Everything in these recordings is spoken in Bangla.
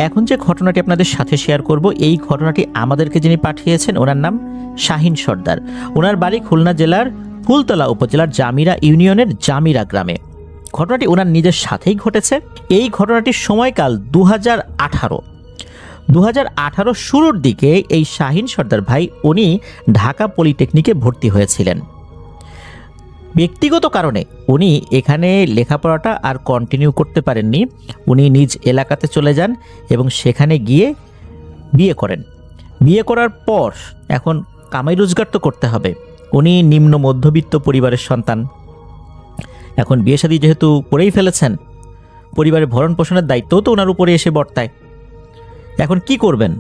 এখন যে ঘটনাটি আপনাদের সাথে শেয়ার করব, এই ঘটনাটি আমাদেরকে যিনি পাঠিয়েছেন ওনার নাম শাহিন সর্দার। ওনার বাড়ি খুলনা জেলার ফুলতলা উপজেলার জামিরা ইউনিয়নের জামিরা গ্রামে। ঘটনাটি ওনার নিজের সাথেই ঘটেছে। এই ঘটনাটির সময়কাল 2018 শুরুর দিকে এই শাহিন সর্দার ভাই উনি ঢাকা পলিটেকনিকে ভর্তি হয়েছিলেন। ব্যক্তিগত কারণে উনি এখানে লেখাপড়াটা আর কন্টিনিউ করতে পারেননি। উনি নিজ এলাকাতে চলে যান এবং সেখানে গিয়ে বিয়ে করেন। বিয়ে করার পর এখন কামাই রোজগার তো করতে হবে। উনি নিম্ন মধ্যবিত্ত পরিবারের সন্তান। এখন বিয়ে শাদী যেহেতু করেই ফেলেছেন, পরিবারের ভরণ পোষণের দায়িত্বও তো ওনার উপরে এসে বর্তায়। এখন কি করবেন?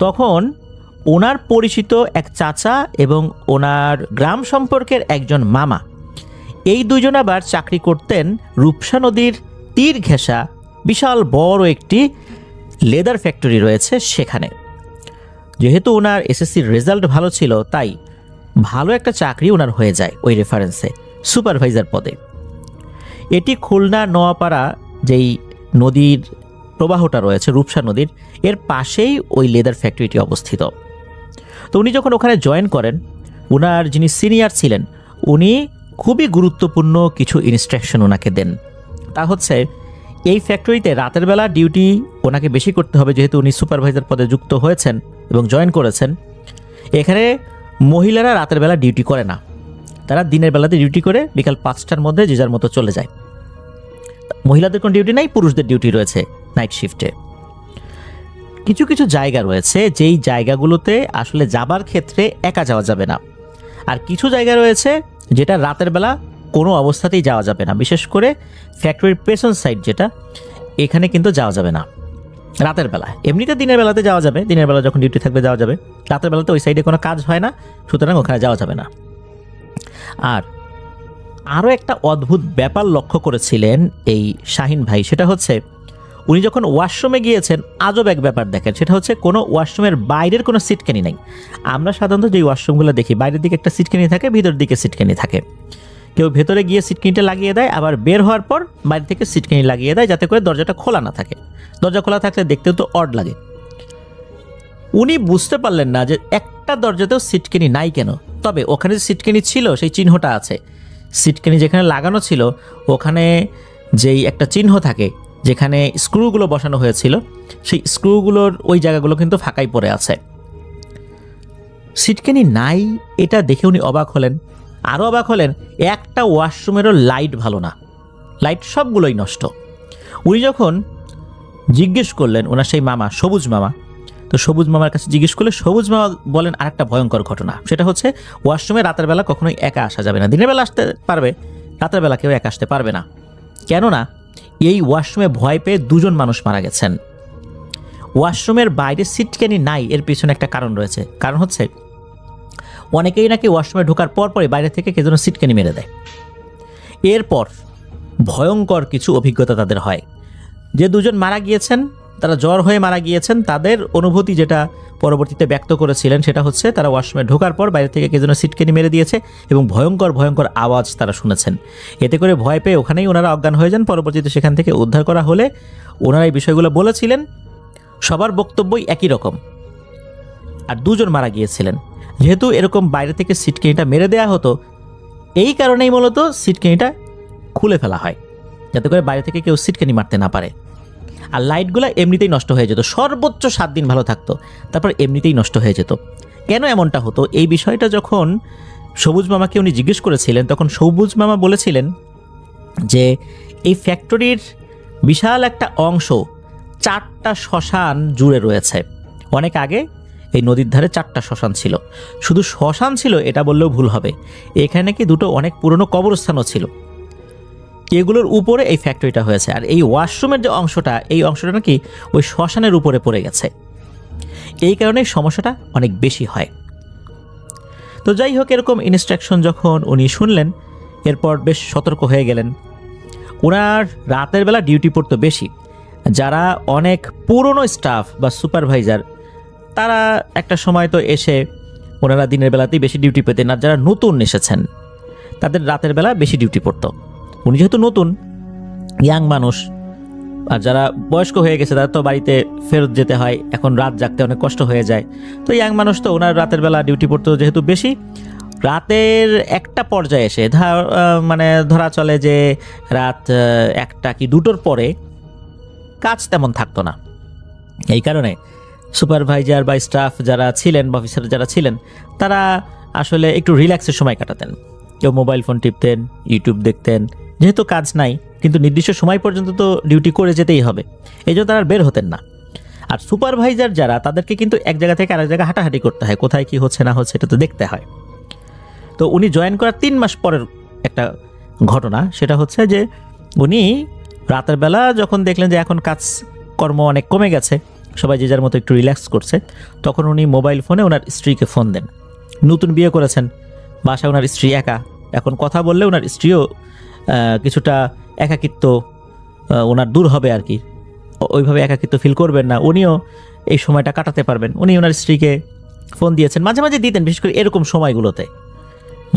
তখন ওনার পরিচিত এক চাচা এবং ওনার গ্রাম সম্পর্কের একজন মামা, এই দুজন আবার চাকরি করতেন রূপসা নদীর তীর ঘেঁষা বিশাল বড় একটি লেদার ফ্যাক্টরি রয়েছে সেখানে। যেহেতু ওনার এসএসসির রেজাল্ট ভালো ছিল, তাই ভালো একটা চাকরি ওনার হয়ে যায় ওই রেফারেন্সে, সুপারভাইজার পদে। এটি খুলনা নোয়াপাড়া যেই নদীর প্রবাহটা রয়েছে রূপসা নদীর, এর পাশেই ওই লেদার ফ্যাক্টরিটি অবস্থিত। তো উনি যখন ওখানে জয়েন করেন, ওনার যিনি সিনিয়র ছিলেন উনি খুবই গুরুত্বপূর্ণ কিছু ইনস্ট্রাকশন ওনাকে দেন। তা হচ্ছে এই ফ্যাক্টরিতে রাতের বেলা ডিউটি ওনাকে বেশি করতে হবে, যেহেতু উনি সুপারভাইজার পদে যুক্ত হয়েছেন এবং জয়েন করেছেন। এখানে মহিলারা রাতের বেলা ডিউটি করে না, তারা দিনের বেলাতে ডিউটি করে বিকাল 5টার মধ্যে যে যার মতো চলে যায়। মহিলাদের কোনো ডিউটি নাই, পুরুষদের ডিউটি রয়েছে নাইট শিফটে। কিছু কিছু জায়গা রয়েছে যেই জায়গাগুলোতে আসলে যাবার ক্ষেত্রে একা যাওয়া যাবে না, আর কিছু জায়গা রয়েছে যেটা রাতের বেলা কোনো অবস্থাতেই যাওয়া যাবে না। বিশেষ করে ফ্যাক্টরির পেছন সাইড যেটা, এখানে কিন্তু যাওয়া যাবে না রাতের বেলা। এমনিতে দিনের বেলাতে যাওয়া যাবে, দিনের বেলা যখন ডিউটি থাকবে যাওয়া যাবে। রাতের বেলাতে ওই সাইডে কোনো কাজ হয় না, সুতরাং ওখানে যাওয়া যাবে না। আর আরও একটা অদ্ভুত ব্যাপার লক্ষ্য করেছিলেন এই শাহিন ভাই, সেটা হচ্ছে উনি যখন ওয়াশরুমে গিয়েছেন আজব এক ব্যাপার দেখেন। সেটা হচ্ছে কোনো ওয়াশরুমের বাইরের কোনো সিটকানি নেই। আমরা সাধারণত যে ওয়াশরুমগুলো দেখি বাইরের দিকে একটা সিটকানি থাকে, ভিতর দিকে সিটকানি থাকে। কেউ ভেতরে গিয়ে সিটকানিটা লাগিয়ে দেয়, আবার বের হওয়ার পর বাইরে থেকে সিটকানি লাগিয়ে দেয়, যাতে করে দরজাটা খোলা না থাকে। দরজা খোলা থাকলে দেখতেও তো অড লাগে। উনি বুঝতে পারলেন না যে একটা দরজাতেও সিটকানি নাই কেন। তবে ওখানে যে সিটকানি ছিল সেই চিহ্নটা আছে। সিটকানি যেখানে লাগানো ছিল ওখানে যেই একটা চিহ্ন থাকে, যেখানে স্ক্রুগুলো বসানো হয়েছিল, সেই স্ক্রুগুলোর ওই জায়গাগুলো কিন্তু ফাঁকাই পড়ে আছে। সিটকানি নাই এটা দেখে উনি অবাক হলেন। আরও অবাক হলেন, একটা ওয়াশরুমেরও লাইট ভালো না, লাইট সবগুলোই নষ্ট। উনি যখন জিজ্ঞেস করলেন ওনার সেই মামা সবুজ মামা, তো সবুজ মামার কাছে জিজ্ঞেস করলে সবুজ মামা বলেন আরেকটা ভয়ঙ্কর ঘটনা। সেটা হচ্ছে ওয়াশরুমে রাতের বেলা কখনোই একা আসা যাবে না। দিনের বেলা আসতে পারবে, রাতের বেলা কেউ একা আসতে পারবে না। কেননা এই ওয়াশরুমে ভয় পেয়ে 2 জন মানুষ মারা গেছেন। ওয়াশরুমের বাইরে সিটকানি নাই, এর পিছনে একটা কারণ রয়েছে। কারণ হচ্ছে অনেকেই নাকি ওয়াশরুমে ঢোকার পরপরই বাইরে থেকে কে যেন সিটকানি মেরে দেয়। এরপর ভয়ঙ্কর কিছু অভিজ্ঞতা তাদের হয়। যে 2 জন মারা গিয়েছেন তারা জ্বর হয়ে মারা গিয়েছেন, তাদের অনুভূতি যেটা পরবর্তীতে ব্যক্ত করেছিলেন সেটা হচ্ছে তারা ওয়াশরুমে ঢোকার পর বাইরে থেকে কে যেন সিটকানি মেরে দিয়েছে এবং ভয়ঙ্কর ভয়ঙ্কর আওয়াজ তারা শুনেছেন। এতে করে ভয় পেয়ে ওখানেই ওনারা অজ্ঞান হয়ে যান। পরবর্তীতে সেখান থেকে উদ্ধার করা হলে ওনারা এই বিষয়গুলো বলেছিলেন। সবার বক্তব্যই একই রকম, আর 2 জন মারা গিয়েছিলেন। যেহেতু এরকম বাইরে থেকে সিটকানিটা মেরে দেওয়া হতো, এই কারণেই মূলত সিটকানিটা খুলে ফেলা হয়, যাতে করে বাইরে থেকে কেউ সিটকানি মারতে না পারে। আর লাইটগুলো এমনিতেই নষ্ট হয়ে যেত, সর্বোচ্চ 7 দিন ভালো থাকতো, তারপর এমনিতেই নষ্ট হয়ে যেত। কেন এমনটা হতো এই বিষয়টা যখন সবুজ মামাকে উনি জিজ্ঞেস করেছিলেন, তখন সবুজ মামা বলেছিলেন যে এই ফ্যাক্টরির বিশাল একটা অংশ 4টা শ্মশান জুড়ে রয়েছে। অনেক আগে এই নদীর ধারে 4টা শ্মশান ছিল। শুধু শ্মশান ছিল এটা বললেও ভুল হবে, এখানে কি 2টো অনেক পুরনো কবরস্থানও ছিল। এগুলোর উপরে এই ফ্যাক্টরিটা হয়েছে। আর এই ওয়াশরুমের যে অংশটা, এই অংশটা নাকি ওই শ্মশানের উপরে পড়ে গেছে। এই কারণে সমস্যাটা অনেক বেশি হয়। তো যাই হোক, এরকম ইনস্ট্রাকশন যখন উনি শুনলেন, এরপর বেশ সতর্ক হয়ে গেলেন। ওনার রাতের বেলা ডিউটি পড়তো বেশি। যারা অনেক পুরনো স্টাফ বা সুপারভাইজার, তারা একটা সময় তো এসে ওনারা দিনের বেলাতেই বেশি ডিউটি পেতেন। আর যারা নতুন এসেছেন তাদের রাতের বেলা বেশি ডিউটি পড়তো। উনি যেহেতু নতুন ইয়াং মানুষ, আর যারা বয়স্ক হয়ে গেছে তারা তো বাড়িতে ফেরত যেতে হয়, এখন রাত জাগতে অনেক কষ্ট হয়ে যায়। তো ইয়াং মানুষ তো ওনার রাতের বেলা ডিউটি পড়তে যেহেতু বেশি, রাতের একটা পর্যায়ে এসে মানে ধরা চলে যে রাত 1টা কি 2টোর পরে কাজ তেমন থাকতো না। এই কারণে সুপারভাইজার বা স্টাফ যারা ছিলেন বা অফিসার যারা ছিলেন তারা আসলে একটু রিল্যাক্সের সময় কাটাতেন। কেউ মোবাইল ফোন টিপতেন, ইউটিউব দেখতেন, যেহেতু কাজ নাই কিন্তু নির্দিষ্ট সময় পর্যন্ত তো ডিউটি করে যেতেই হবে, এই জন্য তারা বের হতেন না। আর সুপারভাইজার যারা তাদেরকে কিন্তু এক জায়গা থেকে আরেক জায়গায় হাঁটাহাঁটি করতে হয়, কোথায় কি হচ্ছে না হচ্ছে এটা তো দেখতে হয়। তো উনি জয়েন করার 3 মাস পরের একটা ঘটনা, সেটা হচ্ছে যে উনি রাতের বেলা যখন দেখলেন যে এখন কাজ কর্ম অনেক কমে গেছে, সবাই যে যার মতো একটু রিল্যাক্স করছে, তখন উনি মোবাইল ফোনে ওনার স্ত্রীকে ফোন দেন। নতুন বিয়ে করেছেন, বাসায় ওনার স্ত্রী একা, এখন কথা বললে ওনার স্ত্রীও কিছুটা একাকিত্ব ওনার দূর হবে আর কি, ওইভাবে একাকিত্ব ফিল করবেন না, উনিও এই সময়টা কাটাতে পারবেন। উনি ওনার স্ত্রীকে ফোন দিয়েছেন, মাঝে মাঝে দিতেন, বিশেষ করে এরকম সময়গুলোতে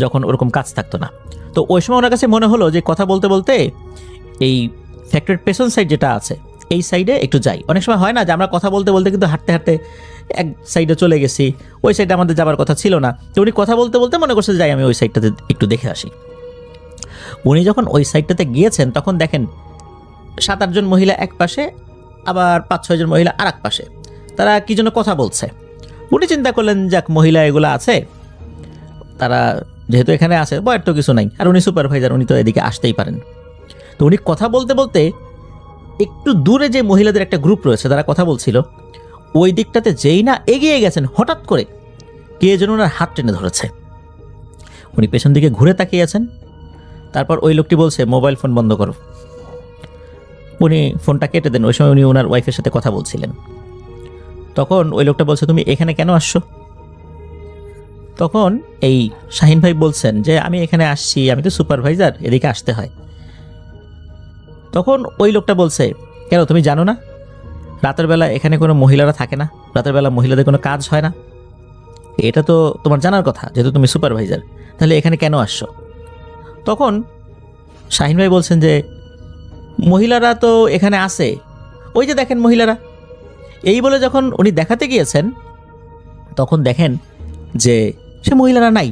যখন ওরকম কাজ থাকতো না। তো ওই সময় ওনার কাছে মনে হলো যে কথা বলতে বলতে এই ফ্যাক্টরির পেছন সাইড যেটা আছে এই সাইডে একটু যাই। অনেক সময় হয় না যে আমরা কথা বলতে বলতে কিন্তু হাঁটতে হাঁটতে এক সাইডে চলে গেছি, ওই সাইডে আমাদের যাবার কথা ছিল না। তো উনি কথা বলতে বলতে মনে করছে যাই আমি ওই সাইডটাতে একটু দেখে আসি। উনি যখন ওই সাইডটাতে গিয়েছেন তখন দেখেন 7-8 জন মহিলা এক পাশে, আবার 5-6 জন মহিলা আর এক পাশে, তারা কি জন্য কথা বলছে। উনি চিন্তা করলেন যাক মহিলা এগুলো আছে, তারা যেহেতু এখানে আছে বয়ের তো কিছু নাই, আর উনি সুপারভাইজার, উনি তো এদিকে আসতেই পারেন। তো উনি কথা বলতে বলতে একটু দূরে যে মহিলাদের একটা গ্রুপ রয়েছে তারা কথা বলছিল, ওই দিকটাতে যেই না এগিয়ে গেছেন হঠাৎ করে কে যেন ওনার হাত টেনে ধরেছে। উনি পেছন দিকে ঘুরে তাকিয়ে আছেন, তারপর ওই লোকটি বলছে মোবাইল ফোন বন্ধ করো। উনি ফোনটা কেটে দেন। ওই সময় উনি ওনার ওয়াইফের সাথে কথা বলছিলেন। তখন ওই লোকটা বলছে তুমি এখানে কেন আসছো? তখন এই শাহিন ভাই বলছেন যে আমি এখানে আসছি, আমি তো সুপারভাইজার, এদিকে আসতে হয়। তখন ওই লোকটা বলছে কেন তুমি জানো না রাতের বেলা এখানে কোনো মহিলারা থাকে না, রাতের বেলা মহিলাদের কোনো কাজ হয় না? এটা তো তোমার জানার কথা, যেহেতু তুমি সুপারভাইজার, তাহলে এখানে কেন আসছো? তখন শাহিন ভাই বলছেন যে মহিলারা তো এখানে আছে, ওই যে দেখেন মহিলারা। এই বলে যখন উনি দেখাতে গিয়েছেন তখন দেখেন যে সে মহিলারা নাই।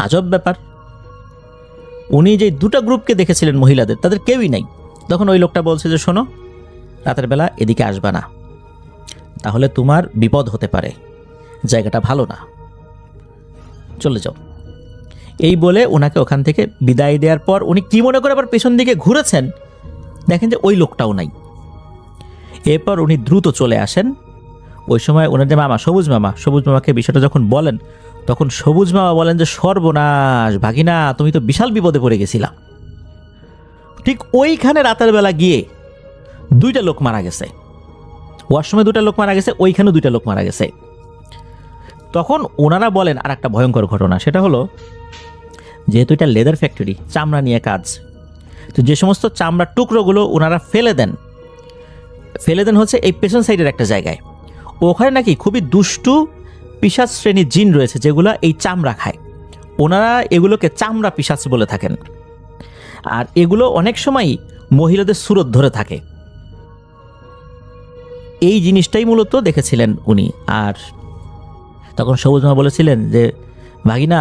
আজব ব্যাপার, উনি যে 2টা গ্রুপকে দেখেছিলেন মহিলাদের, তাদের কেউই নাই। তখন ওই লোকটা বলছে যে শোনো, রাতের বেলা এদিকে আসবা না, তাহলে তোমার বিপদ হতে পারে, জায়গাটা ভালো না, চলে যাও। এই বলে ওনাকে ওখান থেকে বিদায় দেওয়ার পর উনি কি মনে করে আবার পেছন দিকে ঘুরেছেন, দেখেন যে ওই লোকটাও নাই। এরপর উনি দ্রুত চলে আসেন। ওই সময় ওনার যে মামা, সবুজ মামাকে বিষয়টা যখন বলেন, তখন সবুজ মামা বলেন যে সর্বনাশ ভাগিনা, তুমি তো বিশাল বিপদে পড়ে গেছিলা। ঠিক ওইখানে রাতের বেলা গিয়ে 2টা লোক মারা গেছে, ওয়াশরুমে 2টা লোক মারা গেছে, ওইখানেও 2টা লোক মারা গেছে। তখন ওনারা বলেন আর একটা ভয়ঙ্কর ঘটনা, সেটা হলো যেহেতু এটা লেদার ফ্যাক্টরি, চামড়া নিয়ে কাজ, তো যে সমস্ত চামড়ার টুকরোগুলো ওনারা ফেলে দেন হচ্ছে এই পেছন সাইডের একটা জায়গায়। ওখানে নাকি খুবই দুষ্টু পিশাচ শ্রেণীর জিন রয়েছে যেগুলো এই চামড়া খায়। ওনারা এগুলোকে চামড়া পিশাচ বলে থাকেন। আর এগুলো অনেক সময় মহিলাদের সুরত ধরে থাকে। এই জিনিসটাই মূলত দেখেছিলেন উনি। আর তখন সবুজ মা বলেছিলেন যে ভাগিনা,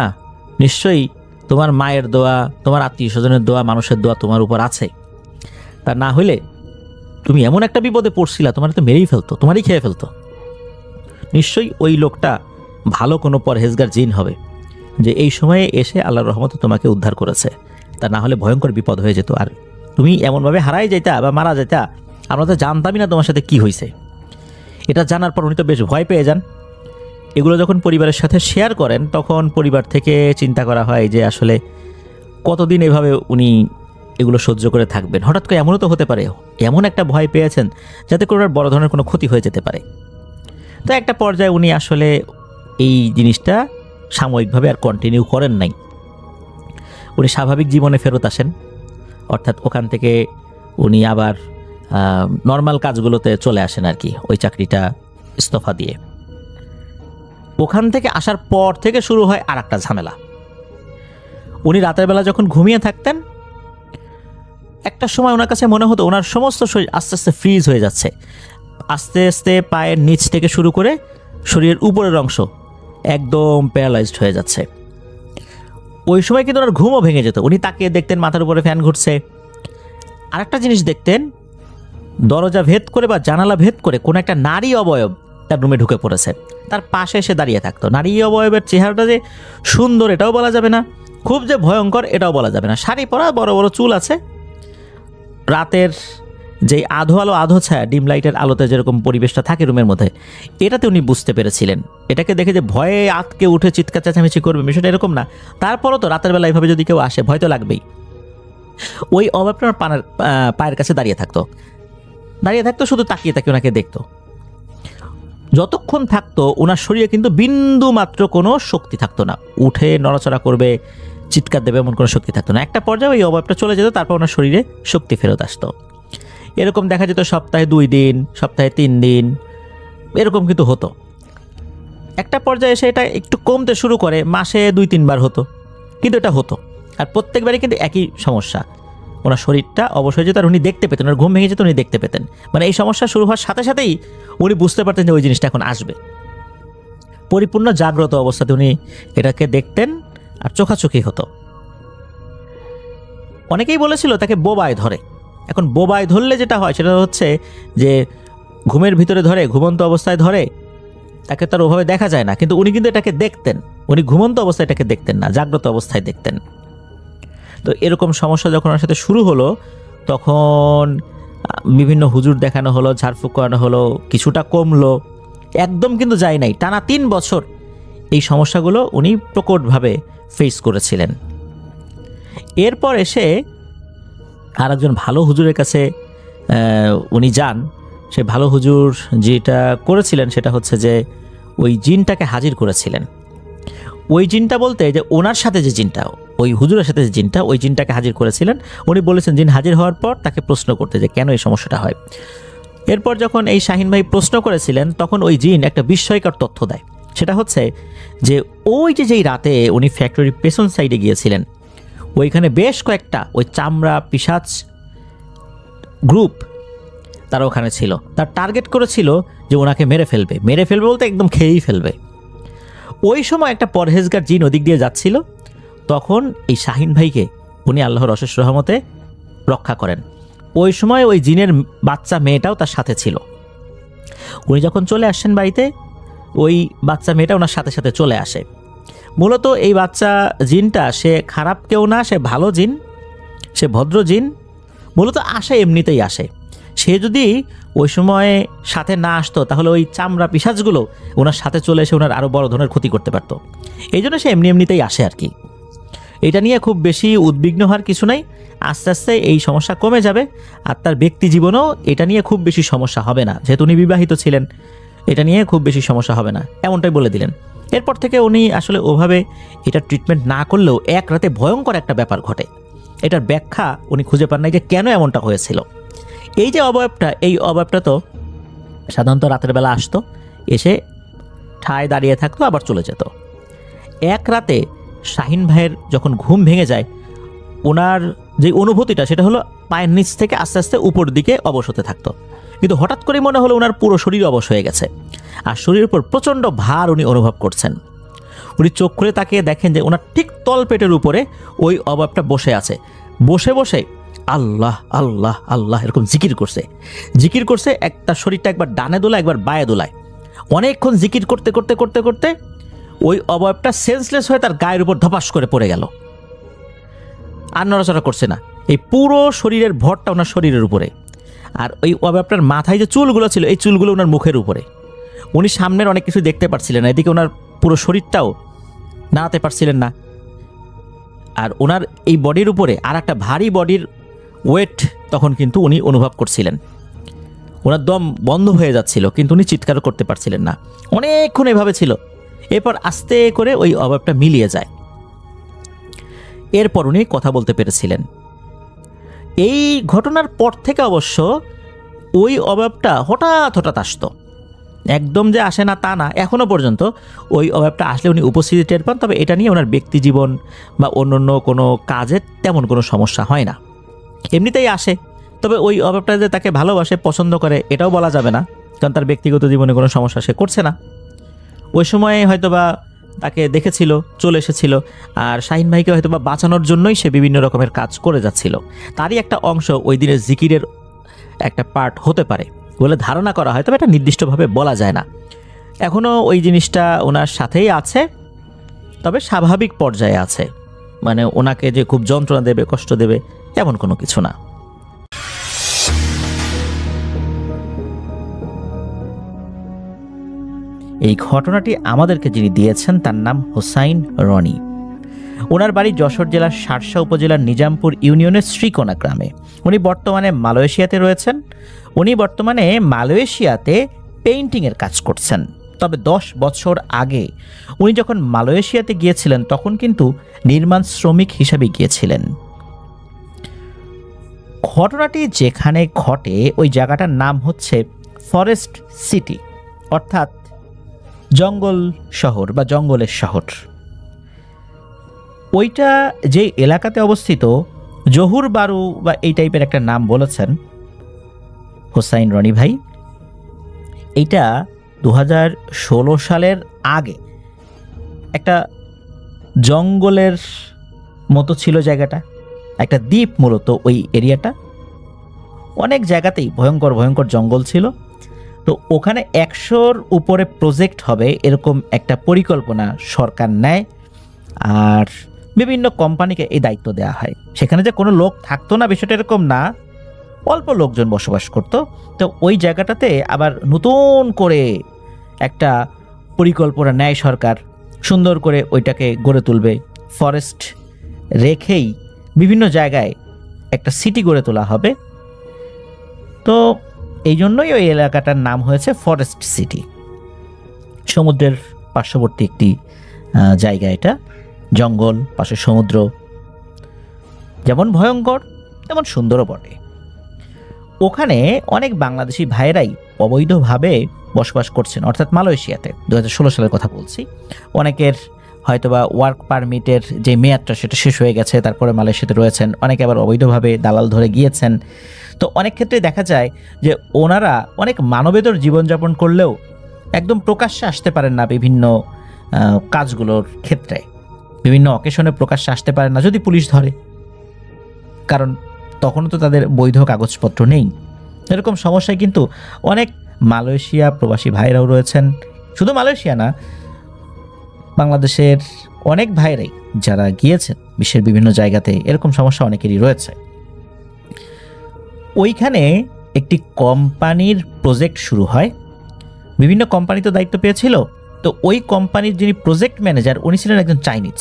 নিশ্চয়ই তোমার মায়ের দোয়া, তোমার আত্মীয় স্বজনের দোয়া, মানুষের দোয়া তোমার উপর আছে, তা না হইলে তুমি এমন একটা বিপদে পড়ছিলা, তোমার তো মেরেই ফেলতো, তোমারই খেয়ে ফেলতো। নিশ্চয়ই ওই লোকটা ভালো কোনো পরহেজগার জিন হবে যে এই সময়ে এসে আল্লাহর রহমতে তোমাকে উদ্ধার করেছে, তা না হলে ভয়ঙ্কর বিপদ হয়ে যেত, আর তুমি এমনভাবে হারাই যাইতা বা মারা যাইতা, আমরা তো জানতামই না তোমার সাথে কি হয়েছে। এটা জানার পর উনি তো বেশ ভয় পেয়ে যান। এগুলো যখন পরিবারের সাথে শেয়ার করেন তখন পরিবার থেকে চিন্তা করা হয় যে আসলে কতদিন এভাবে উনি এগুলো সহ্য করে থাকবেন। হঠাৎ করে এমনও তো হতে পারে, এমন একটা ভয় পেয়েছেন যাতে করে বড় ধরনের কোনো ক্ষতি হয়ে যেতে পারে। তো একটা পর্যায়ে উনি আসলে এই জিনিসটা সাময়িকভাবে আর কন্টিনিউ করেন নাই। উনি স্বাভাবিক জীবনে ফেরত আসেন, অর্থাৎ ওখান থেকে উনি আবার নর্মাল কাজগুলোতে চলে আসেন আর কি, ওই চাকরিটা ইস্তফা দিয়ে। ওখান থেকে আসার পর থেকে শুরু হয় আর একটা ঝামেলা। উনি রাতের বেলা যখন ঘুমিয়ে থাকতেন একটা সময় ওনার কাছে মনে হতো ওনার সমস্ত শরীর আস্তে আস্তে ফ্রিজ হয়ে যাচ্ছে, আস্তে আস্তে পায়ের নিচ থেকে শুরু করে শরীরের উপরের অংশ একদম প্যারালাইজড হয়ে যাচ্ছে। ওই সময় কিন্তু ওনার ঘুমও ভেঙে যেত। উনি তাকিয়ে দেখতেন মাথার উপরে ফ্যান ঘুরছে। আরেকটা জিনিস দেখতেন, দরজা ভেদ করে বা জানালা ভেদ করে কোনো একটা নারী অবয়ব তার রুমে ঢুকে পড়েছে, তার পাশে এসে দাঁড়িয়ে থাকতো। নারী অবয়বের চেহারাটা যে সুন্দর এটাও বলা যাবে না, খুব যে ভয়ঙ্কর এটাও বলা যাবে না। শাড়ি পরা, বড় বড় চুল আছে। রাতের যেই আধো আলো আধো ছায়া, ডিম লাইটের আলোতে যেরকম পরিবেশটা থাকে রুমের মধ্যে, এটাতে উনি বুঝতে পেরেছিলেন। এটাকে দেখে যে ভয়ে আতকে উঠে চিৎকার চেঁচামেচি করবে বিষয়টা এরকম না। তারপরও তো রাতের বেলা এইভাবে যদি কেউ আসে ভয় তো লাগবেই। ওই অভাবটার পায়ের কাছে দাঁড়িয়ে থাকতো, শুধু তাকিয়ে তাকিয়ে ওনাকে দেখতো। যতক্ষণ থাকতো ওনার শরীরে কিন্তু বিন্দু মাত্র কোনো শক্তি থাকতো না, উঠে নড়াচড়া করবে, চিৎকার দেবে এমন কোনো শক্তি থাকতো না। একটা পর্যায়ে ওই অভাবটা চলে যেত, তারপর ওনার শরীরে শক্তি ফেরত আসতো। এরকম দেখা যেত সপ্তাহে 2 দিন, সপ্তাহে 3 দিন, এরকম কিন্তু হতো। একটা পর্যায়ে এসে এটা একটু কমতে শুরু করে, মাসে 2-3 বার হতো, কিন্তু এটা হতো। আর প্রত্যেকবারই কিন্তু একই সমস্যা, ওনার শরীরটা অবশ্যই যেত আর উনি দেখতে পেতেন, ওনার ঘুম ভেঙে যেত, উনি দেখতে পেতেন। মানে এই সমস্যা শুরু হওয়ার সাথে সাথেই উনি বুঝতে পারতেন যে ওই জিনিসটা এখন আসবে। পরিপূর্ণ জাগ্রত অবস্থাতে উনি এটাকে দেখতেন আর চোখাচোখি হতো। অনেকেই বলেছিল তাকে বোবায় ধরে। এখন বোবায় ধরলে যেটা হয় সেটা হচ্ছে যে ঘুমের ভিতরে ধরে, ঘুমন্ত অবস্থায় ধরে, তাকে তার ওভাবে দেখা যায় না, কিন্তু উনি কিন্তু এটাকে দেখতেন। উনি ঘুমন্ত অবস্থায় এটাকে দেখতেন না, জাগ্রত অবস্থায় দেখতেন। তো এরকম সমস্যা যখন ওনার সাথে শুরু হলো, তখন বিভিন্ন হুজুর দেখানো হলো, ঝাড়ফুঁক করানো হলো, কিছুটা কমলো, একদম কিন্তু যায় নাই। টানা 3 বছর এই সমস্যাগুলো উনি প্রকটভাবে ফেস করেছিলেন। এরপর এসে আর একজন ভালো হুজুরের কাছে উনি যান। সে ভালো হুজুর যেটা করেছিলেন সেটা হচ্ছে যে ওই জিনটাকে হাজির করেছিলেন। ওই জিনটা বলতে যে ওনার সাথে যে জিনটা, ওই হুজুরের সাথে যে জিনটা, ওই জিনটাকে হাজির করেছিলেন। উনি বলেছেন জিন হাজির হওয়ার পর তাকে প্রশ্ন করতে যে কেন এই সমস্যাটা হয়। এরপর যখন এই শাহিন ভাই প্রশ্ন করেছিলেন, তখন ওই জিন একটা বিস্ময়কর তথ্য দেয়। সেটা হচ্ছে যে ওই যেই রাতে উনি ফ্যাক্টরির পেছন সাইডে গিয়েছিলেন, ওইখানে বেশ কয়েকটা ওই চামড়া পিশাচ গ্রুপ তারা ওখানে ছিল। তার টার্গেট করেছিল যে ওনাকে মেরে ফেলবে বলতে একদম খেয়েই ফেলবে। ওই সময় একটা পরহেজগার জিন ওদিক দিয়ে যাচ্ছিল, তখন এই শাহিন ভাইকে উনি আল্লাহর অশেষ রহমতে রক্ষা করেন। ওই সময় ওই জিনের বাচ্চা মেয়েটাও তার সাথে ছিল। উনি যখন চলে আসছেন বাড়িতে, ওই বাচ্চা মেয়েটা ওনার সাথে সাথে চলে আসে। মূলত এই বাচ্চা জিনটা সে খারাপ কেউ না, সে ভালো জিন, সে ভদ্র জিন। মূলত আসে এমনিতেই আসে। সে যদি ওই সময় সাথে না আসতো তাহলে ওই চামড়া পিশাচগুলো ওনার সাথে চলে এসে ওনার আরও বড় ধরনের ক্ষতি করতে পারতো। এই জন্য সে এমনিতেই আসে আর কি। এটা নিয়ে খুব বেশি উদ্বিগ্ন হওয়ার কিছু নাই। আস্তে আস্তে এই সমস্যা কমে যাবে, আর তার ব্যক্তি জীবনেও এটা নিয়ে খুব বেশি সমস্যা হবে না। যেহেতু উনি বিবাহিত ছিলেন, এটা নিয়ে খুব বেশি সমস্যা হবে না, এমনটাই বলে দিলেন। এরপর থেকে উনি আসলে ওভাবে এটা ট্রিটমেন্ট না করলেও এক রাতে ভয়ঙ্কর একটা ব্যাপার ঘটে। এটার ব্যাখ্যা উনি খুঁজে পান নাই যে কেন এমনটা হয়েছিল। এই যে অবয়বটা, এই অবয়বটা তো সাধারণত রাতের বেলা আসতো, এসে ঠায় দাঁড়িয়ে থাকতো, আবার চলে যেত। এক রাতে শাহিন ভাইয়ের যখন ঘুম ভেঙে যায়, ওনার যে অনুভূতিটা সেটা হলো পায়ের নিচ থেকে আস্তে আস্তে উপর দিকে অবশ হতে থাকতো। কিন্তু হঠাৎ করে মনে হলো ওনার পুরো শরীর অবশ হয়ে গেছে, আর শরীরের উপর প্রচণ্ড ভার উনি অনুভব করছেন। উনি চোখ খুলে তাকিয়ে দেখেন যে ওনার ঠিক তলপেটের উপরে ওই অবয়বটা বসে আছে। বসে বসে আল্লাহ আল্লাহ আল্লাহ এরকম জিকির করছে। তার শরীরটা একবার ডানে দোলায়, একবার বায়ে দোলায়। অনেকক্ষণ জিকির করতে করতে করতে করতে ওই অবয়বটা সেন্সলেস হয়ে তার গায়ের উপর ধপাস করে পড়ে গেল। আর নড়াচড়া করছে না। এই পুরো শরীরের ভরটা ওনার শরীরের উপরে, আর ওই অবয়বটার মাথায় যে চুলগুলো ছিল, এই চুলগুলো ওনার মুখের উপরে। উনি সামনের অনেক কিছু দেখতে পারছিলেন না, এদিকে ওনার পুরো শরীরটাও নাড়াতে পারছিলেন না। আর ওনার এই বডির উপরে আর একটা ভারী বডির ওয়েট তখন কিন্তু উনি অনুভব করছিলেন। ওনার দম বন্ধ হয়ে যাচ্ছিল, কিন্তু উনি চিৎকারও করতে পারছিলেন না। অনেকক্ষণ এভাবে ছিল। এরপর আস্তে করে ওই অবয়বটা মিলিয়ে যায়। এরপর উনি কথা বলতে পেরেছিলেন। এই ঘটনার পর থেকে অবশ্য ওই অবয়বটা হঠাৎ আসতো। একদম যে আসে না তা না, এখনও পর্যন্ত ওই অবয়বটা আসলে উনি উপস্থিতি টের পান। তবে এটা নিয়ে ওনার ব্যক্তি জীবন বা অন্য কোনো কাজের তেমন কোনো সমস্যা হয় না। এমনিতেই আসে, তবে ওই অভাবটা যে তাকে ভালোবাসে, পছন্দ করে, এটাও বলা যাবে না, কারণ তার ব্যক্তিগত জীবনে কোনো সমস্যা সে করছে না। ওই সময়ে হয়তোবা তাকে দেখেছিল, চলে এসেছিল, আর শাহিন ভাইকে হয়তোবা বাঁচানোর জন্যই সে বিভিন্ন রকমের কাজ করে যাচ্ছিল। তারই একটা অংশ ওই দিনের জিকিরের একটা পার্ট হতে পারে বলে ধারণা করা হয়, তবে এটা নির্দিষ্টভাবে বলা যায় না। এখনও ওই জিনিসটা ওনার সাথেই আছে, তবে স্বাভাবিক পর্যায়ে আছে, মানে ওনাকে যে খুব যন্ত্রণা দেবে, কষ্ট দেবে, এমন কোনো কিছু না। এই ঘটনাটি আমাদেরকে যিনি দিয়েছেন তার নাম হোসাইন রনি। ওনার বাড়ি যশোর জেলার শার্শা উপজেলার নিজামপুর ইউনিয়নের শ্রীকোনা গ্রামে। উনি বর্তমানে মালয়েশিয়াতে রয়েছেন। উনি বর্তমানে মালয়েশিয়াতে পেইন্টিংয়ের কাজ করছেন। তবে 10 বছর আগে উনি যখন মালয়েশিয়াতে গিয়েছিলেন তখন কিন্তু নির্মাণ শ্রমিক হিসাবে গিয়েছিলেন। ঘটনাটি যেখানে ঘটে ওই জায়গাটার নাম হচ্ছে ফরেস্ট সিটি, অর্থাৎ জঙ্গল শহর বা জঙ্গলের শহর। ওইটা যে এলাকাতে অবস্থিত, জহুর বারু বা এই টাইপের একটা নাম বলেছেন হোসাইন রনি ভাই। এইটা 2016 সালের আগে একটা জঙ্গলের মতো ছিল জায়গাটা, একটা দ্বীপ মূলত ওই এরিয়াটা। অনেক জায়গাতেই ভয়ঙ্কর ভয়ঙ্কর জঙ্গল ছিল। তো ওখানে 100-র উপরে প্রজেক্ট হবে এরকম একটা পরিকল্পনা সরকার নেয়, আর বিভিন্ন কোম্পানিকে এই দায়িত্ব দেওয়া হয়। সেখানে যে কোনো লোক থাকতো না বিষয়টা এরকম না, অল্প লোকজন বসবাস করত। তো ওই জায়গাটাতে আবার নতুন করে একটা পরিকল্পনা নেয় সরকার, সুন্দর করে ওইটাকে গড়ে তুলবে। ফরেস্ট রেখেই বিভিন্ন জায়গায় একটা সিটি গড়ে তোলা হবে। তো এই জন্যই ওই এলাকাটার নাম হয়েছে ফরেস্ট সিটি। সমুদ্রের পার্শ্ববর্তী একটি জায়গা এটা, জঙ্গল, পাশে সমুদ্র, যেমন ভয়ঙ্কর তেমন সুন্দরও বটে। ওখানে অনেক বাংলাদেশি ভাইয়েরাই অবৈধভাবে বসবাস করছেন, অর্থাৎ মালয়েশিয়াতে। 2016 সালের কথা বলছি। অনেকের হয়তোবা ওয়ার্ক পারমিটের যে মেয়াদটা সেটা শেষ হয়ে গেছে, তারপরে মালয়েশিয়াতে রয়েছেন। অনেকে আবার অবৈধভাবে দালাল ধরে গিয়েছেন। তো অনেক ক্ষেত্রে দেখা যায় যে ওনারা অনেক মানবেতর জীবনযাপন করলেও একদম প্রকাশ্যে আসতে পারেন না বিভিন্ন কাজগুলোর ক্ষেত্রে, বিভিন্ন অকেশনে প্রকাশ্যে আসতে পারেন না যদি পুলিশ ধরে, কারণ তখনও তো তাদের বৈধ কাগজপত্র নেই। এরকম সমস্যায় কিন্তু অনেক মালয়েশিয়া প্রবাসী ভাইরাও রয়েছেন। শুধু মালয়েশিয়া না, বাংলাদেশের অনেক ভাইরাই যারা গিয়েছেন বিশ্বের বিভিন্ন জায়গাতে, এরকম সমস্যা অনেকেরই রয়েছে। ওইখানে একটি কোম্পানির প্রজেক্ট শুরু হয়। বিভিন্ন কোম্পানি তো দায়িত্ব পেয়েছিল। তো ওই কোম্পানির যিনি প্রজেক্ট ম্যানেজার উনি ছিলেন একজন চাইনিজ।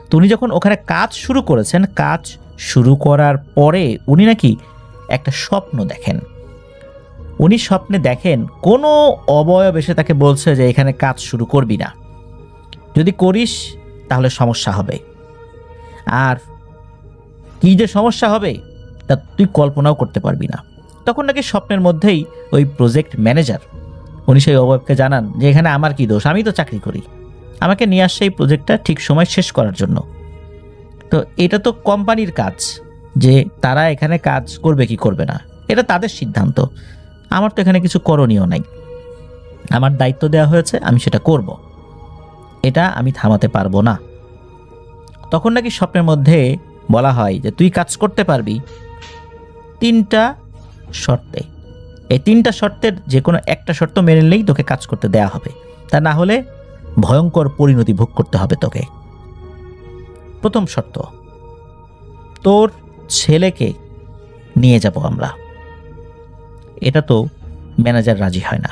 তো উনি যখন ওখানে কাজ শুরু করেছেন, কাজ শুরু করার পরে উনি নাকি একটা স্বপ্ন দেখেন। উনি স্বপ্নে দেখেন কোনো অবয়ব এসে তাকে বলছে যে এখানে কাজ শুরু করবি না, যদি করিস তাহলে সমস্যা হবে। আর কী যে সমস্যা হবে তা তুই কল্পনাও করতে পারবি না। তখন নাকি স্বপ্নের মধ্যেই ওই প্রজেক্ট ম্যানেজার উনি সেই অবয়বকে জানান যে এখানে আমার কি দোষ, আমি তো চাকরি করি, আমাকে নিয়ে আসছে এই প্রজেক্টটা ঠিক সময় শেষ করার জন্য। তো এটা তো কোম্পানির কাজ যে তারা এখানে কাজ করবে কি করবে না, এটা তাদের সিদ্ধান্ত। আমার তো এখানে কিছু করণীয় নাই, আমার দায়িত্ব দেওয়া হয়েছে, আমি সেটা করব, এটা আমি থামাতে পারবো না। তখন নাকি স্বপ্নের মধ্যে বলা হয় যে তুই কাজ করতে পারবি 3টা শর্তে। এই 3টা শর্তের যে কোনো একটা শর্ত মেনে নিলেই তোকে কাজ করতে দেয়া হবে, তা না হলে ভয়ঙ্কর পরিণতি ভোগ করতে হবে তোকে। প্রথম শর্ত, তোর ছেলেকে নিয়ে যাব আমরা। এটা তো ম্যানেজার রাজি হয় না,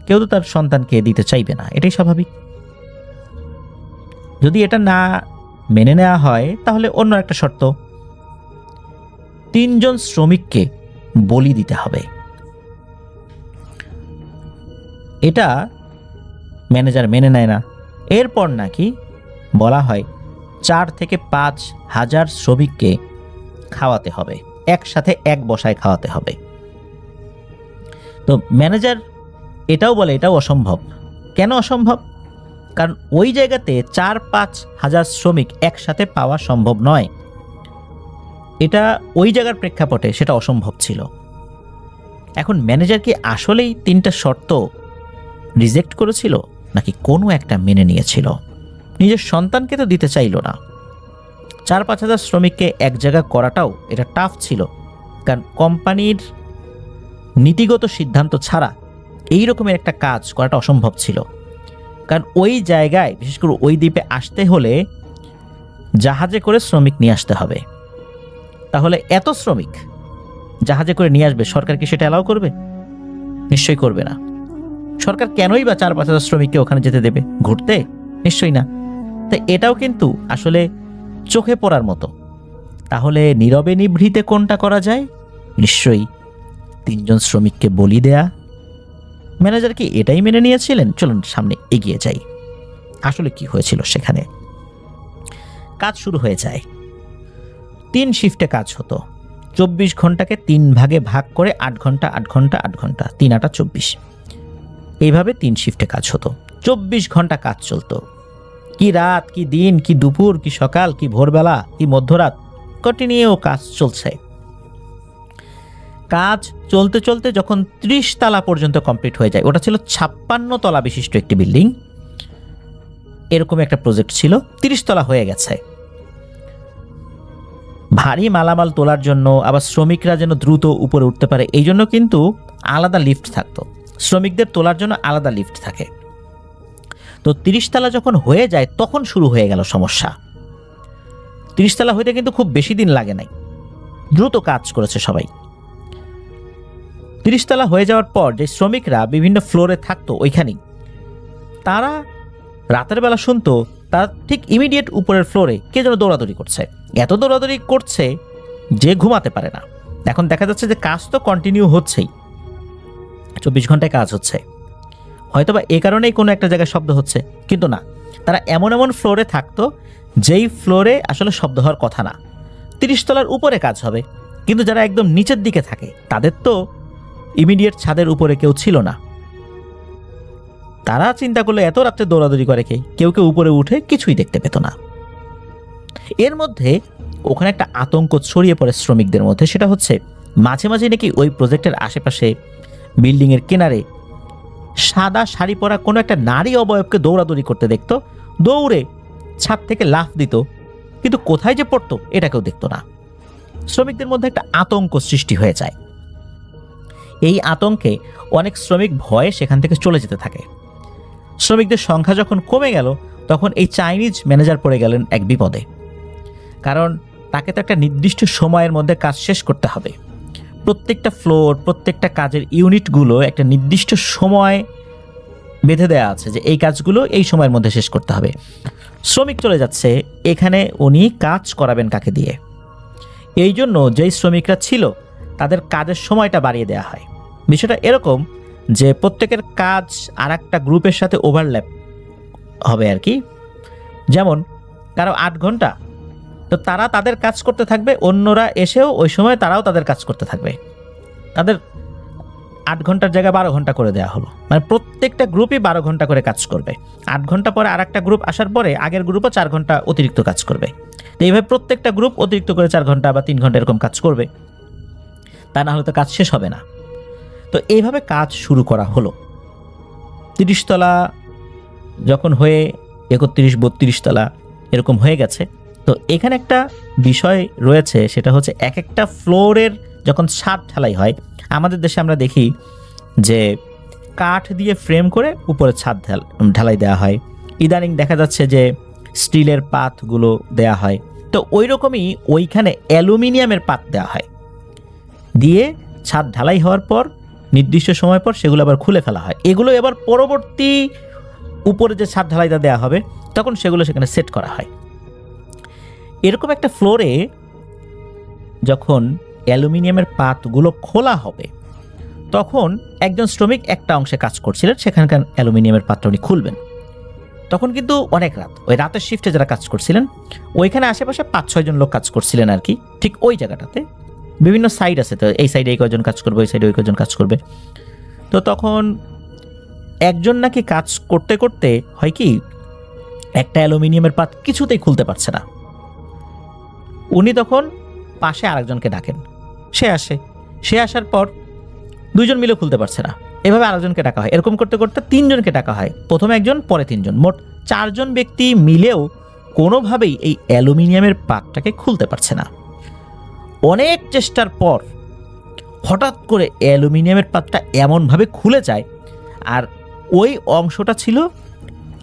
কেউ তো তার সন্তানকে দিতে চাইবে না, এটাই স্বাভাবিক। যদি এটা না মেনে নেওয়া হয় তাহলে অন্য একটা শর্ত, 3 জন শ্রমিককে বলি দিতে হবে। এটা ম্যানেজার মেনে নেয় না। এরপর নাকি বলা হয় 4 থেকে 5 হাজার শ্রমিককে খাওয়াতে হবে, একসাথে এক বসায় খাওয়াতে হবে। তো ম্যানেজার এটাও বলে এটাও অসম্ভব। কেন অসম্ভব? কারণ ওই জায়গাতে 4-5 হাজার শ্রমিক একসাথে পাওয়া সম্ভব নয়। এটা ওই জায়গার প্রেক্ষাপটে সেটা অসম্ভব ছিল। এখন ম্যানেজার কি আসলেই 3টা শর্ত রিজেক্ট করেছিল, নাকি কোনো একটা মেনে নিয়েছিল? নিজের সন্তানকে তো দিতে চাইল না। 4-5 হাজার শ্রমিককে এক জায়গায় করাটাও এটা টাফ ছিল, কারণ কোম্পানির নীতিগত সিদ্ধান্ত ছাড়া এই রকমের একটা কাজ করাটা অসম্ভব ছিল। কারণ ওই জায়গায়, বিশেষ করে ওই দ্বীপে আসতে হলে জাহাজে করে শ্রমিক নিয়ে আসতে হবে। তাহলে এত শ্রমিক জাহাজে করে নিয়ে আসবে, সরকার কি সেটা অ্যালাউ করবে? নিশ্চয়ই করবে না। সরকার কেনই বা 4-5 হাজার শ্রমিককে ওখানে যেতে দেবে ঘুরতে? নিশ্চয়ই না। তাই এটাও কিন্তু আসলে চোখে পড়ার মতো। তাহলে নীরবে নিভৃতে কোনটা করা যায়? নিশ্চয়ই 3 জন শ্রমিককে বলি দেয়া। ম্যানেজার কি এটাই মেনে নিয়েছিলেন? চলুন সামনে এগিয়ে যাই। আসলে কি হয়েছিল সেখানে? কাজ শুরু হয়ে যায়। 3 শিফটে কাজ হতো। 24 ঘন্টাকে 3 ভাগে ভাগ করে 8 ঘন্টা 8 ঘন্টা 8 ঘন্টা, 3 8 24, এইভাবে 3 শিফটে কাজ হতো। 24 ঘন্টা কাজ চলতো। কি রাত, কি দিন, কি দুপুর, কি সকাল, কি ভোরবেলা, কি মধ্যরাত, কন্টিনিউ কাজ চলছে। কাজ চলতে চলতে যখন 30 তলা পর্যন্ত কমপ্লিট হয়ে যায়, ওটা ছিল 56 তলা বিশিষ্ট একটি বিল্ডিং, এরকম একটা প্রজেক্ট ছিল। 30 তলা হয়ে গেছে। ভারী মালামাল তোলার জন্য, আবার শ্রমিকরা যেন দ্রুত উপরে উঠতে পারে, এই জন্য কিন্তু আলাদা লিফট থাকতো। শ্রমিকদের তোলার জন্য আলাদা লিফট থাকে। তো 30 তলা যখন হয়ে যায় তখন শুরু হয়ে গেল সমস্যা। 30 তলা হইতে কিন্তু খুব বেশি দিন লাগে নাই, দ্রুত কাজ করেছে সবাই। 30 তলা হয়ে যাওয়ার পর যে শ্রমিকরা বিভিন্ন ফ্লোরে থাকতো ওইখানেই, তারা রাতের বেলা শুনতো তার ঠিক ইমিডিয়েট উপরের ফ্লোরে কে যেন দৌড়াদৌড়ি করছে। এত দৌড়াদৌড়ি করছে যে ঘুমাতে পারে না। এখন দেখা যাচ্ছে যে কাজ তো কন্টিনিউ হচ্ছেই, 24 ঘন্টায় কাজ হচ্ছে। হয়তোবা এই কারণেই কোনো একটা জায়গায় শব্দ হচ্ছে, কিন্তু না, তারা এমন এমন ফ্লোরে থাকতো যেই ফ্লোরে আসলে শব্দ হওয়ার কথা না। 30 তলার উপরে কাজ হবে, কিন্তু যারা একদম নিচের দিকে থাকে তাদের তো ইমিডিয়েট ছাদের উপরে কেউ ছিল না। তারা চিন্তা করলে এত রাত্রে দৌড়াদৌড়ি করে কেউ কেউ উপরে উঠে কিছুই দেখতে পেত না। এর মধ্যে ওখানে একটা আতঙ্ক ছড়িয়ে পড়ে শ্রমিকদের মধ্যে। সেটা হচ্ছে মাঝে মাঝে নাকি ওই প্রজেক্টের আশেপাশে বিল্ডিংয়ের কিনারে সাদা শাড়ি পরা কোনো একটা নারী অবয়বকে দৌড়াদৌড়ি করতে দেখতো। দৌড়ে ছাদ থেকে লাফ দিত, কিন্তু কোথায় যে পড়তো এটা কেউ দেখতো না। শ্রমিকদের মধ্যে একটা আতঙ্ক সৃষ্টি হয়ে যায়। এই আতঙ্কে অনেক শ্রমিক ভয়ে সেখান থেকে চলে যেতে থাকে। শ্রমিকদের সংখ্যা যখন কমে গেল তখন এই চাইনিজ ম্যানেজার পড়ে গেলেন এক বিপদে। কারণ তাকে তো একটা নির্দিষ্ট সময়ের মধ্যে কাজ শেষ করতে হবে। প্রত্যেকটা ফ্লোর, প্রত্যেকটা কাজের ইউনিটগুলো একটা নির্দিষ্ট সময় বেঁধে দেওয়া আছে যে এই কাজগুলো এই সময়ের মধ্যে শেষ করতে হবে। শ্রমিক চলে যাচ্ছে, এখানে উনি কাজ করাবেন কাকে দিয়ে? এই জন্য যেই শ্রমিকরা ছিল তাদের কাজের সময়টা বাড়িয়ে দেওয়া হয়। বিষয়টা এরকম যে প্রত্যেকের কাজ আর একটা গ্রুপের সাথে ওভারল্যাপ হবে আর কি। যেমন কারো 8 ঘন্টা, তো তারা তাদের কাজ করতে থাকবে, অন্যরা এসেও ওই সময় তারাও তাদের কাজ করতে থাকবে। তাদের 8 ঘন্টার জায়গায় 12 ঘন্টা করে দেওয়া হলো। মানে প্রত্যেকটা গ্রুপই 12 ঘন্টা করে কাজ করবে। 8 ঘন্টা পরে আর একটা গ্রুপ আসার পরে আগের গ্রুপও 4 ঘন্টা অতিরিক্ত কাজ করবে। তো এইভাবে প্রত্যেকটা গ্রুপ অতিরিক্ত করে 4 ঘন্টা বা 3 ঘন্টা এরকম কাজ করবে, তা না হলে তো কাজ শেষ হবে না। তো এইভাবে কাজ শুরু করা হলো। 30 তলা যখন হয়ে 31, 32 তলা এরকম হয়ে গেছে। তো এখানে একটা বিষয় রয়েছে, সেটা হচ্ছে এক একটা ফ্লোরের যখন ছাদ ঢালাই হয়, আমাদের দেশে আমরা দেখি যে কাঠ দিয়ে ফ্রেম করে উপরে ছাদ ঢালাই দেওয়া হয়। ইদানিং দেখা যাচ্ছে যে স্টিলের পাতগুলো দেয়া হয়। তো ওই রকমই ওইখানে অ্যালুমিনিয়ামের পাত দেওয়া হয়, দিয়ে ছাদ ঢালাই হওয়ার পর নির্দিষ্ট সময় পর সেগুলো আবার খুলে ফেলা হয়। এগুলো এবার পরবর্তী উপরে যে ছাদ ঢালাইটা দেওয়া হবে তখন সেগুলো সেখানে সেট করা হয়। এরকম একটা ফ্লোরে যখন অ্যালুমিনিয়ামের পাতগুলো খোলা হবে তখন একজন শ্রমিক একটা অংশে কাজ করছিলেন, সেখানকার অ্যালুমিনিয়ামের পাতটা উনি খুলবেন। তখন কিন্তু অনেক রাত, ওই রাতের শিফটে যারা কাজ করছিলেন ওইখানে আশেপাশে 5-6 জন লোক কাজ করছিলেন আর কি। ঠিক ওই জায়গাটাতে বিভিন্ন সাইড আছে, তো এই সাইডে এই কয়জন কাজ করবে, ওই সাইডে ওই কয়জন কাজ করবে। তো তখন একজন নাকি কাজ করতে করতে হয় কি, একটা অ্যালুমিনিয়ামের পাত কিছুতেই খুলতে পারছে না। উনি তখন পাশে আরেকজনকে ডাকেন, সে আসে। সে আসার পর দুইজন মিলে খুলতে পারছে না, এভাবে আরেকজনকে ডাকা হয়। এরকম করতে করতে তিনজনকে ডাকা হয়, প্রথমে একজন পরে তিনজন, মোট চারজন ব্যক্তি মিলেও কোনোভাবেই এই অ্যালুমিনিয়ামের পাতটাকে খুলতে পারছে না। অনেক চেষ্টার পর হঠাৎ করে অ্যালুমিনিয়ামের পাতটা এমনভাবে খুলে যায়, আর ওই অংশটা ছিল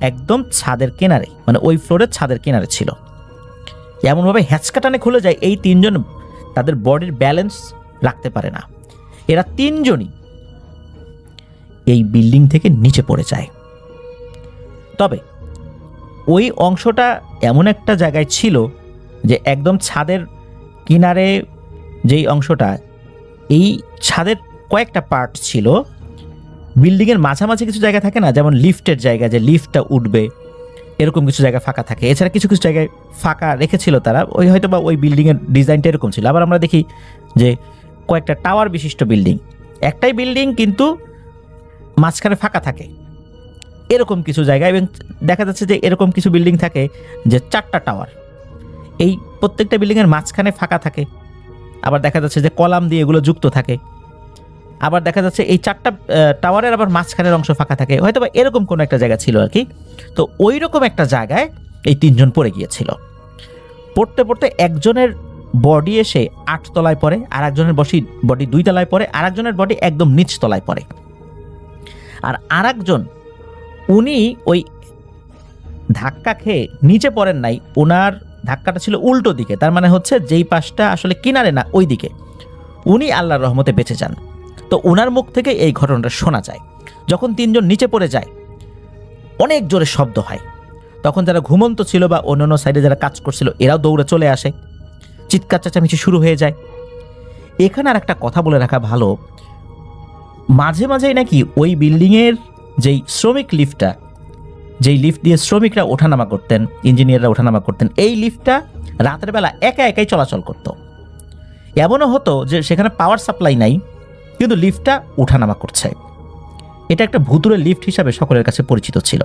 একদম ছাদের কিনারে, মানে ওই ফ্লোরের ছাদের কিনারে ছিল। এমনভাবে হ্যাচকাটানে খুলে যায়, এই তিনজন তাদের বডির ব্যালেন্স রাখতে পারে না। এরা তিনজনই এই বিল্ডিং থেকে নিচে পড়ে যায়। তবে ওই অংশটা এমন একটা জায়গায় ছিল যে একদম ছাদের কিনারে যেই অংশটা, এই ছাদের কয়েকটা পার্ট ছিল, বিল্ডিংয়ের মাঝামাঝি কিছু জায়গা থাকে না, যেমন লিফটের জায়গা, যে লিফটটা উঠবে এরকম কিছু জায়গা ফাঁকা থাকে। এছাড়া কিছু কিছু জায়গায় ফাঁকা রেখেছিল তারা, ওই হয়তো বা ওই বিল্ডিংয়ের ডিজাইনটা এরকম ছিল। আবার আমরা দেখি যে কয়েকটা টাওয়ার বিশিষ্ট বিল্ডিং, একটাই বিল্ডিং কিন্তু মাঝখানে ফাঁকা থাকে, এরকম কিছু জায়গা। এবং দেখা যাচ্ছে যে এরকম কিছু বিল্ডিং থাকে যে চারটা টাওয়ার, এই প্রত্যেকটা বিল্ডিংয়ের মাঝখানে ফাঁকা থাকে। আবার দেখা যাচ্ছে যে কলাম দিয়ে এগুলো যুক্ত থাকে। আবার দেখা যাচ্ছে এই চারটা টাওয়ারের আবার মাঝখানের অংশ ফাঁকা থাকে, হয়তো বা এরকম কোনো একটা জায়গা ছিল আর কি। তো ওই রকম একটা জায়গায় এই তিনজন পড়ে গিয়েছিল। পড়তে পড়তে একজনের বডি এসে 8 তলায় পড়ে, আর একজনের বডি 2 তলায় পড়ে, আর একজনের বডি একদম নিচ তলায় পড়ে। আর আরেকজন, উনি ওই ধাক্কা খেয়ে নিচে পড়েন নাই, ওনার ধাক্কাটা ছিল উল্টো দিকে, তার মানে হচ্ছে যেই পাশটা আসলে কিনারে না ওই দিকে। উনি আল্লাহর রহমতে বেঁচে যান। তো ওনার মুখ থেকে এই ঘটনাটা শোনা যায়। যখন তিনজন নিচে পড়ে যায়, অনেক জোরে শব্দ হয়। তখন যারা ঘুমন্ত ছিল বা অন্যান্য সাইডে যারা কাজ করছিল, এরাও দৌড়ে চলে আসে, চিৎকার চেঁচামেচি শুরু হয়ে যায়। এখানে আর একটা কথা বলে রাখা ভালো, মাঝে মাঝেই নাকি ওই বিল্ডিংয়ের যেই শ্রমিক লিফটটা, যেই লিফট দিয়ে শ্রমিকরা ওঠানামা করতেন, ইঞ্জিনিয়াররা ওঠানামা করতেন, এই লিফটটা রাতের বেলা একা একাই চলাচল করত। এমনও হতো যে সেখানে পাওয়ার সাপ্লাই নাই, কিন্তু লিফটটা ওঠানামা করছে। এটা একটা ভুতুরে লিফট হিসাবে সকলের কাছে পরিচিত ছিল।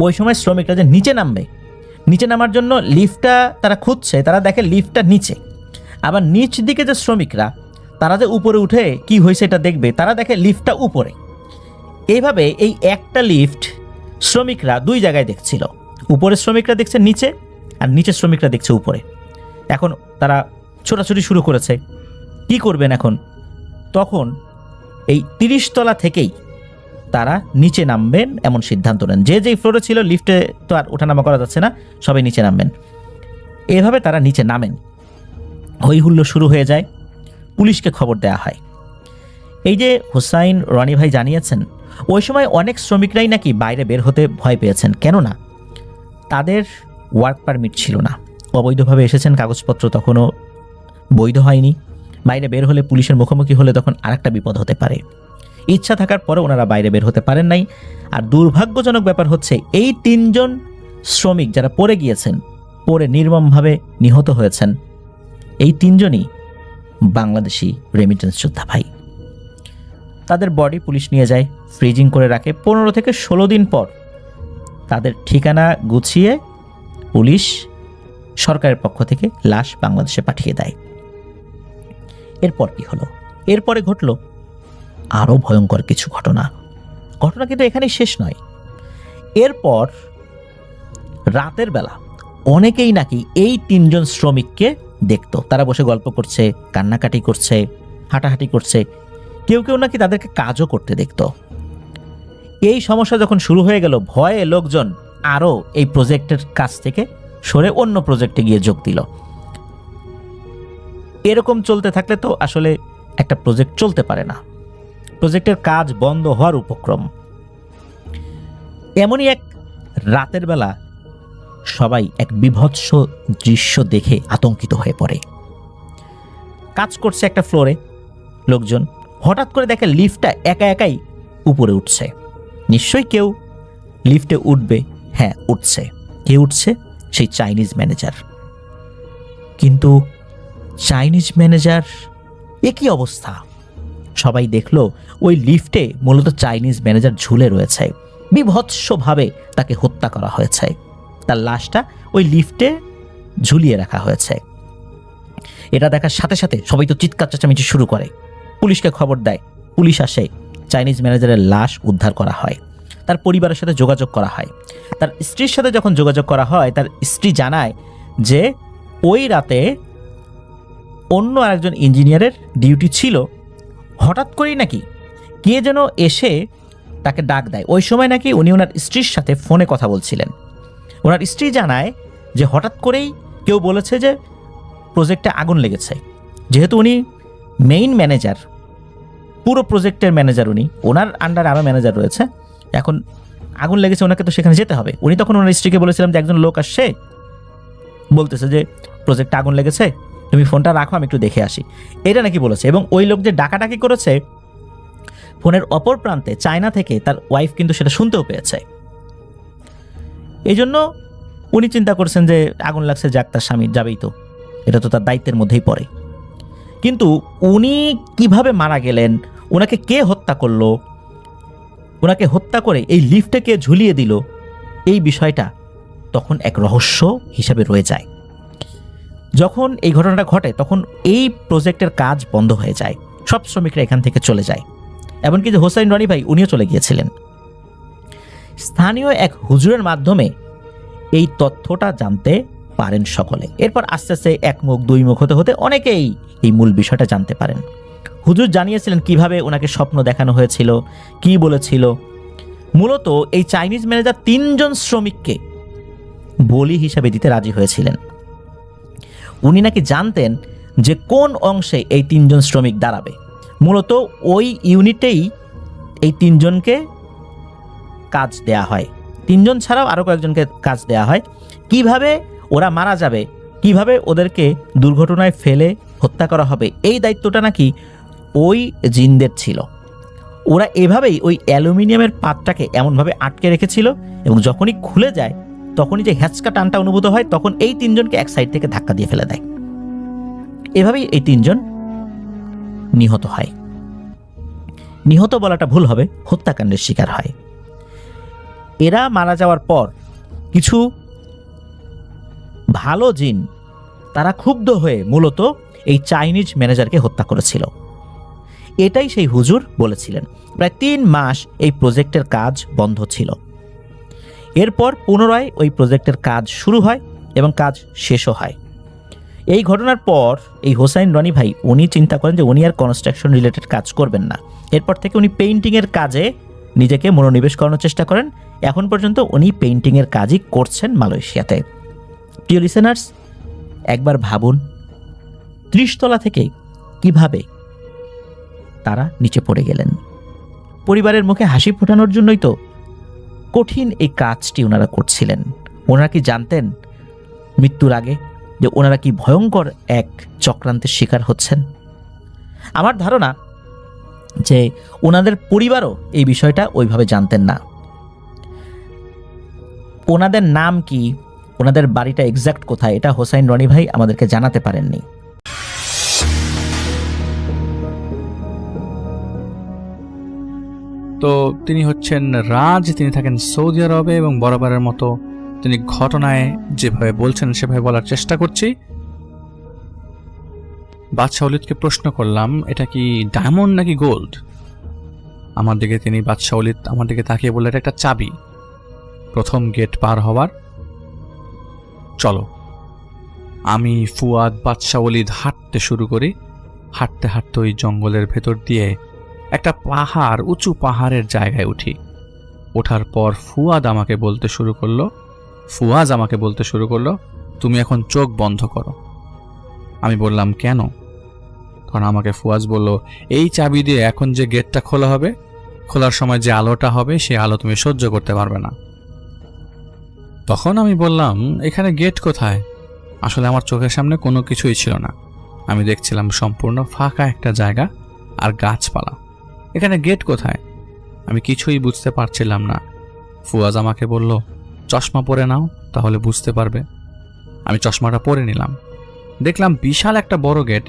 ওই সময় শ্রমিকরা যে নিচে নামবে, নিচে নামার জন্য লিফটটা তারা খুঁজছে, তারা দেখে লিফটটা নিচে। আবার নিচ দিকে যে শ্রমিকরা, তারা যে উপরে উঠে কি হয়েছে এটা দেখবে, তারা দেখে লিফটটা উপরে। এইভাবে এই একটা লিফট শ্রমিকরা দুই জায়গায় দেখছিল, উপরে শ্রমিকরা দেখছে নিচে, আর নিচে শ্রমিকরা দেখছে উপরে। এখন তারা ছোটাছুটি শুরু করেছে, কি করবেন এখন? তখন এই 30 তলা থেকেই তারা নিচে নামবেন এমন সিদ্ধান্ত নেন। যে যেই ফ্লোরে ছিল, লিফটে তো আর ওঠানামা করা যাচ্ছে না, সবাই নিচে নামবেন। এভাবে তারা নিচে নামেন। হই হুল্লোড় শুরু হয়ে যায়, পুলিশকে খবর দেওয়া হয়। এই যে হুসাইন রনি ভাই জানিয়েছেন, ওই সময় অনেক শ্রমিকরাই নাকি বাইরে বের হতে ভয় পেয়েছেন, কেননা তাদের ওয়ার্ক পারমিট ছিল না, অবৈধভাবে এসেছেন, কাগজপত্র তখনও বৈধ হয়নি। বাইরে বের হলে, পুলিশের মুখোমুখি হলে তখন আরেকটা বিপদ হতে পারে। ইচ্ছা থাকার পরে ওনারা বাইরে বের হতে পারেন নাই। আর দুর্ভাগ্যজনক ব্যাপার হচ্ছে, এই তিনজন শ্রমিক যারা পড়ে গিয়েছেন, পড়ে নির্মমভাবে নিহত হয়েছেন, এই তিনজনই বাংলাদেশি রেমিটেন্স যোদ্ধা ভাই। তাদের বডি পুলিশ নিয়ে যায়, ফ্রিজিং করে রাখে। 15 থেকে 16 দিন পর তাদের ঠিকানা গুছিয়ে পুলিশ সরকারের পক্ষ থেকে লাশ বাংলাদেশে পাঠিয়ে দেয়। এরপর কি হলো? এরপরে ঘটলো আরও ভয়ঙ্কর কিছু ঘটনা। ঘটনা কিন্তু এখানেই শেষ নয়। এরপর রাতের বেলা অনেকেই নাকি এই তিনজন শ্রমিককে দেখতো, তারা বসে গল্প করছে, কান্নাকাটি করছে, হাঁটাহাঁটি করছে, কেউ কেউ নাকি তাদেরকে কাজও করতে দেখতো। এই সমস্যা যখন শুরু হয়ে গেল, ভয়ে লোকজন আরও এই প্রজেক্টের কাছ থেকে সরে অন্য প্রজেক্টে গিয়ে যোগ দিল। এরকম চলতে থাকলে তো আসলে একটা প্রজেক্ট চলতে পারে না, প্রজেক্টের কাজ বন্ধ হওয়ার উপক্রম। এমনই এক রাতের বেলা সবাই এক বিভৎস দৃশ্য দেখে আতঙ্কিত হয়ে পড়ে। কাজ করছে একটা ফ্লোরে লোকজন, হঠাৎ করে দেখে লিফটটা একা একাই উপরে উঠছে। নিশ্চয়ই কেউ লিফটে উঠবে, হ্যাঁ উঠছে। কে উঠছে? সেই চাইনিজ ম্যানেজার। কিন্তু চাইনিজ ম্যানেজার, এ কি অবস্থা? সবাই দেখলো ওই লিফটে মূলত চাইনিজ ম্যানেজার ঝুলে রয়েছে, বিভৎসভাবে তাকে হত্যা করা হয়েছে। তার লাশটা ওই লিফটে ঝুলিয়ে রাখা হয়েছে। এটা দেখার সাথে সাথে সবাই তো চিৎকার চেঁচামেচি শুরু করে, পুলিশকে খবর দেয়, পুলিশ আসে, চাইনিজ ম্যানেজারের লাশ উদ্ধার করা হয়, তার পরিবারের সাথে যোগাযোগ করা হয়। তার স্ত্রীর সাথে যখন যোগাযোগ করা হয়, তার স্ত্রী জানায় যে ওই রাতে অন্য আরেকজন ইঞ্জিনিয়ারের ডিউটি ছিল, হঠাৎ করেই নাকি কে যেন এসে তাকে ডাক দেয়। ওই সময় নাকি উনি ওনার স্ত্রীর সাথে ফোনে কথা বলছিলেন। ওনার স্ত্রী জানায় যে হঠাৎ করেই কেউ বলেছে যে প্রজেক্টে আগুন লেগেছে। যেহেতু উনি মেইন ম্যানেজার, পুরো প্রজেক্টের ম্যানেজার, উনি, ওনার আন্ডারে আরও ম্যানেজার রয়েছে, এখন আগুন লেগেছে, ওনাকে তো সেখানে যেতে হবে। উনি তখন ওনার স্ত্রীকে বলেছিলাম যে একজন লোক আসছে, বলতেছে যে প্রজেক্টে আগুন লেগেছে, তুমি ফোনটা রাখো, আমি একটু দেখে আসি, এটা নাকি বলেছে। এবং ওই লোক যে ডাকাডাকি করেছে, ফোনের অপর প্রান্তে চায়না থেকে তার ওয়াইফ কিন্তু সেটা শুনতেও পেয়েছে। এই জন্য উনি চিন্তা করছেন যে আগুন লাগছে, যাক, তার স্বামী যাবেই তো, এটা তো তার দায়িত্বের মধ্যেই পড়ে। কিন্তু উনি কিভাবে মারা গেলেন, ওনাকে কে হত্যা করলো, ওনাকে হত্যা করে এই লিফটে কে ঝুলিয়ে দিল, এই বিষয়টা তখন এক রহস্য হিসাবে রয়ে যায়। যখন এই ঘটনাটা ঘটে তখন এই প্রজেক্টের কাজ বন্ধ হয়ে যায়, সব শ্রমিকরা এখান থেকে চলে যায়, এমনকি যে হোসাইন রনি ভাই উনিও চলে গিয়েছিলেন। স্থানীয় এক হুজুরের মাধ্যমে এই তথ্যটা জানতে পারেন সকলে। এরপর আস্তে আস্তে এক মুখ দুই মুখ হতে হতে অনেকেই এই মূল বিষয়টা জানতে পারেন। হুজুর জানিয়েছিলেন কিভাবে ওনাকে স্বপ্ন দেখানো হয়েছিল, কি বলেছিল। মূলত এই চাইনিজ ম্যানেজার 3 জন শ্রমিককে বলি হিসাবে দিতে রাজি হয়েছিলেন। উনি নাকি জানতেন যে কোন অংশে এই 3 জন শ্রমিক দাঁড়াবে। মূলত ওই ইউনিটেই এই 3 জনকে কাজ দেয়া হয়, 3 জন ছাড়াও আরও কয়েকজনকে কাজ দেয়া হয়। কিভাবে ওরা মারা যাবে, কিভাবে ওদেরকে দুর্ঘটনায় ফেলে হত্যা করা হবে, এই দায়িত্বটা নাকি ওই জিনদের ছিল। ওরা এভাবেই ওই অ্যালুমিনিয়ামের পাতটাকে এমনভাবে আটকে রেখেছিল, এবং যখনই খুলে যায় তখনই যে হ্যাঁচকা টানটা অনুভূত হয়, তখন এই 3 জনকে এক সাইড থেকে ধাক্কা দিয়ে ফেলে দেয়। এভাবেই এই 3 জন নিহত হয়। নিহত বলাটা ভুল হবে, হত্যাকাণ্ডের শিকার হয়। এরা মারা যাওয়ার পর কিছু ভালো জিন, তারা ক্ষুব্ধ হয়ে মূলত এই চাইনিজ ম্যানেজারকে হত্যা করেছিল। এটাই সেই হুজুর বলেছিলেন। প্রায় 3 মাস এই প্রজেক্টের কাজ বন্ধ ছিল। এরপর পুনরায় ওই প্রজেক্টের কাজ শুরু হয় এবং কাজ শেষও হয়। এই ঘটনার পর এই হোসাইন রনি ভাই উনি চিন্তা করেন যে উনি আর কনস্ট্রাকশন রিলেটেড কাজ করবেন না। এরপর থেকে উনি পেইন্টিংয়ের কাজে নিজেকে মনোনিবেশ করানোর চেষ্টা করেন। এখন পর্যন্ত উনি পেইন্টিংয়ের কাজই করছেন মালয়েশিয়াতে। প্রিয় লিসেনার্স, একবার ভাবুন 30 তলা থেকে কিভাবে তারা নিচে পড়ে গেলেন। পরিবারের মুখে হাসি ফোটানোর জন্যই তো কঠিন এই কাজটি ওনারা করছিলেন। ওনারা কি জানতেন মৃত্যুর আগে যে ওনারা কি ভয়ঙ্কর এক চক্রান্তের শিকার হচ্ছেন? আমার ধারণা যে ওনাদের পরিবারও এই বিষয়টা ওইভাবে জানতেন না। ওনাদের নাম কি, ওনাদের বাড়িটা এক্স্যাক্ট কোথায়, এটা হোসাইন রনি ভাই আমাদেরকে জানাতে পারেননি। তো তিনি হচ্ছেন রাজ, তিনি থাকেন সৌদি আরবে, এবং বরাবরের মতো তিনি ঘটনায় যেভাবে বলছেন সেভাবে বলার চেষ্টা করছি। বাদশাহ ওলিদকে প্রশ্ন করলাম, এটা কি ডায়মন্ড নাকি গোল্ড? আমার দিকে তিনি, বাদশাহ ওলিদ আমার দিকে তাকিয়ে বললেন, এটা একটা চাবি প্রথম গেট পার হওয়ার। চলো। আমি, ফুয়াদ, বাদশাহ ওলিদ হাঁটতে শুরু করি। হাঁটতে হাঁটতে ওই জঙ্গলের ভেতর দিয়ে একটা পাহাড়, উঁচু পাহাড়ের জায়গায় উঠি। ওঠার পর ফুয়াজ আমাকে বলতে শুরু করলো, তুমি এখন চোখ বন্ধ করো। আমি বললাম, কেন? কারণ আমাকে ফুয়াজ বলল, এই চাবি দিয়ে এখন যে গেটটা খোলা হবে, খোলার সময় যে আলোটা হবে সেই আলো তুমি সহ্য করতে পারবে না। তখন আমি বললাম, এখানে গেট কোথায়? আসলে আমার চোখের সামনে কোনো কিছুই ছিল না। আমি দেখছিলাম সম্পূর্ণ ফাঁকা একটা জায়গা আর গাছপালা। এখানে গেট কোথায়? আমি কিছুই বুঝতে পারছিলাম না। ফুয়াজ আমাকে বলল, চশমা পরে নাও, তাহলে বুঝতে পারবে। আমি চশমাটা পরে নিলাম। দেখলাম বিশাল একটা বড় গেট,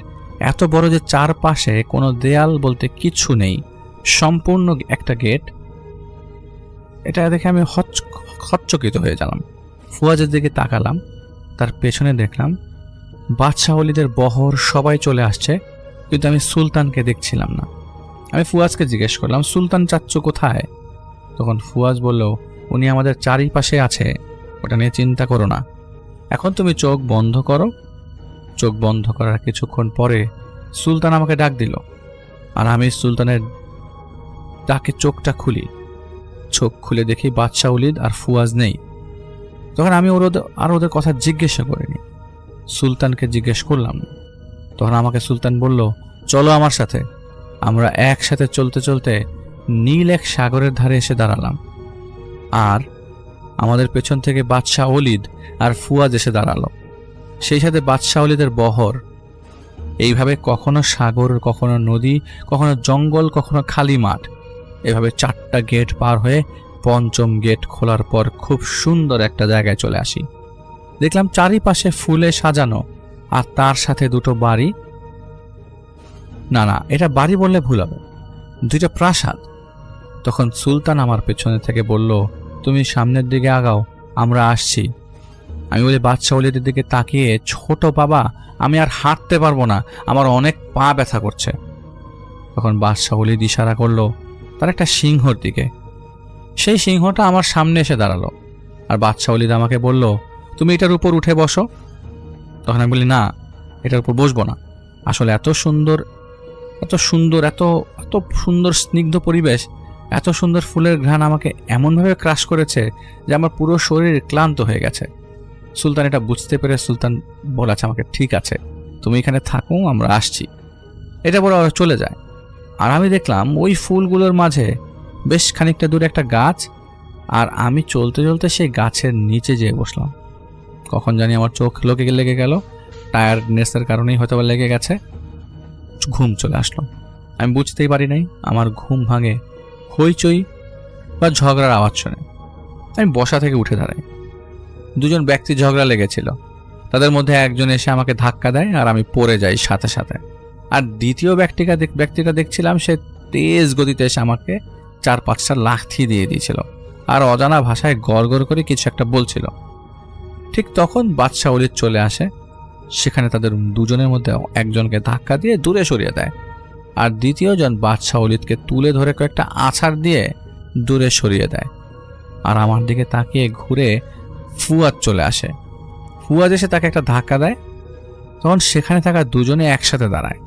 এত বড় যে চারপাশে কোনো দেয়াল বলতে কিছু নেই, সম্পূর্ণ একটা গেট। এটা দেখে আমি হচ্চকিত হয়ে গেলাম। ফুয়াজের দিকে তাকালাম, তার পেছনে দেখলাম বাদশাহ ওলিদের বহর সবাই চলে আসছে, কিন্তু আমি সুলতানকে দেখছিলাম না। আমি ফুয়াজকে জিজ্ঞেস করলাম, সুলতান চাচ্চু কোথায়? তখন ফুয়াজ বলল, উনি আমাদের চারিপাশে আছে, ওটা নিয়ে চিন্তা করো না। এখন তুমি চোখ বন্ধ করো। চোখ বন্ধ করার কিছুক্ষণ পরে সুলতান আমাকে ডাক দিল, আর আমি সুলতানের ডাকে চোখটা খুলি। চোখ খুলে দেখি বাদশাহ ওলিদ আর ফুয়াজ নেই। তখন আমি ওদের কথা জিজ্ঞাসা করিনি, সুলতানকে জিজ্ঞেস করলাম। তখন আমাকে সুলতান বলল, চলো আমার সাথে। আমরা একসাথে চলতে চলতে নীল এক সাগরের ধারে এসে দাঁড়ালাম, আর আমাদের পেছন থেকে বাদশাহ ওলিদ আর ফুয়াজ এসে দাঁড়ালো, সেই সাথে বাদশাহ ওলিদের বহর। এইভাবে কখনো সাগর, কখনো নদী, কখনো জঙ্গল, কখনো খালি মাঠ, এভাবে 4টা গেট পার হয়ে 5ম গেট খোলার পর খুব সুন্দর একটা জায়গায় চলে আসি। দেখলাম চারিপাশে ফুলে সাজানো, আর তার সাথে 2টো বাড়ি। না, এটা বাড়ি বললে ভুল হবে, 2টা প্রাসাদ। তখন সুলতান আমার পেছনে থেকে বলল, তুমি সামনের দিকে আগাও, আমরা আসছি। আমি বলি, বাদশাহ ওলিদের দিকে তাকিয়ে, ছোট বাবা, আমি আর হাঁটতে পারবো না, আমার অনেক পা ব্যথা করছে। তখন বাদশাহ ওলিদ ইশারা করলো তার একটা সিংহর দিকে। সেই সিংহটা আমার সামনে এসে দাঁড়ালো, আর বাদশাহ ওলিদ আমাকে বলল, তুমি এটার উপর উঠে বসো। তখন আমি বলি, না, এটার উপর বসবো না। আসলে এত সুন্দর স্নিগ্ধ পরিবেশ, এত সুন্দর ফুলের ঘ্রাণ আমাকে এমনভাবে ক্রাশ করেছে যে আমার পুরো শরীর ক্লান্ত হয়ে গেছে। সুলতান এটা বুঝতে পেরে সুলতান বলেছে আমাকে, ঠিক আছে, তুমি এখানে থাকো, আমরা আসছি। এটা বলে ওরা চলে যায়। আর আমি দেখলাম ওই ফুলগুলোর মাঝে বেশ খানিকটা দূরে একটা গাছ, আর আমি চলতে চলতে সেই গাছের নিচে যেয়ে বসলাম। কখন জানি আমার চোখ লেগে গেল, টায়ার্ডনেসের কারণেই হয়তো বা লেগে গেছে, ঘুম চলে আসলো। আমি বুঝতেই পারি নাই। আমার ঘুম ভাঙে হইচই বা ঝগড়ার আওয়াজ শুনে। আমি বসা থেকে উঠে দাঁড়াই। 2জন ব্যক্তি ঝগড়া লেগেছিল, তাদের মধ্যে একজন এসে আমাকে ধাক্কা দেয়, আর আমি পড়ে যাই সাথে সাথে। আর দ্বিতীয় ব্যক্তিটা দেখছিলাম, সে তেজ গতিতে এসে আমাকে 4-5টা লাথি দিয়ে দিয়েছিল, আর অজানা ভাষায় গড়গড় করে কিছু একটা বলছিল। ঠিক তখন বাদশাহ ওলিদ চলে আসে। সেখানে তাদের 2জনের মধ্যে একজনকে ধাক্কা দিয়ে দূরে সরিয়ে দেয়, আর দ্বিতীয়জন বাদশাহ ওলিদকে তুলে ধরে কয়েকটা আছাড় দিয়ে দূরে সরিয়ে দেয়। আর আমার দিকে তাকিয়ে ঘুরে ফুয়াজ চলে আসে। ফুয়াজ এসে তাকে একটা ধাক্কা দেয়। তখন সেখানে থাকা 2জনে একসাথে দাঁড়ায়।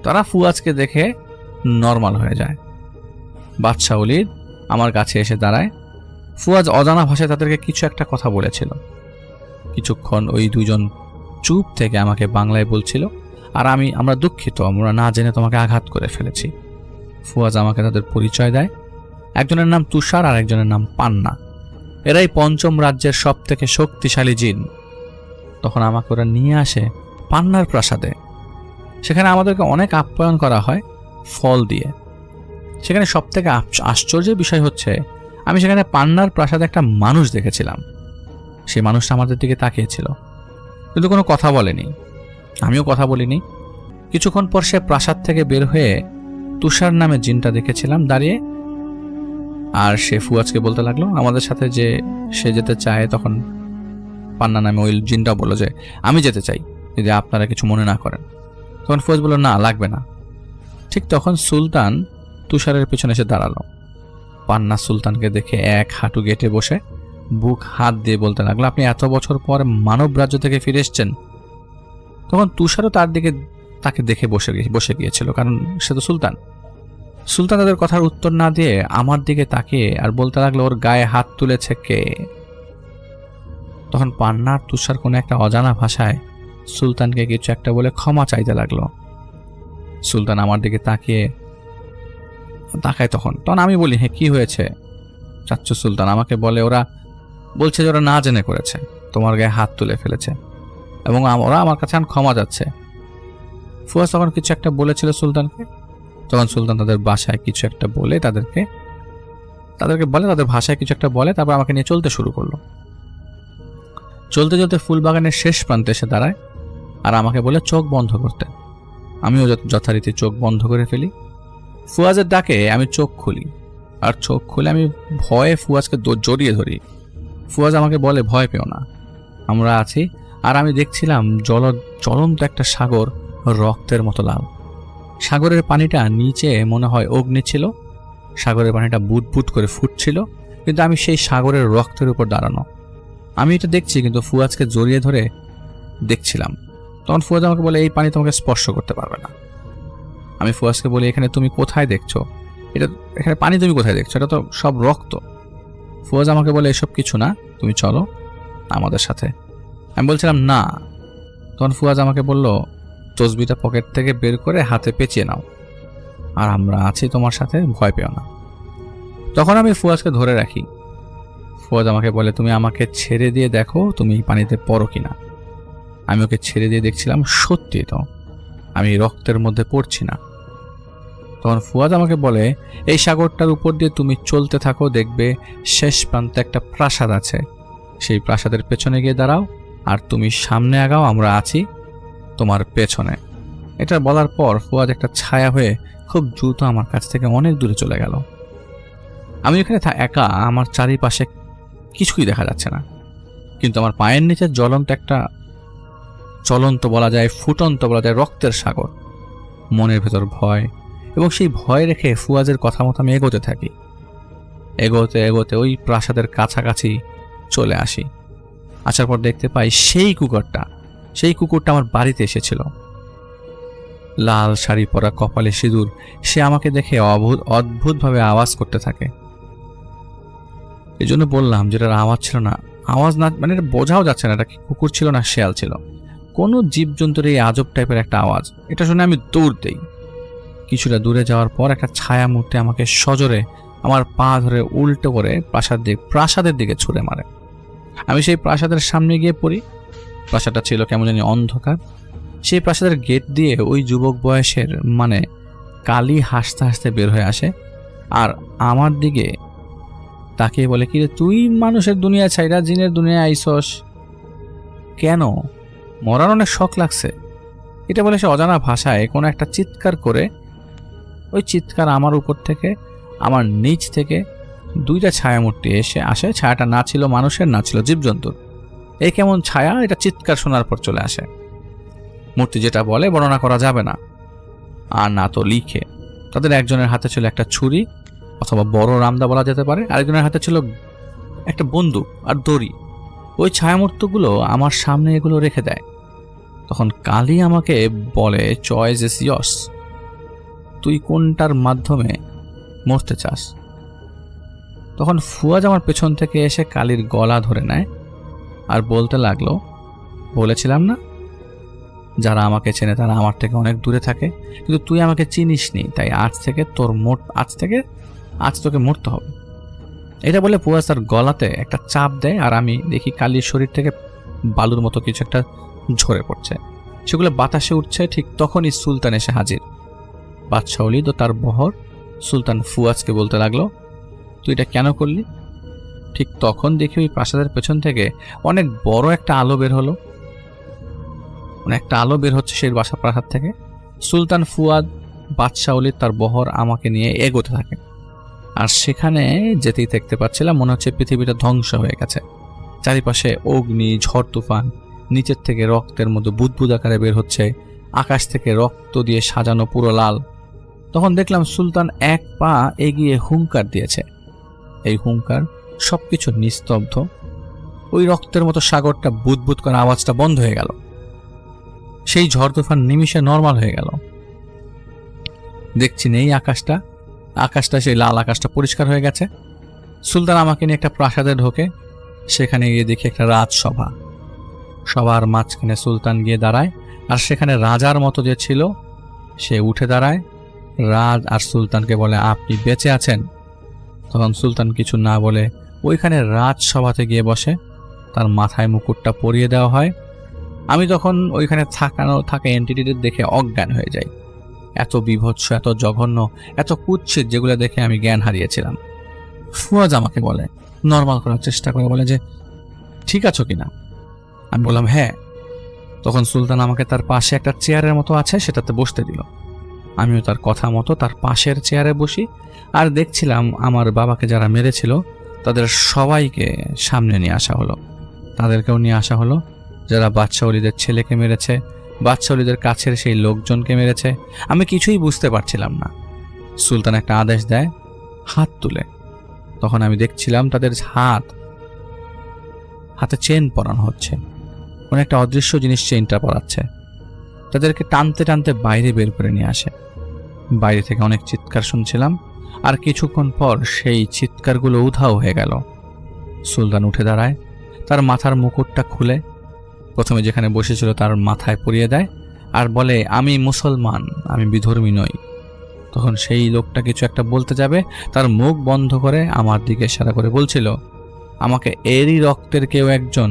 তারা ফুয়াজকে দেখে নর্মাল হয়ে যায়। বাদশাহ ওলিদ আমার কাছে এসে দাঁড়ায়। ফুয়াজ অজানা ভাষায় তাদেরকে কিছু একটা কথা বলেছিল। কিছুক্ষণ ওই 2জন চুপ থেকে আমাকে বাংলায় বলছিল, আর আমরা দুঃখিত, আমরা না জেনে তোমাকে আঘাত করে ফেলেছি। ফুয়াজ আমাকে তাদের পরিচয় দেয়। একজনের নাম তুষার, আর একজনের নাম পান্না। এরাই 5ম রাজ্যের সব থেকে শক্তিশালী জিন। তখন আমাকে ওরা নিয়ে আসে পান্নার প্রাসাদে। সেখানে আমাদেরকে অনেক আপ্যায়ন করা হয় ফল দিয়ে। সেখানে সব থেকে আশ্চর্যের বিষয় হচ্ছে, আমি সেখানে পান্নার প্রাসাদে একটা মানুষ দেখেছিলাম। সেই মানুষটা আমাদের দিকে তাকিয়েছিল, কিন্তু কোনো কথা বলেনি, আমিও কথা বলিনি। কিছুক্ষণ পর সে প্রাসাদ থেকে বের হয়ে তুষার নামে জিনটা দেখেছিলাম দাঁড়িয়ে, আর সে ফুয়াজকে বলতে লাগলো আমাদের সাথে যে সে যেতে চায়। তখন পান্না নামে ওই জিনটা বলল যে আমি যেতে চাই, যদি আপনারা কিছু মনে না করেন। তখন ফুয়াজ বলল, না, লাগবে না। ঠিক তখন সুলতান তুষারের পেছনে এসে দাঁড়ালো। পান্না সুলতানকে দেখে এক হাঁটু গেটে বসে বুক হাত দিয়ে বলতে লাগলো, আপনি এত বছর পর মানব রাজ্য থেকে ফিরে এসছেন। তখন তুষারও তাকে দেখে বসে গিয়েছিল, কারণ সে তো সুলতান। সুলতান তাদের কথার উত্তর না দিয়ে আমার দিকে তাকিয়ে আর বলতে লাগলো, ওর গায়ে হাত তুলেছে কে? তখন পান্না আর তুষার কোনো একটা অজানা ভাষায় সুলতানকে কিছু একটা বলে ক্ষমা চাইতে লাগলো। সুলতান আমার দিকে তাকায়। তখন আমি বলি, হ্যাঁ, কি হয়েছে চাচ্চু? সুলতান আমাকে বলে, ওরা বলছে যে ওরা না জেনে করেছে, তোমার গায়ে হাত তুলে ফেলেছে, এবং ওরা আমার কাছে ক্ষমা যাচ্ছে। ফুয়াজ তখন কিছু একটা বলেছিল সুলতানকে। তখন সুলতান তাদের ভাষায় কিছু একটা বলে তাদেরকে বলে, তাদের ভাষায় কিছু একটা বলে, তারপর আমাকে নিয়ে চলতে শুরু করলো। চলতে চলতে ফুলবাগানের শেষ প্রান্তে এসে দাঁড়ায়, আর আমাকে বলে চোখ বন্ধ করতে। আমিও যথারীতি চোখ বন্ধ করে ফেলি। ফুয়াজের ডাকে আমি চোখ খুলি, আর চোখ খুলে আমি ভয়ে ফুয়াজকে জড়িয়ে ধরি। ফুয়াজ আমাকে বলে, ভয় পেও না, আমরা আছি, আর আমি দেখছিলাম জ্বলন্ত একটা সাগর, রক্তের মতো লাল। সাগরের পানিটা নিচে মনে হয় অগ্নি ছিল, সাগরের পানিটা বুট বুট করে ফুটছিল, কিন্তু আমি সেই সাগরের রক্তের উপর দাঁড়ানো। আমি এটা দেখছি, কিন্তু ফুয়াজকে জড়িয়ে ধরে দেখছিলাম। তখন ফুয়াজ আমাকে বলে, এই পানি তোমাকে স্পর্শ করতে পারবে না। আমি ফুয়াজকে বলি, এখানে তুমি কোথায় দেখছো? এখানে পানি তুমি কোথায় দেখছো? এটা তো সব রক্ত। ফুয়াজ আমাকে বলে, এসব কিছু না, তুমি চলো আমাদের সাথে। আমি বলছিলাম না। তখন ফুয়াজ আমাকে বলল, তসবিটা পকেট থেকে বের করে হাতে পেঁচিয়ে নাও, আর আমরা আছি তোমার সাথে, ভয় পেও না। তখন আমি ফুয়াজকে ধরে রাখি। ফুয়াজ আমাকে বলে, তুমি আমাকে ছেড়ে দিয়ে দেখো তুমি পানিতে পড়ো কিনা। আমি ওকে ছেড়ে দিয়ে দেখছিলাম, সত্যি তো আমি রক্তের মধ্যে পড়ছি না। তখন ফুয়াদ আমাকে বলে, এই সাগরটার উপর দিয়ে তুমি চলতে থাকো, দেখবে শেষ প্রান্তে একটা প্রাসাদ আছে, সেই প্রাসাদের পেছনে গিয়ে দাঁড়াও, আর তুমি সামনে আগাও, আমরা আছি তোমার পেছনে। এটা বলার পর ফুয়াদ একটা ছায়া হয়ে খুব দ্রুত আমার কাছ থেকে অনেক দূরে চলে গেল। আমি এখানে একা, আমার চারিপাশে কিছুই দেখা যাচ্ছে না, কিন্তু আমার পায়ের নিচে চলন্ত বলা যায়, ফুটন্ত বলা যায় রক্তের সাগর। মনের ভেতর ভয়, এবং সেই ভয় রেখে ফুয়াজের কথা মতো আমি এগোতে থাকি। এগোতে এগোতে ওই প্রাসাদের কাছাকাছি চলে আসি। আসার পর দেখতে পাই সেই কুকুরটা আমার বাড়িতে এসেছিল। লাল শাড়ি পরা, কপালে সিঁদুর। সে আমাকে দেখে অদ্ভুতভাবে আওয়াজ করতে থাকে। এই জন্য বললাম, যেটার আওয়াজ ছিল না, আওয়াজ না মানে এটা বোঝাও যাচ্ছে না এটা কি কুকুর ছিল না শেয়াল ছিল। কোনো জীবজন্তুর এই আজব টাইপের একটা আওয়াজ। এটা শুনে আমি দৌড় দেই। কিছুটা দূরে যাওয়ার পর একটা ছায়া মূর্তি আমাকে সজোরে আমার পা ধরে উল্টো করে প্রাসাদের দিকে ছুঁড়ে মারে। আমি সেই প্রাসাদের সামনে গিয়ে পড়ি। প্রাসাদটা ছিল কেমন জানি অন্ধকার। সেই প্রাসাদের গেট দিয়ে ওই যুবক বয়সের কালি হাসতে হাসতে বের হয়ে আসে, আর আমার দিকে তাকিয়ে বলে, কিরে তুই মানুষের দুনিয়া ছাইরা জিনের দুনিয়া আইসস কেন? মরার অনেক শখ লাগছে। এটা বলে সে অজানা ভাষায় কোনো একটা চিৎকার করে, ওই চিৎকার আমার উপর থেকে, আমার নিচ থেকে দুইটা ছায়ামূর্তি এসে আসে। ছায়াটা না ছিল মানুষের, না ছিল জীবজন্তুর। এই কেমন ছায়া, এটা চিৎকার শোনার পর চলে আসে। মূর্তি যেটা বলে বর্ণনা করা যাবে না, আর না তো লিখে। তাদের একজনের হাতে ছিল একটা ছুরি অথবা বড় রামদা বলা যেতে পারে, আরেকজনের হাতে ছিল একটা বন্দুক আর দড়ি। ওই ছায়ামূর্তিগুলো আমার সামনে এগুলো রেখে দেয়। তখন কালী আমাকে বলে, চয়েস ইজ ইয়র্স, তুই কোনটার মাধ্যমে মরতে চাস? তখন ফুয়াজ আমার পেছন থেকে এসে কালীর গলা ধরে নেয় আর বলতে লাগলো, বলেছিলাম না যারা আমাকে চেনে তারা আমার থেকে অনেক দূরে থাকে, কিন্তু তুই আমাকে চিনিস নি, তাই আজ তোকে মরতে হবে। এটা বলে ফুয়াজ তার গলাতে একটা চাপ দেয়, আর আমি দেখি কালীর শরীর থেকে বালুর মতো কিছু একটা ঝরে পড়ছে, সেগুলো বাতাসে উঠছে। ঠিক তখনই সুলতান এসে হাজির। বাদশাহ ওলীদ ও তার বহর। সুলতান ফুয়াজকে বলতে লাগলো, তুই এটা কেন করলি? ঠিক তখন দেখি ওই প্রাসাদের পেছন থেকে অনেক বড় একটা আলো বের হলো। একটা আলো বের হচ্ছে সেই প্রাসাদ থেকে। সুলতান ফুয়াদ, বাদশাহ ওলীদ, তার বহর আমাকে নিয়ে এগোতে থাকে। আর সেখানে যেতেই দেখতে পাচ্ছিলাম মনে হচ্ছে পৃথিবীটা ধ্বংস হয়ে গেছে। চারিপাশে অগ্নি, ঝড় তুফান, নিচের থেকে রক্তের মতো বুদবুদ আকারে বের হচ্ছে, আকাশ থেকে রক্ত দিয়ে সাজানো পুরো লাল। তখন দেখলাম সুলতান এক পা এগিয়ে হুঙ্কার দিয়েছে। এই হুঙ্কার সবকিছু নিস্তব্ধ। ওই রক্তের মতো সাগরটা বুদবুদ করে আওয়াজটা বন্ধ হয়ে গেল। সেই ঝড় তুফান নিমিষে নর্মাল হয়ে গেল। দেখছি নেই আকাশটা সেই লাল আকাশটা পরিষ্কার হয়ে গেছে। সুলতান আমাকে নিয়ে একটা প্রাসাদে ঢোকে। সেখানে গিয়ে দেখি একটা রাজসভা। সবার মাঝখানে সুলতান গিয়ে দাঁড়ায়, আর সেখানে রাজার মতো যে ছিল সে উঠে দাঁড়ায়। রাজ আর সুলতানকে বলে, আপনি বেঁচে আছেন? তখন সুলতান কিছু না বলে ওইখানে রাজসভাতে গিয়ে বসে। তার মাথায় মুকুটটা পরিয়ে দেওয়া হয়। আমি তখন ওইখানে থাকা এন্টিটিদের দেখে অজ্ঞান হয়ে যাই। এত বীভৎস, এত জঘন্য, এত কুৎসিত, যেগুলো দেখে আমি জ্ঞান হারিয়েছিলাম। ফুয়াজ আমাকে বলে, নর্মাল করার চেষ্টা করে বলে যে, ঠিক আছো কিনা? আমি বললাম হ্যাঁ। তখন সুলতান আমাকে তার পাশে একটা চেয়ারের মতো আছে সেটাতে বসতে দিল। আমিও তার কথা মতো তার পাশের চেয়ারে বসি, আর দেখছিলাম আমার বাবাকে যারা মেরেছিল তাদের সবাইকে সামনে নিয়ে আসা হলো, তাদেরকেও নিয়ে আসা হলো। যারা বাদশাহ ওলীদের ছেলেকে মেরেছে, বাদশাহ ওলীদের কাছের সেই লোকজনকে মেরেছে। আমি কিছুই বুঝতে পারছিলাম না। সুলতান একটা আদেশ দেয়, হাত তুলে। তখন আমি দেখছিলাম তাদের হাতে চেন পরানো হচ্ছে, কোনো একটা অদৃশ্য জিনিস চেনটা পরাচ্ছে। তাদেরকে টানতে টানতে বাইরে বের করে নিয়ে আসে। বাইরে থেকে অনেক চিৎকার শুনছিলাম, আর কিছুক্ষণ পর সেই চিৎকারগুলো উধাও হয়ে গেল। সুলতান উঠে দাঁড়ায়, তার মাথার মুকুটটা খুলে প্রথমে যেখানে বসেছিল তার মাথায় পরিয়ে দেয়, আর বলে, আমি মুসলমান, আমি বিধর্মী নই। তখন সেই লোকটা কিছু একটা বলতে যাবে, তার মুখ বন্ধ করে আমার দিকে ইশারা করে বলছিল, আমাকে এরই রক্তের কেউ একজন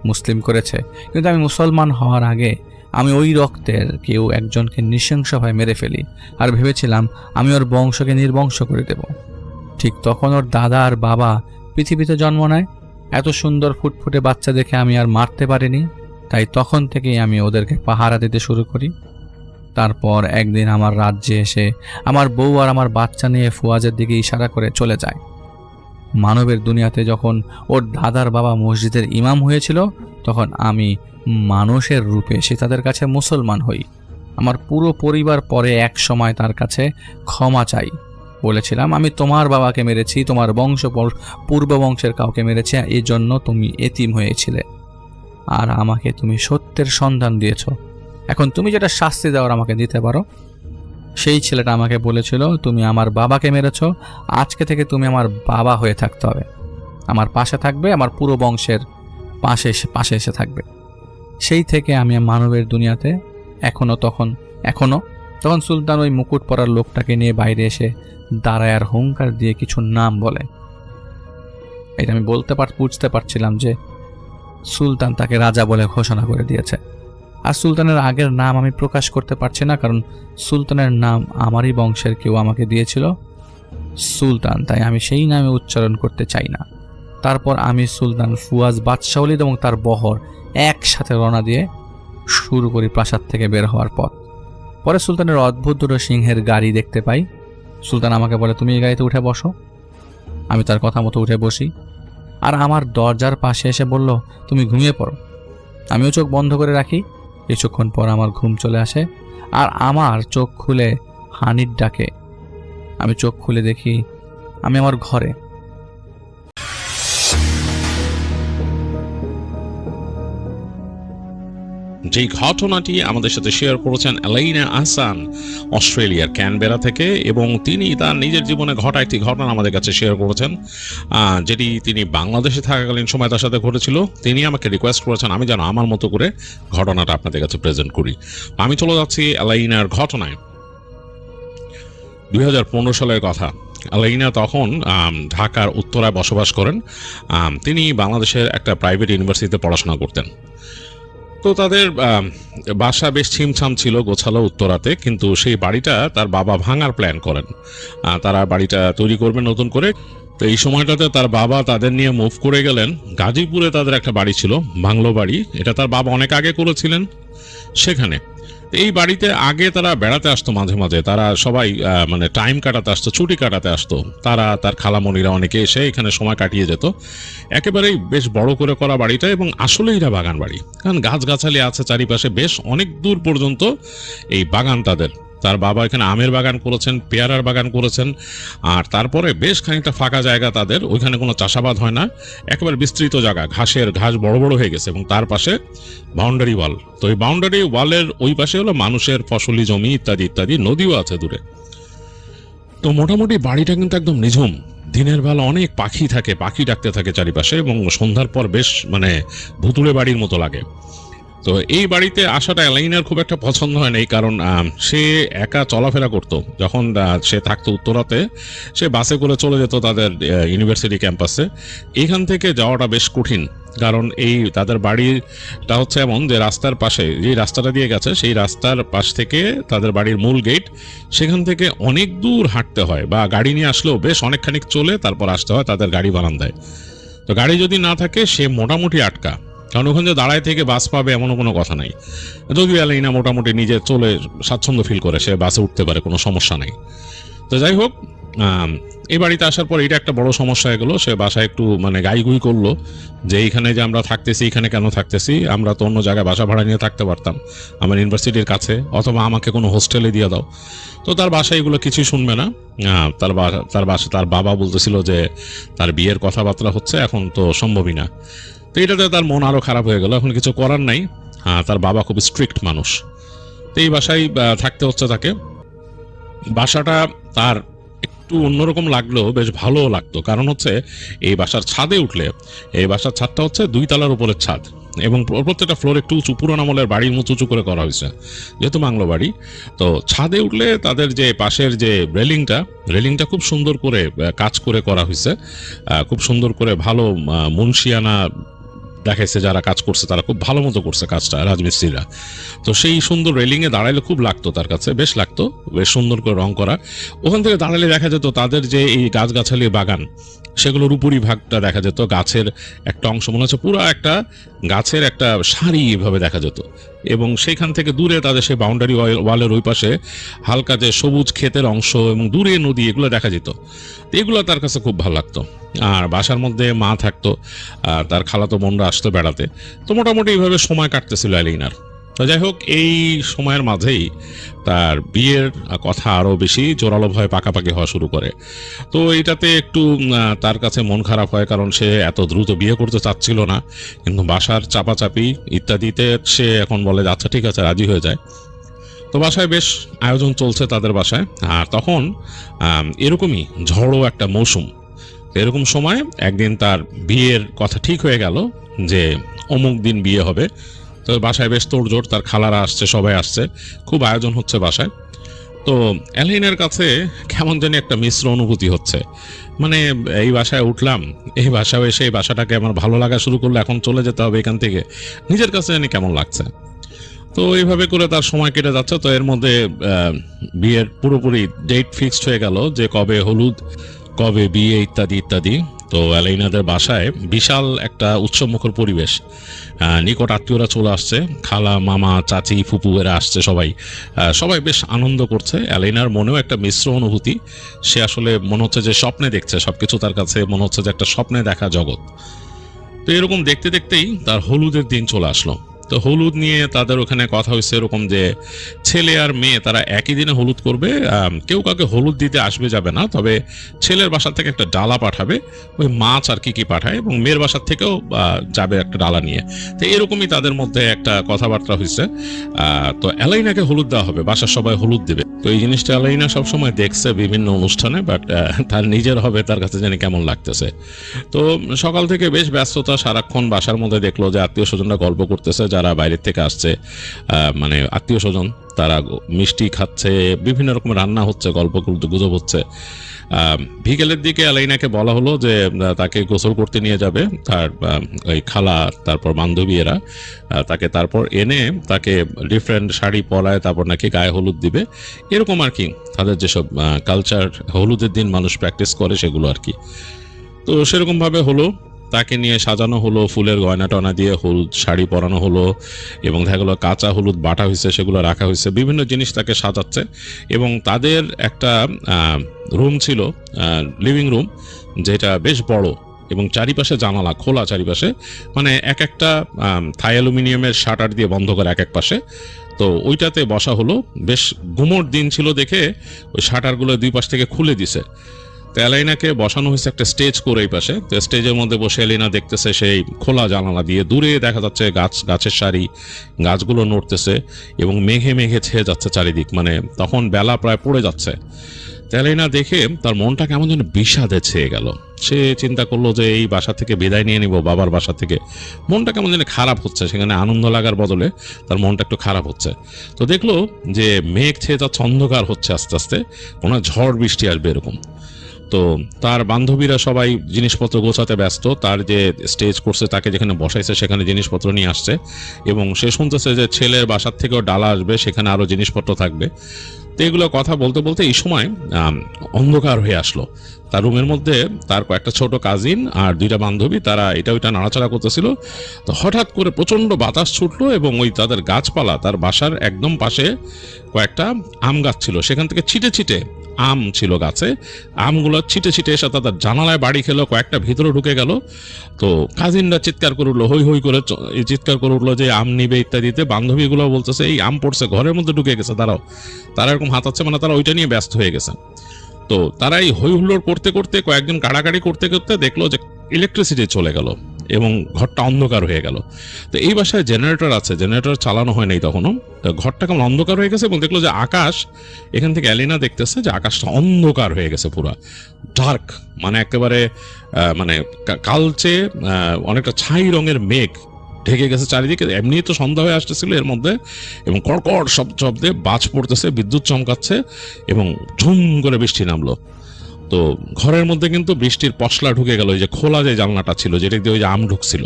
মুসলিম করেছে, কিন্তু আমি মুসলমান হওয়ার আগে আমি ওই রক্তের কেউ একজনকে নৃশংসভাবে মেরে ফেলি, আর ভেবেছিলাম আমি ওর বংশকে নির্বংশ করে দেব। ঠিক তখন ওর দাদা আর বাবা পৃথিবীতে জন্ম নেয়। এত সুন্দর ফুটফুটে বাচ্চা দেখে আমি আর মারতে পারিনি, তাই তখন থেকেই আমি ওদেরকে পাহারা দিতে শুরু করি। তারপর একদিন আমার রাজ্যে এসে আমার বউ আর আমার বাচ্চা নিয়ে ফুয়াজের দিকে ইশারা করে চলে যায়। মানবের দুনিয়াতে যখন ওর দাদার বাবা মসজিদের ইমাম হয়েছিল, তখন আমি মানুষের রূপে এসে তাদের কাছে মুসলমান হই। আমার পুরো পরিবার পরে এক সময় তার কাছে ক্ষমা চাই। বলেছিলাম, আমি তোমার বাবাকে মেরেছি, তোমার পূর্ব বংশের কাউকে মেরেছি, এই জন্য তুমি এতিম হয়েছিলে, আর আমাকে তুমি সত্যের সন্ধান দিয়েছ। এখন তুমি যেটা শাস্তি দেওয়ার আমাকে দিতে পারো। সেই ছেলেটা আমাকে বলেছিল, তুমি আমার বাবাকে মেরেছ, আজকে থেকে তুমি আমার বাবা হয়ে থাকতে হবে, আমার পাশে থাকবে, আমার পুরো বংশের পাশে এসে থাকবে। সেই থেকে আমি মানবের দুনিয়াতে তখন সুলতান ওই মুকুট পরার লোকটাকে নিয়ে বাইরে এসে দাঁড়ায় আর হুঙ্কার দিয়ে কিছু নাম বলে। এটা আমি বুঝতে পারছিলাম যে সুলতান তাকে রাজা বলে ঘোষণা করে দিয়েছে। আর সুলতানের আগের নাম আমি প্রকাশ করতে পারছি না, কারণ সুলতানের নাম আমারই বংশের কেউ আমাকে দিয়েছিল সুলতান, তাই আমি সেই নামে উচ্চারণ করতে চাই না। তারপর আমি সুলতান, ফুয়াজ, বাদশাহ ওলীদ এবং তার বহর একসাথে রওনা দিয়ে শুরু করি প্রাসাদ থেকে বের হওয়ার পথ। পরে সুলতানের অদ্ভুত দুটো সিংহের গাড়ি দেখতে পাই। সুলতান আমাকে বলে, তুমি এই গাড়িতে উঠে বসো। আমি তার কথা মতো উঠে বসি, আর আমার দরজার পাশে এসে বলল, তুমি ঘুমিয়ে পড়ো। আমিও চোখ বন্ধ করে রাখি। কিছুক্ষণ পর আমার ঘুম চলে আসে, আর আমার চোখ খুলে হানির ডাকে। আমি চোখ খুলে দেখি আমি আমার ঘরে। যে ঘটনাটি আমাদের সাথে শেয়ার করেছেন এলাইনা আহসান অস্ট্রেলিয়ার ক্যানবেরা থেকে, এবং তিনি তার নিজের জীবনে ঘটা একটি ঘটনা আমাদের কাছে শেয়ার করেছেন, যেটি তিনি বাংলাদেশে থাকাকালীন সময় তার সাথে ঘটেছিল। তিনি আমাকে রিকোয়েস্ট করেছেন আমি যেন আমার মতো করে ঘটনাটা আপনাদের কাছে প্রেজেন্ট করি। আমি চলে যাচ্ছি এলাইনার ঘটনায়। 2015 সালের কথা। এলাইনা তখন ঢাকার উত্তরায় বসবাস করেন। তিনি বাংলাদেশের একটা প্রাইভেট ইউনিভার্সিটিতে পড়াশোনা করতেন। তো তাদের বাসা বেশ ছিমছাম ছিল, গোছালো উত্তরাতে, কিন্তু সেই বাড়িটা তার বাবা ভাঙার প্ল্যান করেন। তারা বাড়িটা তৈরি করবেন নতুন করে। তো এই সময়টাতে তার বাবা তাদের নিয়ে মুভ করে গেলেন গাজীপুরে। তাদের একটা বাড়ি ছিল, বাংলো বাড়ি, এটা তার বাবা অনেক আগে করেছিলেন সেখানে। এই বাড়িতে আগে তারা বেড়াতে আসতো মাঝে মাঝে, তারা সবাই মানে টাইম কাটাতে আসতো, ছুটি কাটাতে আসতো। তারা, তার খালামণিরা অনেকে এসে এখানে সময় কাটিয়ে যেত। একেবারেই বেশ বড় করে করা বাড়িটা, এবং আসলে এটা বাগান বাড়ি, কারণ গাছগাছালি আছে চারিপাশে, বেশ অনেক দূর পর্যন্ত এই বাগান তাদের। তার বাবা এখানে আমের বাগান করেছেন, পেয়ারার বাগান করেছেন, আর তারপরে বেশ খানিকটা ফাঁকা জায়গা তাদের, ওইখানে কোনো চাষাবাদ হয় না, একেবারে বিস্তৃত জায়গা, ঘাস বড় বড় হয়ে গেছে, এবং তার পাশে বাউন্ডারি ওয়াল। তো এই বাউন্ডারি ওয়ালের ওই পাশে হলো মানুষের ফসলি জমি ইত্যাদি ইত্যাদি, নদীও আছে দূরে। তো মোটামুটি বাড়িটা কিন্তু একদম নিঝুম। দিনের বেলা অনেক পাখি থাকে, পাখি ডাকতে থাকে চারিপাশে, এবং সন্ধ্যার পর বেশ মানে ভুতুড়ে বাড়ির মতো লাগে। তো এই বাড়িতে আসাটা এলাইনার খুব একটা পছন্দ হয় না, এই কারণ সে একা চলাফেরা করতো। যখন সে থাকতো উত্তরাতে, সে বাসে করে চলে যেত তাদের ইউনিভার্সিটি ক্যাম্পাসে। এখান থেকে যাওয়াটা বেশ কঠিন, কারণ এই তাদের বাড়িটা হচ্ছে এমন যে রাস্তার পাশে যে রাস্তাটা দিয়ে গেছে, সেই রাস্তার পাশ থেকে তাদের বাড়ির মূল গেট, সেখান থেকে অনেক দূর হাঁটতে হয়, বা গাড়ি নিয়ে আসলেও বেশ অনেকখানিক চলে তারপর আসতে হয় তাদের গাড়ি বারান্দায়। তো গাড়ি যদি না থাকে সে মোটামুটি আটকা, কারণ ওখানে যে দাঁড়ায় থেকে বাস পাবে এমনও কোনো কথা নাই। যদিও এলাইনা মোটামুটি নিজে চলে স্বাচ্ছন্দ্য ফিল করে, সে বাসে উঠতে পারে, কোনো সমস্যা নেই। তো যাই হোক, এই বাড়িতে আসার পর এটা একটা বড় সমস্যা হয়ে গেলো। সে বাসায় একটু মানে গাইগুই করলো যে এইখানে যে আমরা থাকতেছি, এখানে কেন থাকতেছি, আমরা তো অন্য জায়গায় বাসা ভাড়া নিয়ে থাকতে পারতাম আমার ইউনিভার্সিটির কাছে, অথবা আমাকে কোনো হোস্টেলে দিয়ে দাও। তো তার বাসায় এগুলো কিছুই শুনবে না। তার বাবা বলতেছিল যে তার বিয়ের কথাবার্তা হচ্ছে, এখন তো সম্ভবই না। তো এটাতে তার মন আরও খারাপ হয়ে গেল। এখন কিছু করার নাই। তার বাবা খুব স্ট্রিক্ট মানুষ। তো এই বাসায় থাকতে হচ্ছে তাকে। বাসাটা তার একটু অন্যরকম লাগলেও বেশ ভালো লাগতো, কারণ হচ্ছে এই বাসার ছাদে উঠলে, এই বাসার ছাদটা হচ্ছে 2 তলার উপরের ছাদ, এবং প্রত্যেকটা ফ্লোর একটু উঁচু, পুরোনো আমলের বাড়ির মতো উঁচু করে করা হয়েছে, যেহেতু বাংলো বাড়ি। তো ছাদে উঠলে তাদের যে পাশের যে রেলিংটা খুব সুন্দর করে কাজ করে করা হয়েছে, খুব সুন্দর করে ভালো মুন্সিয়ানা দেখাইছে। যারা কাজ করছে তারা খুব ভালো মতো করছে কাজটা, রাজমিস্ত্রিরা। তো সেই সুন্দর রেলিংয়ে দাঁড়াইলে খুব লাগতো, তার কাছে বেশ লাগতো, বেশ সুন্দর করে রং করা। ওখান থেকে দাঁড়ালে দেখা যেত তাদের যে এই গাছগাছালি বাগান, সেগুলোর উপরই ভাগটা দেখা যেত। গাছের একটা অংশ মনে হচ্ছে পুরো একটা গাছের একটা সারি এভাবে দেখা যেত, এবং সেইখান থেকে দূরে তাদের সেই বাউন্ডারি ওয়ালের ওই পাশে হালকা যে সবুজ ক্ষেতের অংশ এবং দূরে নদী, এগুলো দেখা যেত। তো এগুলো তার কাছে খুব ভালো লাগতো। আর বাসার মধ্যে মা থাকতো, আর তার খালাতো বোনরা আসতো বেড়াতে। তো মোটামুটি এইভাবে সময় কাটতেছিল অ্যালিনার। তো যাই হোক, এই সময়ের মাঝেই তার বিয়ের কথা আরও বেশি জোরালোভাবে পাকাপাকি হওয়া শুরু করে। তো এইটাতে একটু তার কাছে মন খারাপ হয়, কারণ সে এত দ্রুত বিয়ে করতে চাচ্ছিল না, কিন্তু বাসার চাপাচাপি ইত্যাদিতে সে এখন বলে আচ্ছা ঠিক আছে, রাজি হয়ে যায়। তো বাসায় বেশ আয়োজন চলছে তাদের বাসায়। আর তখন এরকমই ঝড়ো একটা মৌসুম। এরকম সময় একদিন তার বিয়ের কথা ঠিক হয়ে গেল যে অমুক দিন বিয়ে হবে। তো বাসায় বেশ তোড়জোড়, তার খালারা আসছে, সবাই আসছে, খুব আয়োজন হচ্ছে বাসায়। তো অ্যালিনের কাছে কেমন জানি একটা মিশ্র অনুভূতি হচ্ছে। মানে এই বাসায় উঠলাম, এই বাসায় এসে এই বাসাটাকে আমার ভালো লাগা শুরু করলো, এখন চলে যেতে হবে এখান থেকে, নিজের কাছে জানি কেমন লাগছে। তো এইভাবে করে তার সময় কেটে যাচ্ছে। তো এর মধ্যে বিয়ের পুরোপুরি ডেট ফিক্সড হয়ে গেল যে কবে হলুদ, কবে বিয়ে, ইত্যাদি ইত্যাদি। তো অ্যালেইনাদের বাসায় বিশাল একটা উৎসবমুখর পরিবেশ। নিকট আত্মীয়রা চলে আসছে, খালা, মামা, চাচি, ফুপু এরা আসছে, সবাই বেশ আনন্দ করছে। অ্যালেইনার মনেও একটা মিশ্র অনুভূতি। সে আসলে মনে হচ্ছে যে স্বপ্নে দেখছে সবকিছু, তার কাছে মনে হচ্ছে যে একটা স্বপ্নে দেখা জগৎ। তো এরকম দেখতে দেখতেই তার হলুদের দিন চলে আসলো। তো হলুদ নিয়ে তাদের ওখানে কথা হয়েছে এরকম যে ছেলে আর মেয়ে তারা একই দিনে হলুদ করবে। কেউ কাউকে হলুদ দিতে আসবে যাবে না, তবে ছেলের বাসা থেকে একটা ডালা পাঠাবে, ওই মাছ আর কি পাঠায়, এবং মেয়ের বাসার থেকেও যাবে একটা ডালা নিয়ে। তো এরকমই তাদের মধ্যে একটা কথাবার্তা হয়েছে। তো অ্যালাইনাকে হলুদ দেওয়া হবে, বাসার সবাই হলুদ দেবে। তো এই জিনিসটা অ্যালাইনা সবসময় দেখছে বিভিন্ন অনুষ্ঠানে, বাট তার নিজের হবে তার কাছে জানি কেমন লাগতেছে। তো সকাল থেকে বেশ ব্যস্ততা, সারাক্ষণ বাসার মধ্যে দেখলো যে আত্মীয় স্বজনরা গল্প করতেছে, যারা বাইরের থেকে আসছে, মানে আত্মীয় স্বজন, তারা মিষ্টি খাচ্ছে, বিভিন্ন রকম রান্না হচ্ছে, গল্প গুজব হচ্ছে। বিকেলের দিকে অ্যালাইনাকে বলা হলো যে তাকে গোসল করতে নিয়ে যাবে তার ওই খালা, তারপর বান্ধবী এরা তাকে তারপর এনে তাকে ডিফারেন্ট শাড়ি পরায়, তারপর নাকি গায়ে হলুদ দিবে, এরকম আর কি তাদের যেসব কালচার হলুদের দিন মানুষ প্র্যাকটিস করে সেগুলো আর কি। তো সেরকমভাবে হলো, তাকে নিয়ে সাজানো হলো, ফুলের গয়না টয়না দিয়ে হলুদ শাড়ি পরানো হলো, এবং দেখা গেলো কাঁচা হলুদ বাটা হয়েছে, সেগুলো রাখা হয়েছে, বিভিন্ন জিনিস তাকে সাজাচ্ছে। এবং তাদের একটা রুম ছিল, লিভিং রুম, যেটা বেশ বড় এবং চারিপাশে জানালা খোলা, চারিপাশে মানে এক একটা থাই অ্যালুমিনিয়ামের শাটার দিয়ে বন্ধ করে এক এক পাশে। তো ওইটাতে বসা হলো, বেশ গুমোট দিন ছিল দেখে ওই শাটারগুলো দুই পাশ থেকে খুলে দিছে। তো অ্যালাইনাকে বসানো হয়েছে একটা স্টেজ করে এই পাশে। তো স্টেজের মধ্যে বসে অ্যালাইনা দেখতেছে সেই খোলা জানালা দিয়ে দূরে দেখা যাচ্ছে গাছের সারি, গাছগুলো নড়তেছে এবং মেঘে মেঘে ছেয়ে যাচ্ছে চারিদিক, মানে তখন বেলা প্রায় পড়ে যাচ্ছে। তো অ্যালাইনা দেখে তার মনটা কেমন যেন বিষাদে ছেয়ে গেল। সে চিন্তা করলো যে এই বাসা থেকে বিদায় নিয়ে নিব, বাবার বাসা থেকে। মনটা কেমন যেন খারাপ হচ্ছে, সেখানে আনন্দ লাগার বদলে তার মনটা একটু খারাপ হচ্ছে। তো দেখলো যে মেঘ ছেয়ে যাচ্ছে, অন্ধকার হচ্ছে আস্তে আস্তে, কোনো ঝড় বৃষ্টি আসবে এরকম। তো তার বান্ধবীরা সবাই জিনিসপত্র গোছাতে ব্যস্ত, তার যে স্টেজ করছে তাকে যেখানে বসাইছে সেখানে জিনিসপত্র নিয়ে আসছে, এবং সে শুনতেছে যে ছেলের বাসার থেকেও ডালা আসবে, সেখানে আরও জিনিসপত্র থাকবে। তো এগুলো কথা বলতে বলতে এই সময় অন্ধকার হয়ে আসলো। তার রুমের মধ্যে তার কয়েকটা ছোট কাজিন আর দুইটা বান্ধবী, তারা এটা ওইটা নাড়াচাড়া করতেছিল। তো হঠাৎ করে প্রচণ্ড বাতাস ছুটলো, এবং ওই তাদের গাছপালা, তার বাসার একদম পাশে কয়েকটা আম গাছ ছিল, সেখান থেকে ছিটে ছিটে আম ছিল গাছে, আমগুলো ছিটে ছিটে এসে তাদের জানালায় বাড়ি খেলো, কয়েকটা ভিতরে ঢুকে গেল। তো কাজিনরা চিৎকার করে উঠলো, হই হই করে চিৎকার করে উঠলো যে আম নিবে ইত্যাদিতে। বান্ধবীগুলো বলতেছে এই আম পড়ছে, ঘরের মধ্যে ঢুকে গেছে, দাঁড়াও। তারা এরকম হাতাচ্ছে, মানে তারা ওইটা নিয়ে ব্যস্ত হয়ে গেছে। তো তারা এই হই হুল্লোড় করতে করতে কয়েকজন কাড়াকাড়ি করতে করতে দেখলো যে ইলেকট্রিসিটি চলে গেল এবং ঘরটা অন্ধকার হয়ে গেল। তো এই বাসায় জেনারেটর আছে, জেনারেটর চালানো হয় নাই তখনও। তো ঘরটা কেমন অন্ধকার হয়ে গেছে এবং দেখলো যে আকাশ, এখান থেকে অ্যালিনা দেখতেছে যে আকাশটা অন্ধকার হয়ে গেছে, পুরা ডার্ক, মানে একেবারে মানে কালচে, অনেকটা ছাই রঙের মেঘ ঢেকে গেছে চারিদিকে। এমনি তো সন্ধ্যা হয়ে আসতেছিল এর মধ্যে, এবং কড়কড় শব্দে বাজ পড়তেছে, বিদ্যুৎ চমকাচ্ছে এবং ঝুম করে বৃষ্টি নামলো। তো ঘরের মধ্যে কিন্তু বৃষ্টির পশলা ঢুকে গেল, ওই যে খোলা যে জানলাটা ছিল যেটা দিয়ে ওই যে আম ঢুকছিল।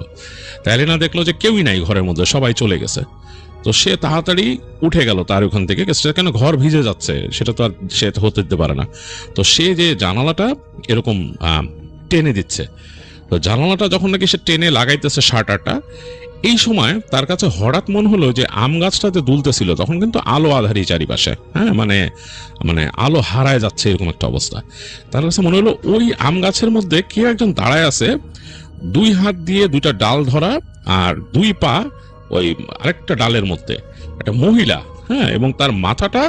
তাই না দেখলো যে কেউই নাই ঘরের মধ্যে, সবাই চলে গেছে। তো সে তাড়াতাড়ি উঠে গেল তার ওখান থেকে, কেন ঘর ভিজে যাচ্ছে, সেটা তো আর সে হতে দিতে পারে না। তো সে যে জানালাটা এরকম টেনে দিচ্ছে, তো জানালাটা যখন নাকি সে টেনে লাগাইতেছে শাটারটা, এই সময় তার কাছে হঠাৎ মনে হলো যে আম গাছটাতে দুলতেছিল তখন কিন্তু আলো আধারি চারিপাশে, হ্যাঁ, মানে মানে আলো হারায় যাচ্ছে এরকম একটা অবস্থা। তার কাছে মনে হলো ওই আম গাছের মধ্যে কেউ একজন দাঁড়ায় আছে, 2 হাত দিয়ে 2টা ডাল ধরা, আর 2 পা ওই আরেকটা ডালের মধ্যে, একটা মহিলা, হ্যাঁ, এবং তার মাথাটা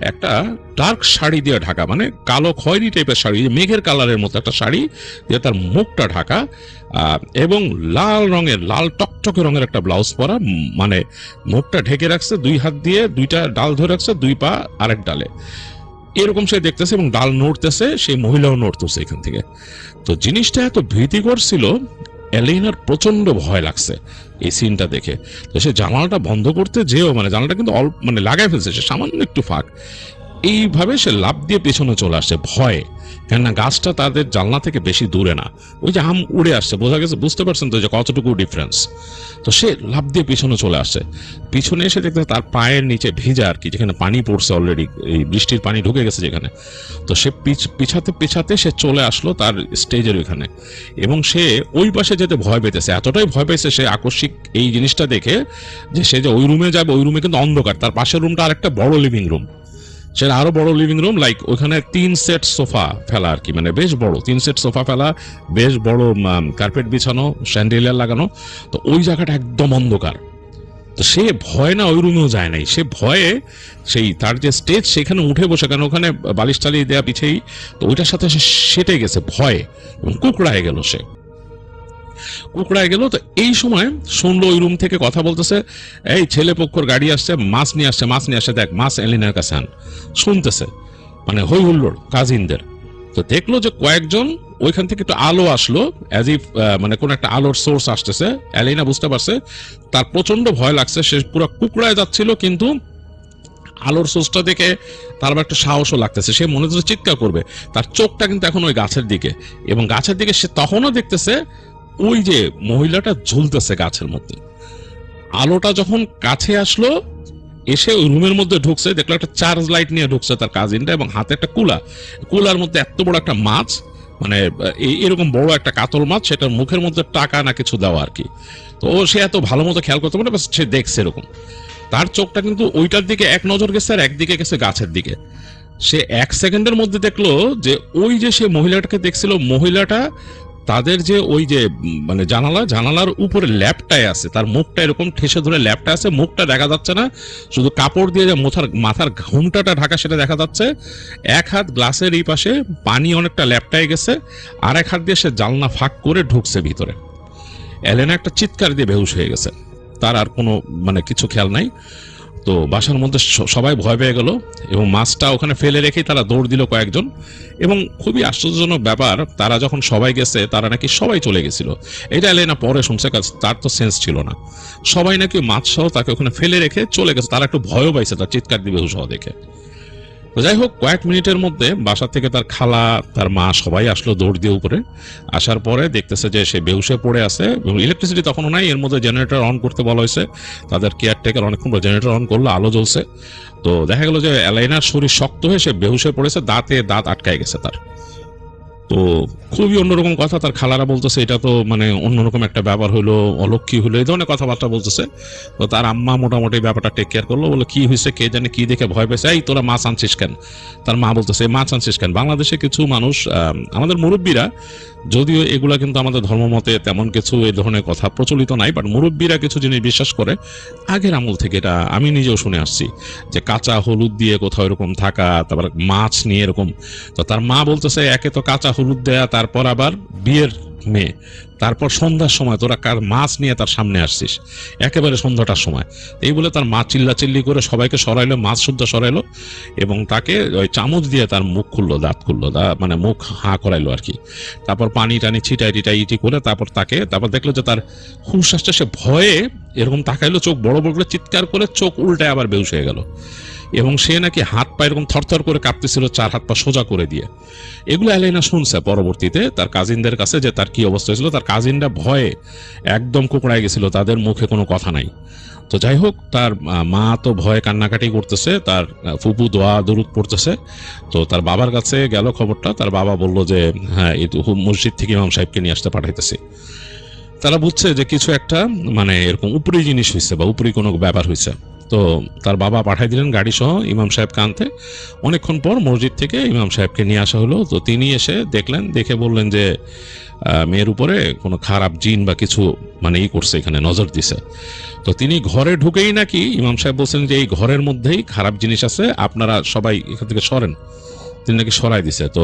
একটা ডার্ক শাড়ি দিয়ে ঢাকা, মানে কালো খয়েরি টাইপের শাড়ি, মেঘের কালারের মতো একটা শাড়ি দিয়ে তার মুখটা ঢাকা, এবং লাল রঙের, লাল টকটকে রঙের একটা ব্লাউজ পরা, মানে মুখটা ঢেকে রাখছে, 2 হাত দিয়ে 2টা ডাল ধরে রাখছে, 2 পা আরেক ডালে, এরকম সে দেখতেছে এবং ডাল নড়তেছে, সেই মহিলাও নড়তেছে এখান থেকে। তো জিনিসটা এত ভীতিকর ছিল, এলেইনার প্রচন্ড ভয় লাগছে এই সিনটা দেখে। তো সে জানালাটা বন্ধ করতে যেও, মানে জানালাটা কিন্তু মানে লাগাই ফেলছে, সে সামান্য একটু ফাঁক, এইভাবে সে লাফ দিয়ে পেছনে চলে আসছে ভয়ে, কেননা গাছটা তাদের জানলা থেকে বেশি দূরে না, ওই যে আম উড়ে আসছে, বোঝা গেছে, বুঝতে পারছেন তো যে কতটুকু ডিফারেন্স। তো সে লাফ দিয়ে পিছনে চলে আসছে, পিছনে এসে দেখতে তার পায়ের নিচে ভিজা আর কি, যেখানে পানি পড়ছে অলরেডি, এই বৃষ্টির পানি ঢুকে গেছে যেখানে। তো সে পিছাতে পিছাতে সে চলে আসলো তার স্টেজের ওইখানে, এবং সে ওই পাশে যেতে ভয় পেতেছে, এতটাই ভয় পেয়েছে সে আকস্মিক এই জিনিসটা দেখে, যে সে যে ওই রুমে যাবে, ওই রুমে কিন্তু অন্ধকার, তার পাশের রুমটা আরেকটা বড় লিভিং রুম, সেটা আরো বড় লিভিং রুম, লাইক ওখানে 3 সেট সোফা ফেলা আর কি, মানে বেশ বড় 3 সেট সোফা ফেলা, বেশ বড় কার্পেট বিছানো, স্যান্ডেলিয়ার লাগানো। তো ওই জায়গাটা একদম অন্ধকার। তো সে ভয় না ওই রুমেও যায় নাই, সে ভয়ে সেই তার যে স্টেজ সেখানে উঠে বসে, কারণ ওখানে বালিশ টালিয়ে দেওয়া পিছেই, তো ওইটার সাথে সে সেটে গেছে ভয়ে এবং কুকড়ায় গেল, সে কুকড়ায় গেল। তো এই সময় শুনলো ওই রুম থেকে কথা বলতেছে, এই ছেলে পক্ষর গাড়ি আসছে, মাছ নিয়ে আসছে, মাছ নিয়ে আসছে, দেখ মাছ এলিনার কাছে আন। শুনতেছে মানে হই হুল্লোড় কাজিনদের। তো দেখলো যে কয়েকজন ওইখান থেকে একটু আলো আসলো, অ্যাজ ইফ মানে কোন একটা আলোর সোর্স আসতেছে। এলিনা বুঝতে পারছে, তার প্রচন্ড ভয় লাগছে, সে পুরো কুকড়ায় যাচ্ছিল, কিন্তু আলোর সোর্সটা দেখে তার আবার একটা সাহসও লাগতেছে, সে মনে হচ্ছে চিৎকার করবে। তার চোখটা কিন্তু এখন ওই গাছের দিকে, এবং গাছের দিকে সে তখনও দেখতেছে ওই যে মহিলাটা ঝুলতেছে গাছের মধ্যে। আলোটা যখন কাছে আসলো, এসে ওই রুমের মধ্যে ঢুকছে, দেখলো একটা চার্জ লাইট নিয়ে ঢুকছে তার কাজিনটা, এবং হাতে একটা কুলার মধ্যে এত বড় একটা মাছ, মানে এরকম বড় একটা কাতল মাছ, সেটার মুখের মধ্যে টাকা না কিছু দেওয়া আর কি। তো সে এত ভালো মতো খেয়াল করতে পারে, সে দেখছে এরকম। তার চোখটা কিন্তু ওইটার দিকে এক নজর গেছে, আর একদিকে গেছে গাছের দিকে। সে 1 সেকেন্ডের মধ্যে দেখলো যে ওই যে সে মহিলাটাকে দেখছিল, মহিলাটা তাদের যে ওই যে মানে জানালার উপরে ল্যাপটায় আছে, তার মুখটা এরকম ঠেসে ধরে ল্যাপটা আছে, মুখটা দেখা যাচ্ছে না, শুধু কাপড় দিয়ে যে মাথার ঘুমটাটা ঢাকা সেটা দেখা যাচ্ছে। 1 হাত গ্লাসের এই পাশে পানি অনেকটা ল্যাপটায় গেছে, আর 1 হাত দিয়ে সে জানলা ফাঁক করে ঢুকছে ভিতরে। এলেনা একটা চিৎকার দিয়ে বেহুশ হয়ে গেছে, তার আর কোনো মানে কিছু খেয়াল নাই। তো বাসার মধ্যে সবাই ভয় পেয়ে গেল, এবং মাছটা ওখানে ফেলে রেখেই তারা দৌড় দিল কয়েকজন। এবং খুবই আশ্চর্যজনক ব্যাপার, তারা যখন সবাই গেছে, তারা নাকি সবাই চলে গেছিল। এটা এলেনা পরে শুনছে, তার তো সেন্স ছিল না। সবাই নাকি মাছ সহ তাকে ওখানে ফেলে রেখে চলে গেছে, তারা একটু ভয়ও পাইছে তার চিৎকার দিয়ে বেহুশ হওয়া দেখে। তো যাই হোক, কয়েক মিনিটের মধ্যে বাসা থেকে তার খালা, তার মা সবাই আসলো দৌড় দিয়ে উপরে। আসার পরে দেখতেছে যে সে বেহুশে পড়ে আছে, এবং ইলেকট্রিসিটি তখনও নাই, এর মধ্যে জেনারেটর অন করতে বলা হয়েছে। তাদের কেয়ারটেকার অনেকক্ষণ জেনারেটর অন করলো, আলো জ্বলছে। তো দেখা গেল যে এলাইনার শরীর শক্ত হয়ে সে বেহুশে পড়েছে, দাঁতে দাঁত আটকায় গেছে তার। তো খুবই অন্যরকম কথা। তার খালারা বলতেছে এটা তো মানে অন্যরকম একটা ব্যাপার হলো, অলক্ষী হলো, এই ধরনের কথাবার্তা বলতেছে। তো তার আম্মা মোটামুটি ব্যাপারটা টেক কেয়ার করলো, বলে কি হয়েছে কে জানে, কি দেখে ভয় পেয়েছে, এই তোরা মাছ আনছিস কেন? তার মা বলতেছে মাছ আনছিস কেন? বাংলাদেশে কিছু মানুষ, আমাদের মুরব্বীরা, যদিও এগুলা কিন্তু আমাদের ধর্মমতে তেমন কিছু এই ধরনের কথা প্রচলিত নাই, বাট মুরব্বীরা কিছু জিনিস বিশ্বাস করে আগের আমল থেকে। এটা আমি নিজেও শুনে আসছি যে কাঁচা হলুদ দিয়ে কোথাও এরকম থাকা, তারপর মাছ নিয়ে এরকম। তো তার মা বলতেছে একে তো কাঁচা হলুদ দেয়া, তারপর আবার বিয়ের মেয়ে, তারপর সন্ধ্যার সময় তোরা কার মাছ নিয়ে তার সামনে আসছিস, একেবারে সন্ধ্যাটার সময়। এই বলে তার মা চিল্লাচিল্লি করে সবাইকে সরাইলো, মাছ শুদ্ধ সরাইলো, এবং তাকে ওই চামচ দিয়ে তার মুখ খুললো, দাঁত খুললো, মানে মুখ হাঁ করাইলো আর কি। তারপর পানি টানি ছিটাই টিটাই ইটি করে তারপর দেখলো যে তার হুঁশ আসছে, সে ভয়ে এরকম তাকাইলো, চোখ বড় বড় করে চিৎকার করে চোখ উল্টায় আবার বেহুশ হয়ে গেল। এবং সে নাকি হাত পা এরকম থরথর করে কাঁপতেছিল, 4 হাত পা সোজা করে দিয়ে। এগুলো অ্যালেনা শুনছে পরবর্তীতে তার কাজিনদের কাছে যে তার কি অবস্থা হয়েছিল। তার কাজিনরা ভয়ে একদম কুকড়ায় গেছিল, তাদের মুখে কোনো কথা নাই। তো যাই হোক, তার মা তো ভয়ে কান্নাকাটি করতেছে, তার ফুপু দোয়া দরুদ পড়তেছে। তো তার বাবার কাছে গেল খবরটা, তার বাবা বলল যে হ্যাঁ, এই মসজিদ থেকে ইমাম সাহেবকে নিয়ে আসতে পাঠাইতেছি। তারা বুঝছে যে কিছু একটা মানে এরকম উপরি জিনিস হয়েছে বা উপরি কোনো ব্যাপার হয়েছে। তো তার বাবা পাঠাই দিলেন গাড়ি সহ ইমাম সাহেবকে আনতে। অনেকক্ষণ পর মসজিদ থেকে ইমাম সাহেবকে নিয়ে আসা হলো। তো তিনি এসে দেখলেন, দেখে বললেন যে মেয়ের উপরে কোনো খারাপ জিন বা কিছু মানে করছে, এখানে নজর দিছে। তো তিনি ঘরে ঢুকেই নাকি ইমাম সাহেব বলছেন যে এই ঘরের মধ্যেই খারাপ জিনিস আছে, আপনারা সবাই এখান থেকে সরেন। তিনি নাকি সরাই দিছে। তো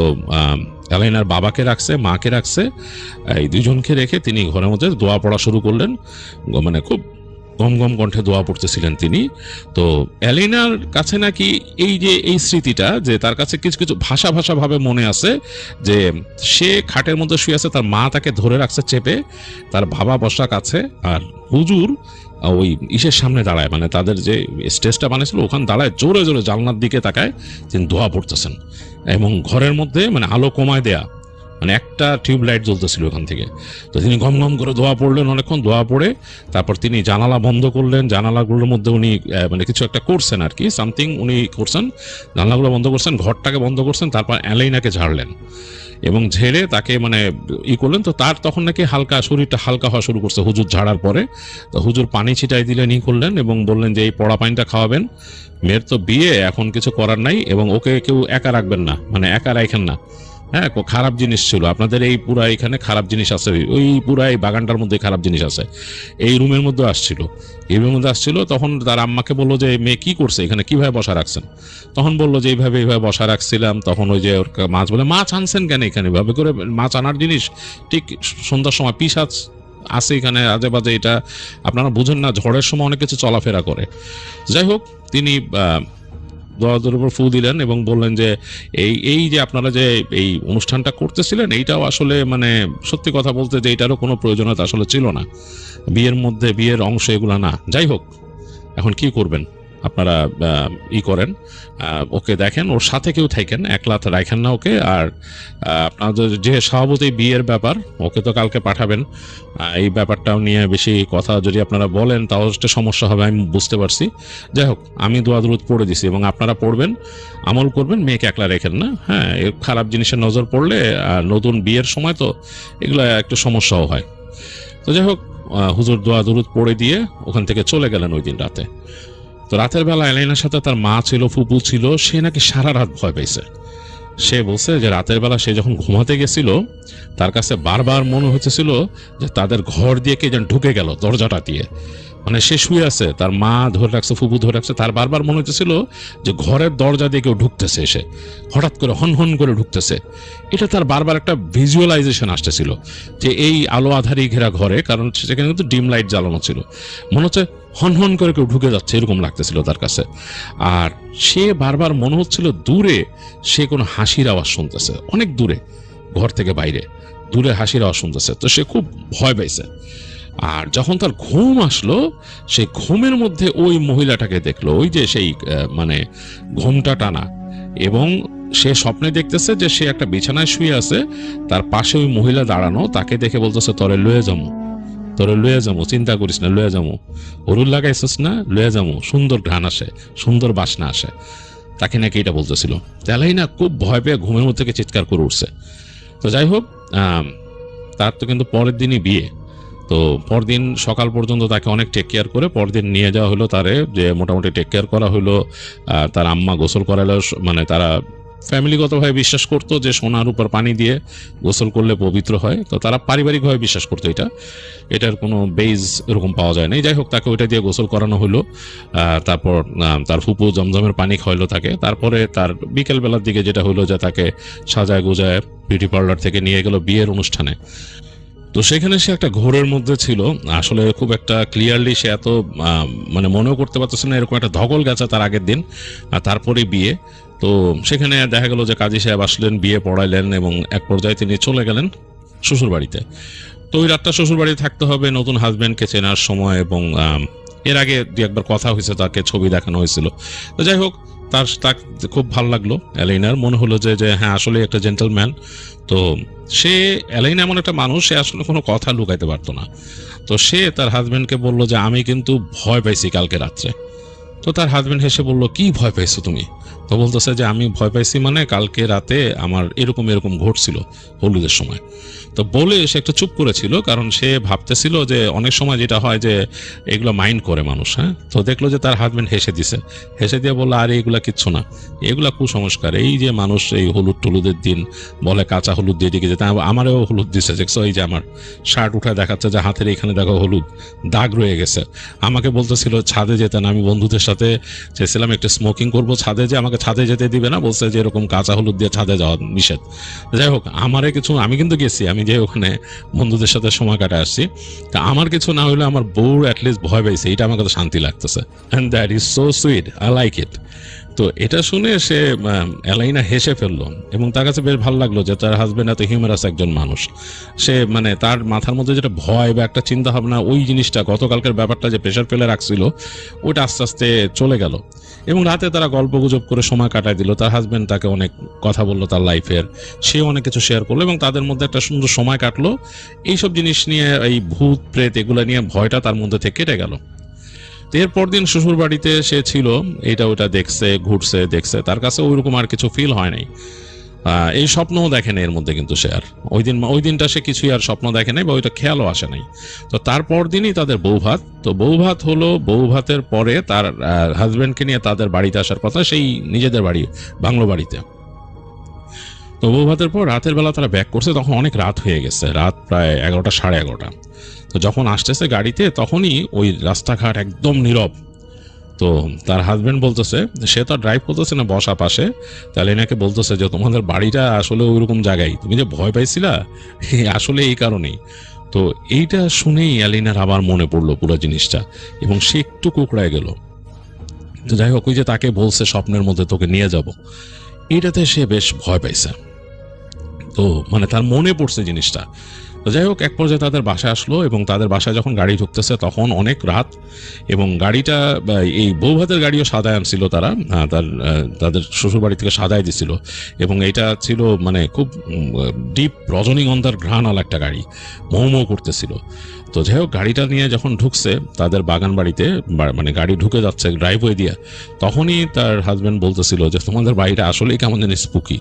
অ্যালাইনার বাবাকে রাখছে, মাকে রাখছে, এই দুজনকে রেখে তিনি ঘরের মধ্যে দোয়া পড়া শুরু করলেন। মানে খুব গম গম কণ্ঠে দোয়া পড়তেছিলেন তিনি। তো অ্যালেনার কাছে নাকি এই যে এই স্মৃতিটা, যে তার কাছে কিছু কিছু ভাষা ভাবে মনে আছে যে সে খাটের মধ্যে শুয়ে আছে, তার মা তাকে ধরে রাখছে চেপে, তার বাবা বসা কাছে, আর হুজুর ওই ইসের সামনে দাঁড়ায়, মানে তাদের যে স্টেজটা বানিয়েছিল ওখানে দাঁড়ায়, জোরে জোরে জানলার দিকে তাকায় তিনি দোয়া পড়তেছেন। এবং ঘরের মধ্যে মানে আলো কমায় দেয়া, মানে একটা টিউব লাইট জ্বলতেছিল ওখান থেকে। তো তিনি গম গম করে দোয়া পড়লেন, অনেকক্ষণ দোয়া পড়ে তারপর তিনি জানালা বন্ধ করলেন। জানালাগুলোর মধ্যে উনি মানে কিছু একটা করছেন আর কি, সামথিং উনি করছেন, জানালাগুলো বন্ধ করছেন, ঘরটাকে বন্ধ করছেন। তারপর অ্যালেনাকে ঝাড়লেন এবং ঝেড়ে তাকে মানে করলেন। তো তার তখন নাকি হালকা শরীরটা হালকা হওয়া শুরু করছে হুজুর ঝাড়ার পরে। তো হুজুর পানি ছিটাই দিলেন, করলেন এবং বললেন যে এই পড়া পানিটা খাওয়াবেন, মেয়ের তো বিয়ে, এখন কিছু করার নাই, এবং ওকে কেউ একা রাখবেন না, মানে একা রাখেন না। হ্যাঁ, খারাপ জিনিস ছিল আপনাদের এই পুরা এখানে, খারাপ জিনিস আছে, ওই পুরা এই বাগানটার মধ্যে খারাপ জিনিস আছে। এই রুমের মধ্যে আসছিল, এই রুমের মধ্যে আসছিল। তখন তার আম্মাকে বললো যে মেয়ে কি করছে এখানে, কিভাবে বসা রাখছেন? তখন বললো যে এইভাবে বসা রাখছিলাম। তখন ওই যে ওর মাছ বলে, মাছ আনছেন কেন এখানে? এভাবে করে মাছ আনার জিনিস ঠিক সন্ধ্যার সময় পিসাচ আছে এখানে আজে বাজে, এটা আপনারা বুঝেন না, ঝড়ের সময় অনেক কিছু চলাফেরা করে। যাই হোক, তিনি দোয়াদের উপর ফু দিলেন এবং বললেন যে এই যে আপনারা যে এই অনুষ্ঠানটা করতেছিলেন, এইটাও আসলে মানে সত্যি কথা বলতে যে এটারও কোনো প্রয়োজনীয়তা আসলে ছিল না, বিয়ের মধ্যে বিয়ের অংশ এগুলো না। যাই হোক, এখন কি করবেন আপনারা? করেন, ওকে দেখেন, ওর সাথে কেউ থাকেন, একলা রাখেন না ওকে। আর আপনাদের যে স্বভাবতই বিয়ের ব্যাপার, ওকে তো কালকে পাঠাবেন, এই ব্যাপারটাও নিয়ে বেশি কথা যদি আপনারা বলেন তাও একটা সমস্যা হবে, আমি বুঝতে পারছি। যাই হোক, আমি দোয়া দরুদ পড়ে দিছি এবং আপনারা পড়বেন, আমল করবেন, মেয়েকে একলা রেখেন না। হ্যাঁ, খারাপ জিনিসের নজর পড়লে আর নতুন বিয়ের সময় তো এগুলো একটু সমস্যাও হয়। তো যাই হোক, হুজুর দোয়া দরুদ পড়ে দিয়ে ওখান থেকে চলে গেলেন ওই দিন রাতে। তো রাতের বেলা অ্যালেনার সাথে তার মা ছিল, ফুপু ছিল, সে নাকি সারা রাত ভয় পেয়েছে। সে বলছে যে রাতের বেলা সে যখন ঘুমাতে গেছিল তার কাছে বারবার মনে হচ্ছিল যে তাদের ঘর দিয়ে কে যেন ঢুকে গেল দরজাটা দিয়ে। মানে সে শুয়ে আছে, তার মা ধরে রাখছে, ফুপু ধরে রাখছে, তার বারবার মনে হচ্ছিল যে ঘরের দরজা দিয়ে কেউ ঢুকতেছে, এসে হঠাৎ করে হন হন করে ঢুকতেছে। এটা তার বারবার একটা ভিজুয়ালাইজেশন আসতেছিল যে এই আলো আধারি ঘেরা ঘরে, কারণ সেখানে কিন্তু ডিম লাইট জ্বালানো ছিল, মনে হচ্ছে হন হন করে কেউ ঢুকে যাচ্ছে, এরকম লাগতেছিল তার কাছে। আর সে বারবার মনে হচ্ছিল দূরে সে কোনো হাসির আওয়াজ শুনতেছে, অনেক দূরে, ঘর থেকে বাইরে দূরে হাসির আওয়াজ শুনতেছে। তো সে খুব ভয় পাইছে। আর যখন তার ঘুম আসলো, সেই ঘুমের মধ্যে ওই মহিলাটাকে দেখলো, ওই যে সেই মানে ঘুমটা টানা, এবং সে স্বপ্নে দেখতেছে যে সে একটা বিছানায় শুয়ে আছে, তার পাশে ওই মহিলা দাঁড়ানো, তাকে দেখে বলতেছে তোরে লয়ে যাবো, তোরে লয়ে যাবো, চিন্তা করিস না, লয়ে যাবো, হলুদ লাগাইছিস না, লয়ে যাবো, সুন্দর ঘ্রাণ আসে, সুন্দর বাসনা আসে, তাকে নাকি এটা বলতেছিল। অ্যালাইনা খুব ভয় পেয়ে ঘুমের মধ্যে থেকে চিৎকার করে উঠছে। তো যাই হোক, তার তো কিন্তু পরের দিনই বিয়ে। তো পরদিন সকাল পর্যন্ত তাকে অনেক টেক কেয়ার করে পরদিন নিয়ে যাওয়া হলো তারে, যে মোটামুটি টেক কেয়ার করা হলো। তার আম্মা গোসল করালো, মানে তারা ফ্যামিলিগতভাবে বিশ্বাস করতো যে সোনার উপর পানি দিয়ে গোসল করলে পবিত্র হয়। তো তারা পারিবারিকভাবে বিশ্বাস করতো এটার কোনো বেজ এরকম পাওয়া যায় না। যাই হোক, তাকে ওইটা দিয়ে গোসল করানো হলো। তারপর তার ফুপু জমজমের পানি খাওয়াইলো তাকে। তারপরে তার বিকেলবেলার দিকে যেটা হলো যে তাকে সাজায় গোজায় বিউটি পার্লার থেকে নিয়ে গেল বিয়ের অনুষ্ঠানে। তো সেখানে সে একটা ঘোরের মধ্যে ছিল, আসলে খুব একটা ক্লিয়ারলি সে এত মানে মনেও করতে পারতেছে না, এরকম একটা ধকল গেছে তার আগের দিন আর তারপরে বিয়ে। তো সেখানে দেখা গেল যে কাজী সাহেব আসলেন, বিয়ে পড়াইলেন এবং এক পর্যায়ে তিনি চলে গেলেন শ্বশুর বাড়িতে। তো ওই রাতটা শ্বশুর বাড়িতে থাকতে হবে নতুন হাজব্যান্ডকে চেনার সময়, এবং এর আগে দু একবার কথা হয়েছে, তাকে ছবি দেখানো হয়েছিল। তো যাই হোক, তার খুব ভালো লাগলো এলাইনার, মনে হলো যে হ্যাঁ আসলে একটা জেন্টলম্যান। তো সে এলাইনা এমন একটা মানুষ, সে আসলে কোনো কথা লুকাইতে পারতো না। তো সে তার হাজব্যান্ডকে বলল যে আমি কিন্তু ভয় পাইছি কালকে রাত্রে। তো তার হাজব্যান্ড হেসে বলল, কি ভয় পাইছো তুমি? তো বলতেছে যে আমি ভয় পাইছি মানে কালকে রাতে আমার এরকম এরকম ঘটছিল হলুদের সময়। তো বলে সে একটু চুপ করেছিল, কারণ সে ভাবতেছিল যে অনেক সময় যেটা হয় যে এগুলো মাইন্ড করে মানুষ। হ্যাঁ, তো দেখলো যে তার হাজব্যান্ড হেসে দিছে, হেসে দিয়ে বললো আরে এগুলা কিচ্ছু না, এগুলা কুসংস্কার। এই যে মানুষ এই হলুদ টলুদের দিন বলে কাঁচা হলুদ দিয়ে দিকে যেতে, আমারও হলুদ দিছে দেখছো, এই যে আমার শার্ট উঠায় দেখাচ্ছে যে হাতের এখানে দেখো হলুদ দাগ রয়ে গেছে। আমাকে বলতেছিল ছাদে যেতেন, আমি বন্ধুদের সাথে চেয়েছিলাম একটু স্মোকিং করবো ছাদে, যে আমাকে ছাদে যেতে দিবে না, বলছে যে এরকম কাঁচা হলুদ দিয়ে ছাদে যাওয়া নিষেধ। যাই হোক, আমারে কিছু, আমি কিন্তু গেছি, আমি যে ওখানে বন্ধুদের সাথে সময় কাটায় আসছি, তা আমার কিছু না হলে আমার বউর অ্যাটলিস্ট ভয় পাইছে, এটা আমার কাছে শান্তি লাগতেছে। And that is so sweet, I like it. তো এটা শুনে সে এলাইনা হেসে ফেললো এবং তার কাছে বেশ ভালো লাগলো যে তার হাজবেন্ড এত হিউমারাস একজন মানুষ। সে মানে তার মাথার মধ্যে যেটা ভয় বা একটা চিন্তা ভাবনা, ওই জিনিসটা গতকালকের ব্যাপারটা যে প্রেশার ফেলে রাখছিল, ওইটা আস্তে আস্তে চলে গেল। এবং রাতে তারা গল্প গুজব করে সময় কাটায় দিল। তার হাজবেন্ড তাকে অনেক কথা বললো তার লাইফের, সে অনেক কিছু শেয়ার করলো এবং তাদের মধ্যে একটা সুন্দর সময় কাটলো। এইসব জিনিস নিয়ে, এই ভূত প্রেত এগুলো নিয়ে ভয়টা তার মধ্যে থেকে কেটে গেল। এরপর দিন শ্বশুর বাড়িতে সে ছিল, এটা ওটা দেখছে, ঘুরছে, দেখছে, তার কাছে ওইরকম আর কিছু ফিল হয় নাই। এই স্বপ্নও দেখে নাই এর মধ্যে, কিন্তু সে আর ওই দিনটা সে কিছুই আর স্বপ্ন দেখে নাই বা ওইটা খেয়ালও আসে নাই। তো তারপর দিনই তাদের বউ ভাত। তো বউ ভাত হলো, বউ ভাতের পরে তার হাজব্যান্ডকে নিয়ে তাদের বাড়িতে আসার কথা, সেই নিজেদের বাড়ি, বাংলো বাড়িতে। তো বউ ভাতের পর রাতের বেলা তারা ব্যাক করছে, তখন অনেক রাত হয়ে গেছে, রাত প্রায় 11টা, 11:30। তো যখন আসতেছে গাড়িতে, তখনই ওই রাস্তাঘাট একদম নীরব। তো তার হাজব্যান্ড বলতেছে, সে তো ড্রাইভ করতেছে না, বসা পাশে, তাহলে এনাকে বলতেছে যে তোমাদের বাড়িটা আসলে ওইরকম জায়গায়, তুমি যে ভয় পাইছিলা আসলে এই কারণেই। তো এইটা শুনেই অ্যালিনার আবার মনে পড়লো পুরো জিনিসটা এবং সে একটু কুকড়ায় গেল। তো যাই হোক, ওই যে তাকে বলছে স্বপ্নের মধ্যে তোকে নিয়ে যাব, এইটাতে সে বেশ ভয় পাইছে। তো মানে তার মনে পড়ছে জিনিসটা। তো যাই হোক, এক পর্যায়ে তাদের বাসায় আসলো এবং তাদের বাসায় যখন গাড়ি ঢুকতেছে তখন অনেক রাত, এবং গাড়িটা, এই বৌভাতের গাড়িও সাদায় আনছিল তারা, তাদের শ্বশুর বাড়ি থেকে সাদায় দিছিল। এবং এটা ছিল মানে খুব ডিপ রজনীগন্ধার ঘ্রাণওয়ালা একটা গাড়ি, মৌ করতেছিল। তো যাই হোক, গাড়িটা নিয়ে যখন ঢুকছে তাদের বাগান বাড়িতে, মানে গাড়ি ঢুকে যাচ্ছে ড্রাইভওয়ে দিয়ে, তখনই তার হাজব্যান্ড বলতেছিল যে তোমাদের বাড়িটা আসলেই কেমন জানি স্পুকি।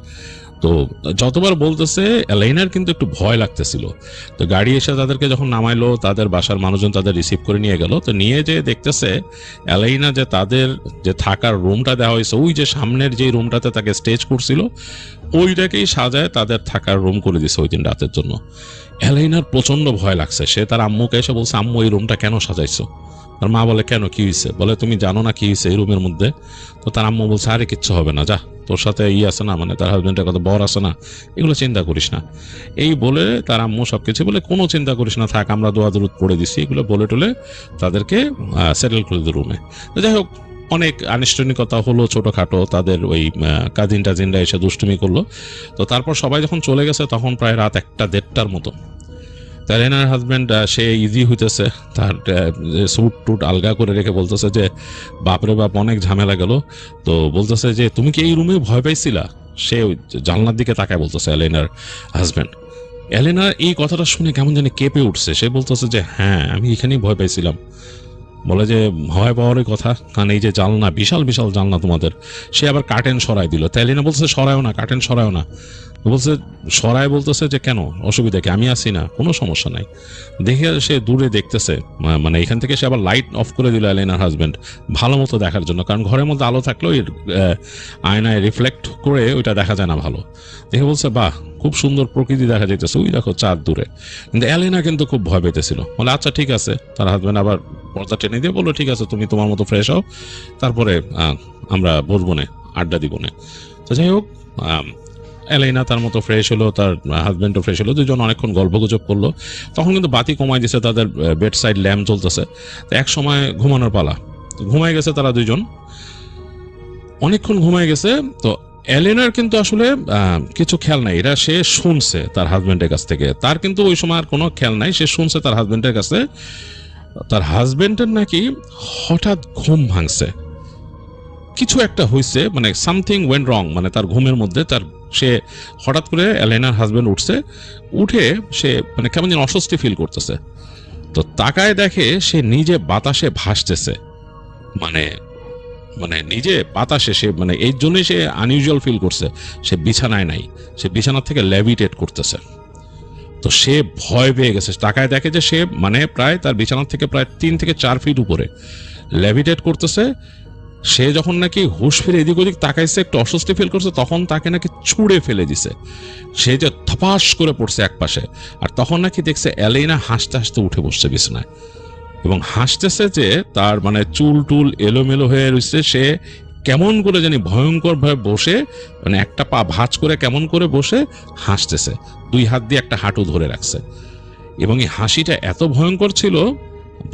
তো যতবার বলতেছে এলাইনার কিন্তু একটু ভয় লাগতেছিল। তো গাড়ি এসে তাদেরকে যখন নামাইলো, তাদের বাসার মানুষজন তাদের রিসিভ করে নিয়ে গেল। তো নিয়ে যে দেখতেছে এলাইনা যে তাদের যে থাকার রুমটা দেওয়া হয়েছে, ওই যে সামনের যে রুমটাতে তাকে স্টেজ করছিল, ওইটাকেই সাজায় তাদের থাকার রুম করে দিছে ওই দিন রাতের জন্য। এলাইনার প্রচন্ড ভয় লাগছে। সে তার আম্মুকে এসে বলছে, আম্মু এই রুমটা কেন সাজাইছো? তার মা বলে, কেন, কি হয়েছে? বলে, তুমি জানো না কি হয়েছে এই রুমের মধ্যে? তো তার আম্মু বলছে, আরে কিচ্ছু হবে না, যা, তোর সাথে আছে না, মানে তার হাজবেন্ডের কথা বর আছে না, এগুলো চিন্তা করিস না। এই বলে তার আম্মু সবকিছু বলে, কোনো চিন্তা করিস না, থাক, আমরা দোয়া দরুদ পড়ে দিছি, এগুলো বলে টলে তাদেরকে সেটেল করে দিল রুমে। যাই হোক, অনেক আনুষ্ঠানিকতা হলো ছোটোখাটো, তাদের ওই কাজিনরা এসে দুষ্টুমি করলো। তো তারপর সবাই যখন চলে গেছে তখন প্রায় রাত 1-1:30টার মতো। তার এনার হাজব্যান্ড সে ইজি হইতেছে, তার স্যুট টুট আলগা করে রেখে বলতেছে যে বাপরে বাপ, অনেক ঝামেলা গেল। তো বলতেছে যে তুমি কি এই রুমে ভয় পাইছিলা? সে জানলার দিকে তাকায় বলতেছে এলেনার হাজব্যান্ড। এলেনা এই কথাটা শুনে কেমন জানি কেঁপে উঠছে। সে বলতেছে যে হ্যাঁ, আমি এখানেই ভয় পাইছিলাম। বলে যে ভয় পাওয়ারই কথা, কারণ এই যে জানলা, বিশাল বিশাল জানলা তোমাদের। সে আবার কার্টেন সরাই দিল। তাই এলেনা বলতেছে সরায়ও না, কার্টেন সরায়ও না। বলছে সরায়, বলতেছে যে কেন, অসুবিধা কি, আমি আছি না, কোনো সমস্যা নাই। দেখে সে দূরে দেখতেছে, মানে এখান থেকে সে আবার লাইট অফ করে দিল এলেনার হাজবেন্ড ভালো মতো দেখার জন্য, কারণ ঘরের মধ্যে আলো থাকলেও আয়নায় রিফ্লেক্ট করে ওইটা দেখা যায় না ভালো। দেখে বলছে বাহ, খুব সুন্দর প্রকৃতি দেখা যাইতেছে, ওই দেখো চাঁদ দূরে। কিন্তু এলেনা কিন্তু খুব ভয় পেতেছিল, বলে আচ্ছা ঠিক আছে। তার হাজবেন্ড আবার পর্দা টেনে দিয়ে বললো ঠিক আছে, তুমি তোমার মতো ফ্রেশ হও, তারপরে আমরা বসবো না, আড্ডা দিব না। তো যাই হোক, এলেনা তার মতো ফ্রেশ হলো, তার হাজবেন্ডও ফ্রেশ হলো, দুজন অনেকক্ষণ গল্পগুজব করলো। তখন কিন্তু বাতি কমাই দিছে, তাদের বেড সাইড ল্যাম্প চলতেছে। তো এক সময় ঘুমানোর পালা, ঘুমাই গেছে তারা দুইজন, অনেকক্ষণ ঘুমাই গেছে। তো এলেনার কিন্তু আসলে কিছু খেয়াল নাই, এটা সে শুনছে তার হাজবেন্ডের কাছ থেকে, তার কিন্তু ওই সময় আর কোনো খেয়াল নাই, সে শুনছে তার হাজবেন্ডের কাছে তার হাজবেন্ডের নাকি হঠাৎ ঘুম ভাঙছে, কিছু একটা হয়েছে, মানে সামথিং ওয়েন্ট রং, মানে তার ঘুমের মধ্যে সে হঠাৎ করে এলেনার হাজবেন্ড উঠছে, উঠে সে মানে কেমন যেন অস্বস্তি ফিল করতেছে। তো তাকায় দেখে সে নিজে বাতাসে ভাসতেছে, মানে মানে নিজে বাতাসে, সে মানে এই জন্যই সে আনইউজুয়াল ফিল করছে, সে বিছানায় নাই, সে বিছানা থেকে লেভিটেট করতেছে। তো সে ভয় পেয়ে গেছে, তাকায় দেখে যে সে মানে প্রায় তার বিছানা থেকে প্রায় 3 থেকে 4 ফিট উপরে লেভিটেট করতেছে। সে যখন নাকি হুঁশ ফিরে এদিক ওদিক তাকাইছে, একটু অস্বস্তি ফিল করছে, তখন তাকে নাকি ছুঁড়ে ফেলে দিছে, সে যে ধপাস করে পড়ছে এক পাশে। আর তখন নাকি দেখছে এলেনা হাসতে হাসতে উঠে বসছে বিছানায়, এবং হাসতেছে যে তার মানে চুল টুল এলোমেলো হয়ে রয়েছে, সে কেমন করে জানি ভয়ঙ্কর ভাবে বসে, মানে একটা পা ভাঁজ করে কেমন করে বসে হাসতেছে, 2 হাত দিয়ে একটা হাঁটু ধরে রাখছে। এবং এই হাসিটা এত ভয়ঙ্কর ছিল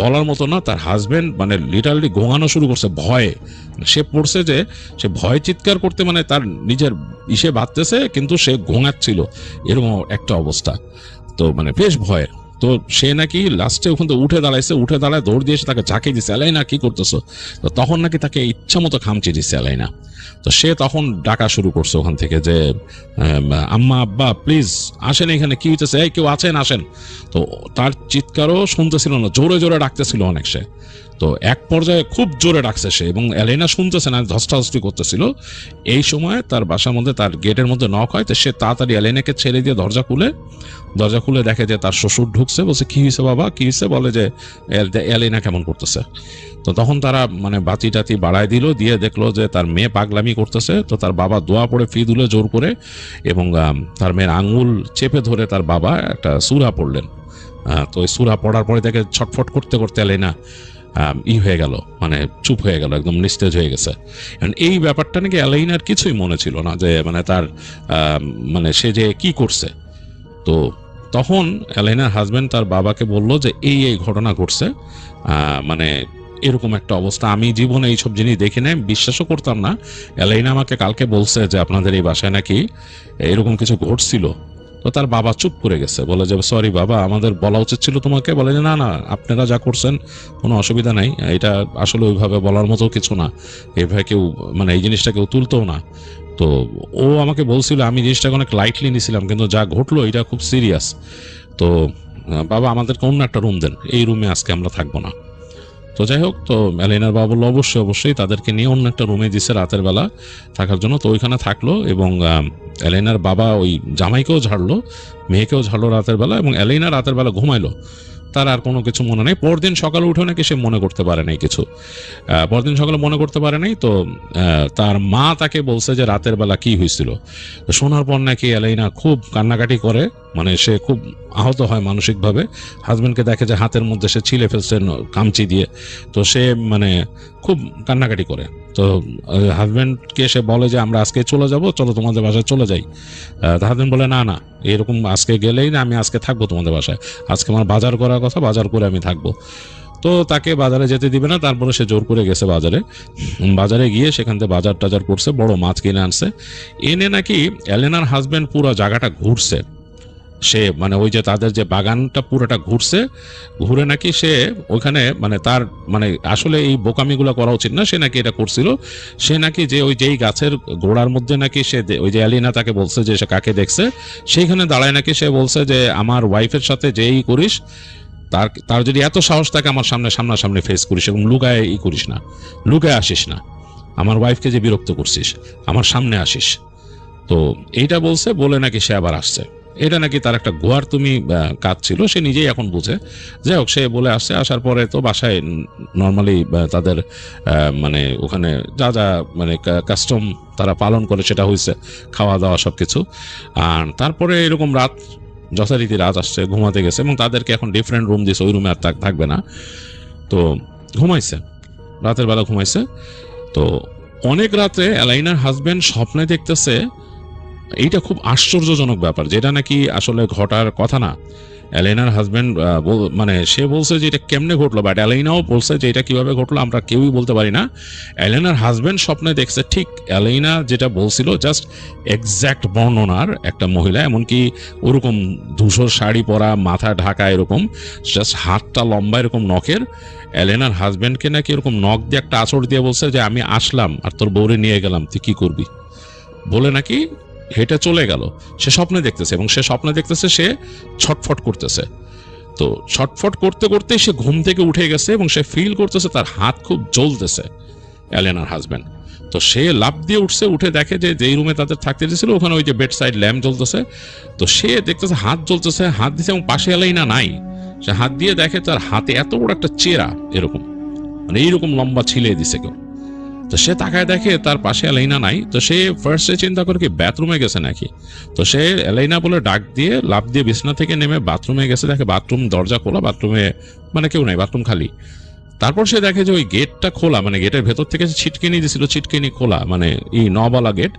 বলার মতো না। তার হাজবেন্ড মানে লিটারালি গোঙানো শুরু করছে ভয়ে, সে পড়ছে যে সে ভয় চিৎকার করতে, মানে তার নিজের ইসে বাঁধতেছে কিন্তু সে ঘুমাচ্ছিল, এরকম একটা অবস্থা। তো মানে বেশ ভয়। তো সে নাকি লাস্টে ওখান থেকে উঠে দাঁড়াইছে, উঠে দাঁড়ায় দৌড় দিয়ে এসে তাকে ঝাঁকিয়ে দিচ্ছে, এলাইনা কি করতেছো। তো তখন নাকি তাকে ইচ্ছা মতো খামচি দিচ্ছে এলাইনা। তো সে তখন ডাকা শুরু করছে ওখান থেকে যে আম্মা আব্বা প্লিজ আসেন, এখানে কি হইতেছে, এই কেউ আছেন আসেন। তো তার চিৎকারও শুনতেছিল না, জোরে জোরে ডাকতেছিল অনেক সে। তো এক পর্যায়ে খুব জোরে ডাকছে সে, এবং এলেনা শুনতেছে না, ধস্তাধস্তি করতেছিল। এই সময় তার বাসার মধ্যে তার গেটের মধ্যে নক হয়, তো সে তাড়াতাড়ি এলেনাকে ছেড়ে দিয়ে দরজা খুলে দেখে যে তার শ্বশুর ঢুকছে। বলছে কি হয়েছে বাবা, কি হয়েছে, বলে যে এলেনা কেমন করতেছে। তো তখন তারা মানে বাতি টাতি বাড়ায় দিল, দিয়ে দেখলো যে তার মেয়ে পাগলামি করতেছে। তো তার বাবা দোয়া পড়ে ফি দিল জোর করে, এবং তার মেয়ের আঙুল চেপে ধরে তার বাবা একটা সূরা পড়লেন। তো এই সূরা পড়ার পরে দেখে ছটফট করতে করতে এলেনা হয়ে গেল, মানে চুপ হয়ে গেল, একদম নিস্তেজ হয়ে গেছে। এই ব্যাপারটা নাকি এলেনার কিছুই মনে ছিল না, যে মানে তার মানে সে যে কি করছে। তো তখন এলেনার হাজবেন্ড তার বাবাকে বলল যে এই ঘটনা ঘটছে, মানে এরকম একটা অবস্থা, আমি জীবনে এইসব জিনিস দেখি নাই, বিশ্বাসও করতাম না। এলেনা আমাকে কালকে বলছে যে আপনাদের এই বাসায় নাকি এরকম কিছু ঘটছিল। তো তার বাবা চুপ করে গেছে, বলে যে সরি বাবা, আমাদের বলা উচিত ছিল তোমাকে। বলে যে না না, আপনারা যা করছেন কোনো অসুবিধা নাই, এটা আসলে ওইভাবে বলার মতো কিছু না, এইভাবে কেউ মানে এই জিনিসটা কেউ তুলতেও না। তো ও আমাকে বলছিল, আমি জিনিসটাকে অনেক লাইটলি নিছিলাম, কিন্তু যা ঘটলো এটা খুব সিরিয়াস। তো বাবা আমাদেরকে অন্য একটা রুম দেন, এই রুমে আজকে আমরা থাকবো না। তো যাই হোক, তো এলেনার বাবা বললো অবশ্যই তাদেরকে নিয়ে অন্য একটা রুমে দিচ্ছে রাতের বেলা থাকার জন্য। তো ওইখানে থাকলো, এবং এলেনার বাবা ওই জামাইকেও ঝাড়লো, মেয়েকেও ঝাড়লো রাতের বেলা, এবং এলেনা রাতের বেলা ঘুমাইলো, তার আর কোনো কিছু মনে নেই। পরদিন সকালে উঠে নাকি সে মনে করতে পারে নাই কিছু, পরদিন সকালে মনে করতে পারে নাই। তো তার মা তাকে বলছে যে রাতের বেলা কি হয়েছিল। শোনার পর নাকি এলেনা খুব কান্নাকাটি করে, মানে সে খুব আহত হয় মানসিকভাবে। হাজবেন্ডকে দেখে যে হাতের মধ্যে সে ছিলে ফেলছে কামচি দিয়ে, তো সে মানে খুব কান্নাকাটি করে। তো হাজবেন্ডকে সে বলে যে আমরা আজকে চলে যাব, চলো তোমাদের বাসায় চলে যাই। হাজবেন্ড বলে না না, এরকম আজকে গেলেই না, আমি আজকে থাকবো তোমাদের বাসায়, আজকে আমার বাজার করার কথা, বাজার করে আমি থাকবো। তো তাকে বাজারে যেতে দিবে না, তারপরে সে জোর করে গেছে বাজারে গিয়ে সেখান থেকে বাজার টাজার করছে, বড় মাছ কিনে আনছে। এনে নাকি এলেনার হাজবেন্ড পুরো জায়গাটা ঘুরছে, সে মানে ওই যে তাদের যে বাগানটা পুরোটা ঘুরে নাকি সে ওইখানে মানে তার মানে আসলে এই বোকামিগুলো করা উচিত না, সে নাকি এটা করছিল। সে নাকি যে ওই যেই গাছের গোড়ার মধ্যে নাকি সে ওই যে এলিনা তাকে বলছে যে সে কাকে দেখছে, সেইখানে দাঁড়ায় নাকি সে বলছে যে আমার ওয়াইফের সাথে যেই করিস, তার যদি এত সাহস থাকে আমার সামনাসামনি ফেস করিস, এবং লুকায় করিস না, লুকায় আসিস না, আমার ওয়াইফকে যে বিরক্ত করছিস আমার সামনে আসিস। তো তো এইটা বলছে, বলে নাকি সে আবার আসছে। এটা নাকি তার একটা গোয়ার তুমি কাজ ছিল, সে নিজেই এখন বুঝে। যাই হোক, সে বলে আসছে। আসার পরে তো বাসায় নর্মালি তাদের মানে ওখানে যা যা মানে কাস্টম তারা পালন করে সেটা হয়েছে, খাওয়া দাওয়া সব কিছু। আর তারপরে এরকম রাত, যথারীতি রাত আসছে, ঘুমাতে গেছে এবং তাদেরকে এখন ডিফারেন্ট রুম দিয়েছে, ওই রুমে আর থাকবে না। তো ঘুমাইছে, রাতের বেলা ঘুমাইছে। তো অনেক রাতে এলাইনার হাজবেন্ড স্বপ্নে দেখতেছে, এইটা খুব আশ্চর্যজনক ব্যাপার, যেটা নাকি আসলে ঘটার কথা না। এলাইনার হাজবেন্ড মানে সে বলছে যে এটা কেমনে ঘটলো, বাট এলাইনাও বলছে যে এটা কিভাবে ঘটলো আমরা কেউই বলতে পারি না। এলাইনার হাজবেন্ড স্বপ্নে দেখছে ঠিক এলাইনা যেটা বলছিল, জাস্ট এক্স্যাক্ট বর্ণনার একটা মহিলা, এমনকি ওরকম ধূসর শাড়ি পরা, মাথা ঢাকা, এরকম জাস্ট হাতটা লম্বা এরকম নখের। এলেনার হাজবেন্ডকে নাকি এরকম নখ দিয়ে একটা আঁচড় দিয়ে বলছে যে আমি আসলাম আর তোর বউরে নিয়ে গেলাম, তুই কি করবি, বলে নাকি হেঁটে চলে গেল। সে স্বপ্নে দেখতেছে এবং সে স্বপ্নে দেখতেছে সে ছটফট করতেছে। তো ছটফট করতে করতে সে ঘুম থেকে উঠে গেছে এবং সে ফিল করতেছে তার হাত খুব জ্বলতেছে, এলেনার হাজবেন্ড। তো সে লাফ দিয়ে উঠছে, উঠে দেখে যে যেই রুমে তাদের থাকতে দিয়েছিল ওখানে ওই যে বেড সাইড ল্যাম্প জ্বলতেছে। তো সে দেখতেছে হাত জ্বলতেছে, হাত দিছে এবং পাশে এলাইনা নাই। সে হাত দিয়ে দেখে তার হাতে এত বড় একটা চেরা, এরকম মানে এইরকম লম্বা ছিলে দিছে কেউ। তো সে তাকায় দেখে তার পাশে এলাইনা নাই। তো সে ফার্স্টে চিন্তা করে কি বাথরুমে গেছে নাকি। তো সে এলাইনা বলে ডাক দিয়ে লাফ দিয়ে বিছনা থেকে নেমে বাথরুমে গেছে, দেখে বাথরুম দরজা খোলা, বাথরুমে মানে কেউ নাই, বাথরুম খালি। তারপর সে দেখে যে ওই গেটটা খোলা, মানে গেটের ভেতর থেকে ছিটকিনি দিছিল, ছিটকিনি খোলা, মানে এই নবালা গেট।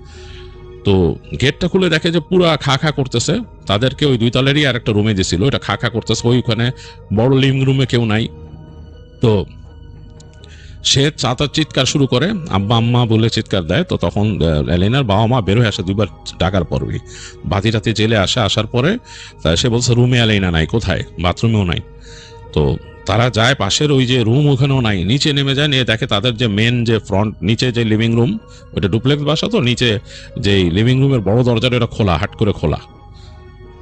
তো গেটটা খুলে দেখে যে পুরা খা খা করতেছে। তাদেরকে ওই 2 তলেরই আর একটা রুমে দিছিল, এটা খা খা করতেছে। ওইখানে বড় লিভিং রুমে কেউ নাই। তো সে চাতার চিৎকার শুরু করে, আব্বা আম্মা বলে চিৎকার দেয়। তো তখন এলেনার বাবা মা বের হয়ে আসে 2বার ডাকার পরই, বাতি টাতি জেলে আসে। আসার পরে সে বলছে রুমে এলেনা নাই, কোথায়, বাথরুমেও নাই। তো তারা যায় পাশের ওই যে রুম, ওখানেও নাই। নিচে নেমে যায়, নিয়ে দেখে তাদের যে মেন যে ফ্রন্ট, নিচে যে লিভিং রুম, ওইটা ডুপ্লেক্স বাসা, তো নিচে যে লিভিং রুমের বড় দরজাটা ওটা খোলা, হাট করে খোলা।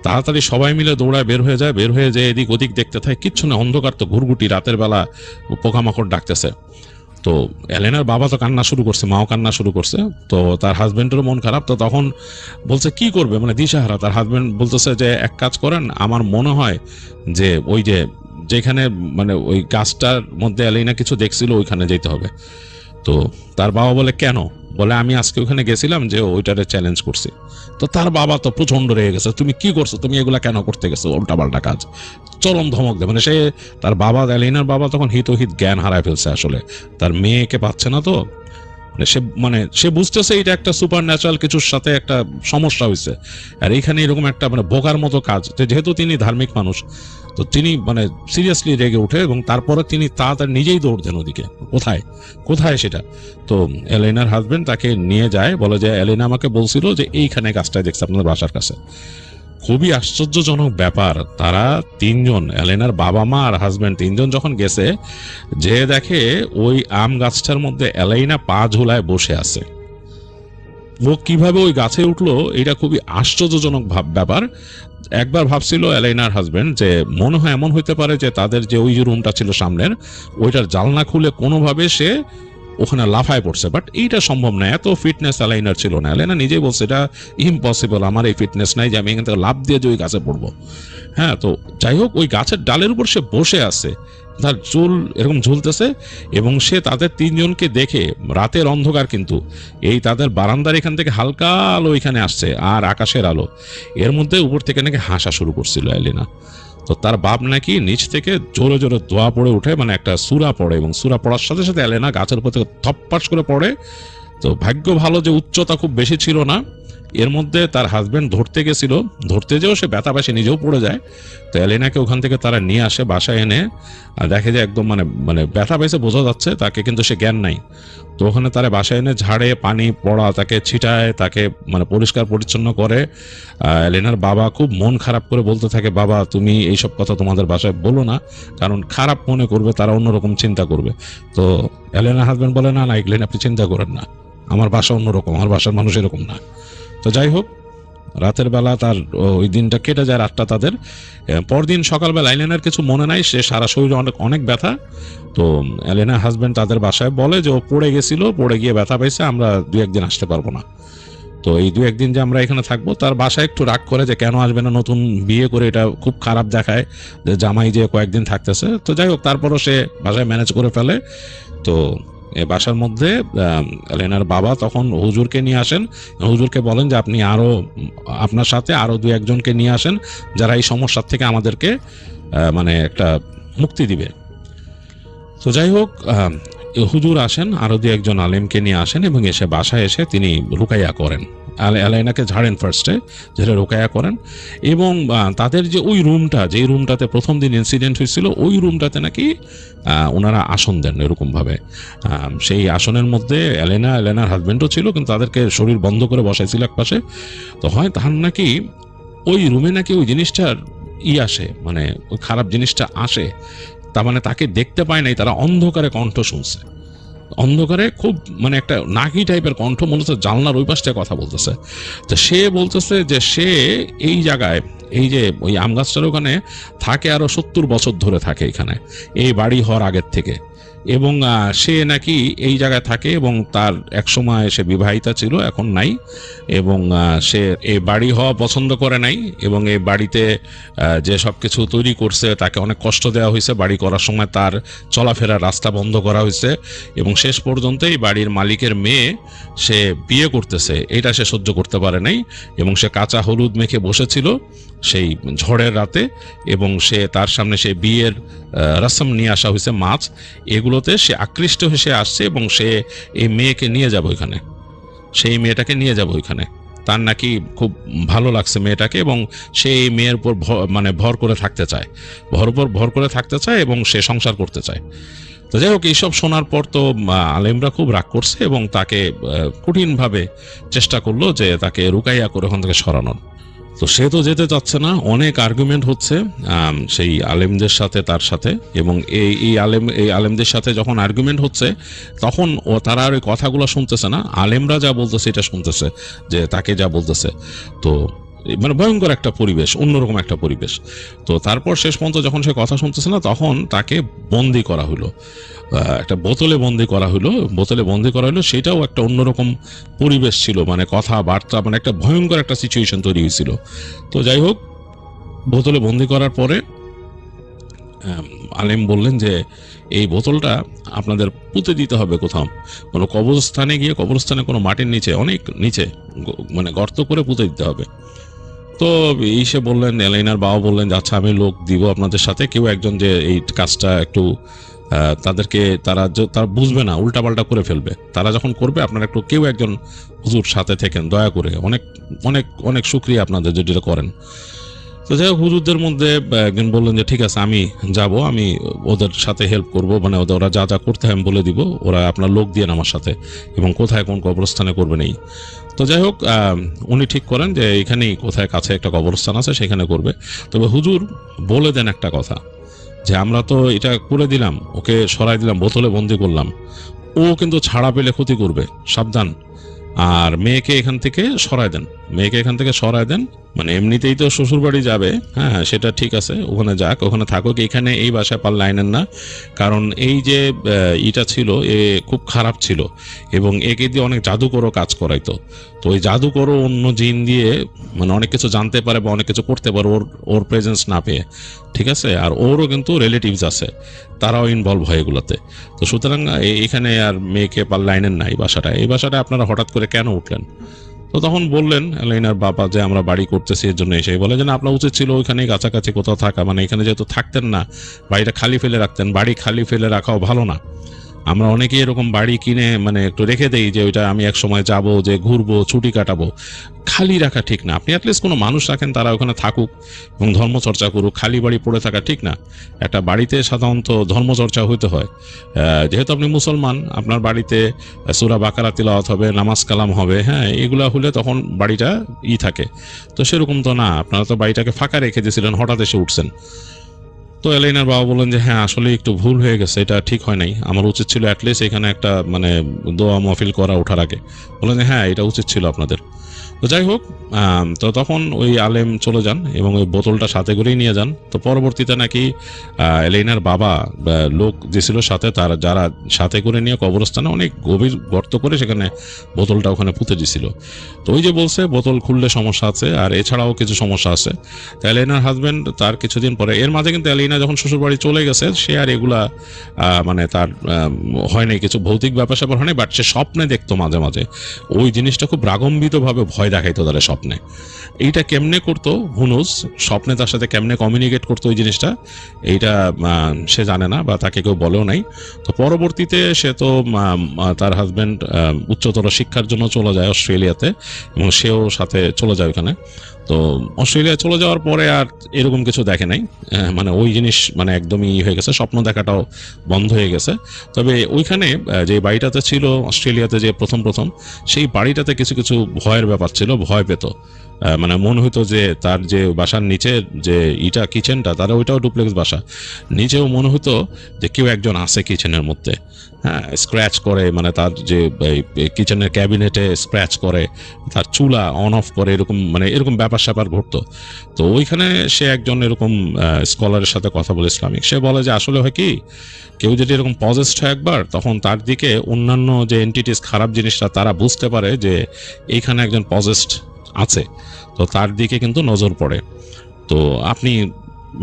তাড়াতাড়ি সবাই মিলে দৌড়ায় বের হয়ে যায়। বের হয়ে যে এদিক ওদিক দেখতে থাকে, কিচ্ছু না, অন্ধকার। তো ঘুরঘুটি, রাতের বেলা পোকামাকড় ডাকতেছে। তো এলেনার বাবা তো কান্না শুরু করছে, মাও কান্না শুরু করছে। তো তার হাজবেন্ডেরও মন খারাপ। তো তখন বলছে কি করবে, মানে দিশাহারা। তার হাজবেন্ড বলতেছে যে এক কাজ করেন, আমার মনে হয় যে ওই যে যেখানে মানে ওই গাছটার মধ্যে এলেনা কিছু দেখছিল ওইখানে যেতে হবে। তো তার বাবা বলে কেন, বলে আমি আজকে ওখানে গেছিলাম যে ওইটারে চ্যালেঞ্জ করছি। তো তার বাবা তো প্রচন্ড রেগে গেছে, তুমি কি করছো, তুমি এগুলা কেন করতে গেছো, উল্টাপাল্টা কাজ, চরম ধমক দেয়। মানে সে তার বাবা, এলিনার বাবা তখন হিতহিত জ্ঞান হারায় ফেলছে আসলে, তার মেয়েকে পাচ্ছে না। তো সে বুঝতেছে এটা একটা সুপার ন্যাচারাল কিছুর সাথে একটা সমস্যা হয়েছে। আর এইখানে এরকম একটা মানে বোকার মতো কাজ, যেহেতু তিনি ধার্মিক মানুষ, তো তিনি মানে সিরিয়াসলি রেগে উঠে এবং তারপরে তিনি তাড়াতাড়ি নিজেই দৌড় দেন ওদিকে। কোথায় কোথায় সেটা। তো এলেনার হাজবেন্ড তাকে নিয়ে যায়, বলে যে এলেনা আমাকে বলছিল যে এইখানে গাছটায় দেখছে আপনাদের বাসার কাছে। খুবই আশ্চর্যজনক ব্যাপার, তারা 3 জন, এলেনার বাবা মা আর হাজবেন্ড 3 জন যখন গেছে, যে দেখে ওই আম গাছটার মধ্যে এলাইনা পা ঝুলায় বসে আছে। ও কিভাবে ওই গাছে উঠলো, এটা খুবই আশ্চর্যজনক ব্যাপার। একবার ভাবছিল এলাইনার হাজবেন্ড যে মনে হয় এমন হইতে পারে যে তাদের যে ওই রুমটা ছিল সামনের, ওইটার জানলা খুলে কোনোভাবে সে ওখানে লাফায় পড়ছে। বাট এইটা সম্ভব না, এত ফিটনেস এলাইনার ছিল না। এলাইনা নিজেই বলছে এটা ইম্পসিবল, আমার এই ফিটনেস নাই যে আমি এখান থেকে লাফ দিয়ে যে ওই গাছে পড়বো। হ্যাঁ, তো যাই হোক, ওই গাছের ডালের উপর সে বসে আছে, তার চুল এরকম ঝুলতেছে এবং সে তাদের 3 জনকে দেখে, রাতের অন্ধকার কিন্তু, এই তাদের বারান্দার এখান থেকে হালকা আলো এখানে আসছে আর আকাশের আলো, এর মধ্যে উপর থেকে নাকি হাসা শুরু করছিল এলিনা। তো তার বাপ নাকি নিচ থেকে জোরে জোরে দোয়া পড়ে উঠে, মানে একটা সূরা পড়ে, এবং সূরা পড়ার সাথে সাথে এলেনা গাছের উপর থেকে থপ্পাস করে পড়ে। তো ভাগ্য ভালো যে উচ্চতা খুব বেশি ছিল না। এর মধ্যে তার হাজবেন্ড ধরতে গেছিল, ধরতে যেও সে ব্যথা পাশে নিজেও পড়ে যায়। তো এলেনাকে ওখান থেকে তারা নিয়ে আসে বাসায় এনে, আর দেখে যে একদম মানে ব্যথা পাইছে বোঝা যাচ্ছে তাকে, কিন্তু সে জ্ঞান নাই। তো ওখানে তারা বাসায় এনে ঝাড়ে, পানি পড়া তাকে ছিটায়, তাকে মানে পরিষ্কার পরিচ্ছন্ন করে। এলেনার বাবা খুব মন খারাপ করে বলতে থাকে, বাবা তুমি এইসব কথা তোমাদের বাসায় বলো না, কারণ খারাপ মনে করবে, তারা অন্যরকম চিন্তা করবে। তো এলেনার হাজবেন্ড বলে না না, এগুলেন আপনি চিন্তা করেন না, আমার বাসা অন্যরকম, আমার বাসার মানুষ এরকম না। তো যাই হোক, রাতের বেলা তার ওই দিনটা কেটে যায়, রাতটা তাদের। পরদিন সকালবেলা এলেনার কিছু মনে নাই, সে সারা শরীরে অনেক ব্যথা। তো এলেনার হাজবেন্ড তাদের বাসায় বলে যে ও পড়ে গেছিল, পড়ে গিয়ে ব্যথা পাইছে, আমরা 2-1 দিন আসতে পারবো না। তো এই 2-1 দিন যে আমরা এখানে থাকবো, তার বাসায় একটু রাগ করে যে কেন আসবে না, নতুন বিয়ে করে এটা খুব খারাপ দেখায় যে জামাই যে কয়েকদিন থাকতেছে। তো যাই হোক, তারপরও সে বাসায় ম্যানেজ করে ফেলে। তো এই বাসার মধ্যে লেনার বাবা তখন হুজুরকে নিয়ে আসেন, হুজুরকে বলেন যে আপনি আরও আপনার সাথে আরও 2-1 জনকে নিয়ে আসেন যারা এই সমস্যার থেকে আমাদেরকে মানে একটা মুক্তি দিবে। তো যাই হোক, হুজুর আসেন, আরও 2-1 জন আলেমকে নিয়ে আসেন এবং এসে বাসায় এসে তিনি রুকাইয়া করেন। আলাইনাকে ঝাড়েন ফার্স্টে, যেটা রুকাইয়া করেন। এবং তাদের যে ওই রুমটা, যেই রুমটাতে প্রথম দিন ইনসিডেন্ট হয়েছিল, ওই রুমটাতে নাকি ওনারা আসন দেন এরকমভাবে। সেই আসনের মধ্যে এলেনার হাজব্যান্ডও ছিল, কিন্তু তাদেরকে শরীর বন্ধ করে বসাইছিল এক পাশে। তো হয় তার নাকি ওই রুমে নাকি ওই জিনিসটার আসে, মানে ওই খারাপ জিনিসটা আসে। তার মানে তাকে দেখতে পায় নাই, তারা অন্ধকারে কণ্ঠ শুনছে, অন্ধকারে খুব মানে একটা নাকি টাইপের কণ্ঠ, মনে হচ্ছে জানলার ওই পাশটায় কথা বলতেছে। তো সে বলতেছে যে সে এই জায়গায়, এই যে ওই আম গাছটার ওখানে থাকে, আরো 70 বছর ধরে থাকে এখানে, এই বাড়ি হওয়ার আগের থেকে। এবং সে নাকি এই জায়গায় থাকে এবং তার একসময় সে বিবাহিতা ছিল, এখন নাই। এবং সে এই বাড়ি হওয়া পছন্দ করে নাই এবং এই বাড়িতে যে সব কিছু তৈরি করছে তাকে অনেক কষ্ট দেওয়া হয়েছে। বাড়ি করার সময় তার চলাফেরার রাস্তা বন্ধ করা হয়েছে এবং শেষ পর্যন্ত এই বাড়ির মালিকের মেয়ে সে বিয়ে করতেছে, এটা সে সহ্য করতে পারে নাই এবং সে কাঁচা হলুদ মেখে বসেছিল সেই ঝড়ের রাতে। এবং সে তার সামনে সেই বিয়ের রসম নিয়ে আসা হয়েছে, মাছ, এগুলোতে সে আকৃষ্ট হয়ে সে আসছে এবং সে এই মেয়েকে নিয়ে যাবে ওইখানে, সেই মেয়েটাকে নিয়ে যাবে ওইখানে। তার নাকি খুব ভালো লাগছে মেয়েটাকে এবং সে এই মেয়ের উপর মানে ভর করে থাকতে চায়, ভর করে থাকতে চায় এবং সে সংসার করতে চায়। তো যাই হোক, এইসব শোনার পর তো আলেমরা খুব রাগ করছে এবং তাকে কঠিনভাবে চেষ্টা করলো যে তাকে রুকাইয়া করে ওখান থেকে সরানোর। তো সে তো যেতে চাচ্ছে না, অনেক আর্গুমেন্ট হচ্ছে সেই আলেমদের সাথে, তার সাথে। এবং এই আলেমদের সাথে যখন আর্গুমেন্ট হচ্ছে তখন তারা আর ওই কথাগুলো শুনতেছে না, আলেমরা যা বলতেছে এটা শুনতেছে, যে তাকে যা বলতেছে। তো মানে ভয়ঙ্কর একটা পরিবেশ, অন্যরকম একটা পরিবেশ। তো তারপর শেষ পর্যন্ত যখন সে কথা শুনতেছে না, তখন তাকে বন্দি করা হলো, একটা বোতলে বন্দি করা হলো। সেটাও একটা অন্যরকম পরিবেশ ছিল, মানে কথাবার্তা, মানে একটা ভয়ঙ্কর একটা সিচুয়েশন তৈরি হয়েছিল। তো যাই হোক, বোতলে বন্দি করার পরে আলেম বললেন যে এই বোতলটা আপনাদের পুঁতে দিতে হবে কোথাও, কোনো কবরস্থানে গিয়ে, কবরস্থানে কোনো মাটির নিচে, অনেক নিচে, মানে গর্ত করে পুঁতে দিতে হবে। তো সে বললেন, এলাইনার বাবা বললেন যে আচ্ছা আমি লোক দিব আপনাদের সাথে, কেউ একজন যে এই কাজটা একটু তাদেরকে, তারা বুঝবে না, উল্টাপাল্টা করে ফেলবে, তারা যখন করবে আপনারা একটু কেউ একজন হুজুর সাথে থেকেন দয়া করে, অনেক অনেক অনেক শুকরিয়া আপনাদের যেটা করেন। তো যাই হোক, হুজুরদের মধ্যে একজন বললেন যে ঠিক আছে আমি যাব, আমি ওদের সাথে হেল্প করব, মানে ওরা যা যা করতে হয় আমি বলে দিব, ওরা আপনার লোক দিয়ে আমার সাথে, এবং কোথায় কোন কবরস্থানে করবে নেই। তো যাই হোক, উনি ঠিক করেন যে এখানেই কোথায় কাছে একটা কবরস্থান আছে সেখানে করবে। তবে হুজুর বলে দেন একটা কথা, যে আমরা তো এটা করে দিলাম, ওকে সরাই দিলাম, বোতলে বন্দি করলাম, ও কিন্তু ছাড়া পেলে ক্ষতি করবে, সাবধান। আর মেয়েকে এখান থেকে সরায় দেন, মানে এমনিতেই তো শ্বশুর বাড়ি যাবে, হ্যাঁ সেটা ঠিক আছে, ওখানে যাক, ওখানে থাকুক, এখানে এই বাসায় পারলে আইনেন না। কারণ এই যে ইটা ছিল, এ খুব খারাপ ছিল এবং একে দিয়ে অনেক জাদুকরও কাজ করাইতো। তো ওই জাদুকরও অন্য জিন দিয়ে মানে অনেক কিছু জানতে পারে বা অনেক কিছু করতে পারে ওর প্রেজেন্স না পেয়ে, ঠিক আছে। আর ওরও কিন্তু রিলেটিভস আছে, তারাও ইনভলভ হয় এগুলোতে। তো সুতরাং এখানে আর মেয়েকে পারলে আইনেন না এই বাসাটা আপনারা হঠাৎ করে কেন উঠলেন? তো তখন বললেন এলাইনার বাবা যে আমরা বাড়ি করতেছি এর জন্য এসে। বলে যে না, আপনার উচিত ছিল ওইখানে কাছাকাছি কোথাও থাকা, মানে এখানে যেহেতু থাকতেন না, বাড়িটা খালি ফেলে রাখতেন। বাড়ি খালি ফেলে রাখাও ভালো না, আমরা অনেকেই এরকম বাড়ি কিনে মানে একটু রেখে দেই যে ওইটা আমি এক সময় যাব, যে ঘুরবো, ছুটি কাটাবো, খালি রাখা ঠিক না। আপনি অ্যাটলিস্ট কোনো মানুষ রাখেন, তারা ওখানে থাকুক এবং ধর্মচর্চা করুক, খালি বাড়ি পড়ে থাকা ঠিক না। একটা বাড়িতে সাধারণত ধর্মচর্চা হইতে হয়। যেহেতু আপনি মুসলমান, আপনার বাড়িতে সূরা বাকারা তিলাওয়াত হবে, নামাজ কালাম হবে, হ্যাঁ এগুলা হলে তখন বাড়িটা থাকে। তো সেরকম তো না, আপনারা তো বাড়িটাকে ফাঁকা রেখে দিয়েছিলেন, হঠাৎ এসে উঠছেন। তো এলাইনার বাবা বললেন যে হ্যাঁ আসলে একটু ভুল হয়ে গেছে, এটা ঠিক হয় নাই, আমার উচিত ছিল অ্যাটলিস্ট এখানে একটা মানে দোয়া মাহফিল করা ওঠার আগে। বললেন যে হ্যাঁ এটা উচিত ছিল আপনাদের। তো যাই হোক, তো তখন ওই আলেম চলে যান এবং ওই বোতলটা সাথে করেই নিয়ে যান। তো পরবর্তীতে নাকি এলেইনার বাবা লোক যে ছিল সাথে, তার যারা সাথে করে নিয়ে কবরস্থানে অনেক গভীর গর্ত করে সেখানে বোতলটা ওখানে পুঁতে দিছিল। তো ওই যে বলছে বোতল খুললে সমস্যা আছে, আর এছাড়াও কিছু সমস্যা আছে। তো এলেইনার হাজব্যান্ড তার কিছুদিন পরে, এর মাঝে কিন্তু এলেইনা যখন শ্বশুরবাড়ি চলে গেছে, সে আর এগুলা মানে তার হয় নাই, কিছু ভৌতিক ব্যাপার স্যাপার হয় নাই, বাট সে স্বপ্নে দেখতো মাঝে মাঝে ওই জিনিসটা খুব রাগম্বিতভাবে ভয় দেখাইতো তাদের স্বপ্নে। এইটা কেমনে করতো হুনুস, স্বপ্নে তার সাথে কেমনে কমিউনিকেট করতো ওই জিনিসটা, এইটা সে জানে না বা তাকে কেউ বলেও নাই। তো পরবর্তীতে সে তো তার হাজব্যান্ড উচ্চতর শিক্ষার জন্য চলে যায় অস্ট্রেলিয়াতে, এবং সেও সাথে চলে যায় ওখানে। তো অস্ট্রেলিয়া চলে যাওয়ার পরে আর এরকম কিছু দেখে নাই, মানে ওই জিনিস মানে একদমই হয়ে গেছে, স্বপ্ন দেখাটাও বন্ধ হয়ে গেছে। তবে ওইখানে যে বাড়িটাতে ছিল অস্ট্রেলিয়াতে, যে প্রথম সেই বাড়িটাতে কিছু কিছু ভয়ের ব্যাপার ছিল, ভয় পেত। মানে মনে হতো যে তার যে বাসার নিচে যে ইটা কিচেনটা, তারা ওইটাও ডুপ্লেক্স বাসা, নিচেও মনে হতো যে কেউ একজন আছে কিচেনের মধ্যে। হ্যাঁ, স্ক্র্যাচ করে, মানে তার যে কিচেনের ক্যাবিনেটে স্ক্র্যাচ করে, তার চুলা অন অফ করে, এরকম মানে এরকম ব্যাপার স্যাপার ঘটতো। তো ওইখানে সে একজন এরকম স্কলারের সাথে কথা বলে ইসলামিক, সে বলে যে আসলে হয় কি, কেউ যদি এরকম পজেসড হয় একবার, তখন তার দিকে অন্যান্য যে এন্টিটিস, খারাপ জিনিসটা, তারা বুঝতে পারে যে এইখানে একজন পজেসড আছে, তো তার দিকে কিন্তু নজর পড়ে। তো আপনি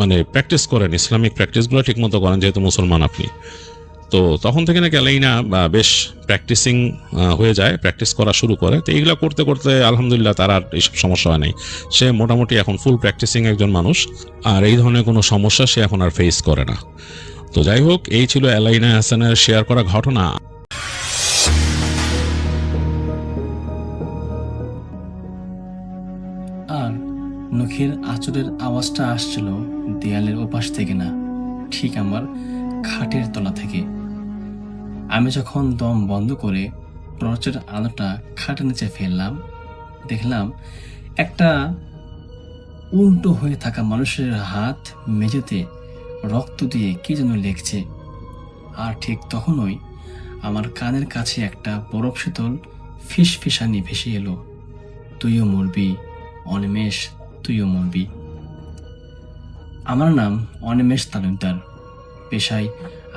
মানে প্র্যাকটিস করেন, ইসলামিক প্র্যাকটিসগুলো ঠিকমতো করেন, যেহেতু মুসলমান আপনি। তো তখন থেকে নাকি এলাইনা বেশ প্র্যাকটিসিং হয়ে যায়, প্র্যাকটিস করা শুরু করে। তো এইগুলো করতে করতে আলহামদুলিল্লাহ তার আর এইসব সমস্যা হয় নাই, সে মোটামুটি এখন ফুল প্র্যাকটিসিং একজন মানুষ, আর এই ধরনের কোনো সমস্যা সে এখন আর ফেস করে না। তো যাই হোক, এই ছিল এলাইনা হাসানের শেয়ার করা ঘটনা। আর নখের আঁচড়ের আওয়াজটা আসছিল দেয়ালের ওপাশ থেকে না, ঠিক আমার খাটের তলা থেকে। আমি যখন দম বন্ধ করে টর্চের আলোটা খাটের নিচে ফেললাম, দেখলাম একটা উল্টো হয়ে থাকা মানুষের হাত মেঝেতে রক্ত দিয়ে কি যেন লেখছে। আর ঠিক তখনই আমার কানের কাছে একটা বরফ শীতল ফিসফিসানি ভেসে এলো, তুইও মরবি অনিমেষ, তুইও মরবি। আমার নাম অনিমেষ তালুকদার, পেশায়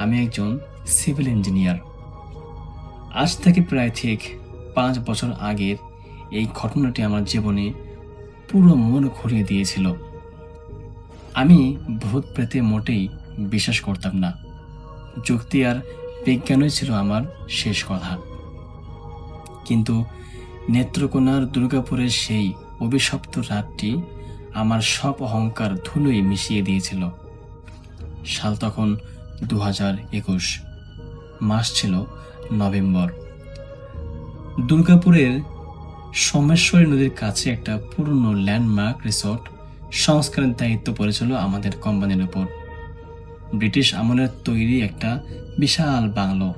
আমি একজন সিভিল ইঞ্জিনিয়ার। আজ থেকে প্রায় ঠিক 5 বছর আগের এই ঘটনাটি আমার জীবনে পুরো মন ঘুরিয়ে দিয়েছিল। আমি ভূত প্রেতে মোটেই বিশ্বাস করতাম না, যুক্তি আর বিজ্ঞানই ছিল আমার শেষ কথা। কিন্তু নেত্রকোনার দুর্গাপুরের সেই অভিশপ্ত রাতটি আমার সব অহংকার ধুলোয় মিশিয়ে দিয়েছিল। সাল তখন 2021, মাস ছিল নভেম্বর। দুর্গাপুরের সোমেশ্বরী নদীর কাছে একটা পুরনো ল্যান্ডমার্ক রিসোর্ট সংস্কারের দায়িত্ব পড়েছিল আমাদের কোম্পানির উপর। ব্রিটিশ আমলের তৈরি একটা বিশাল বাংলো,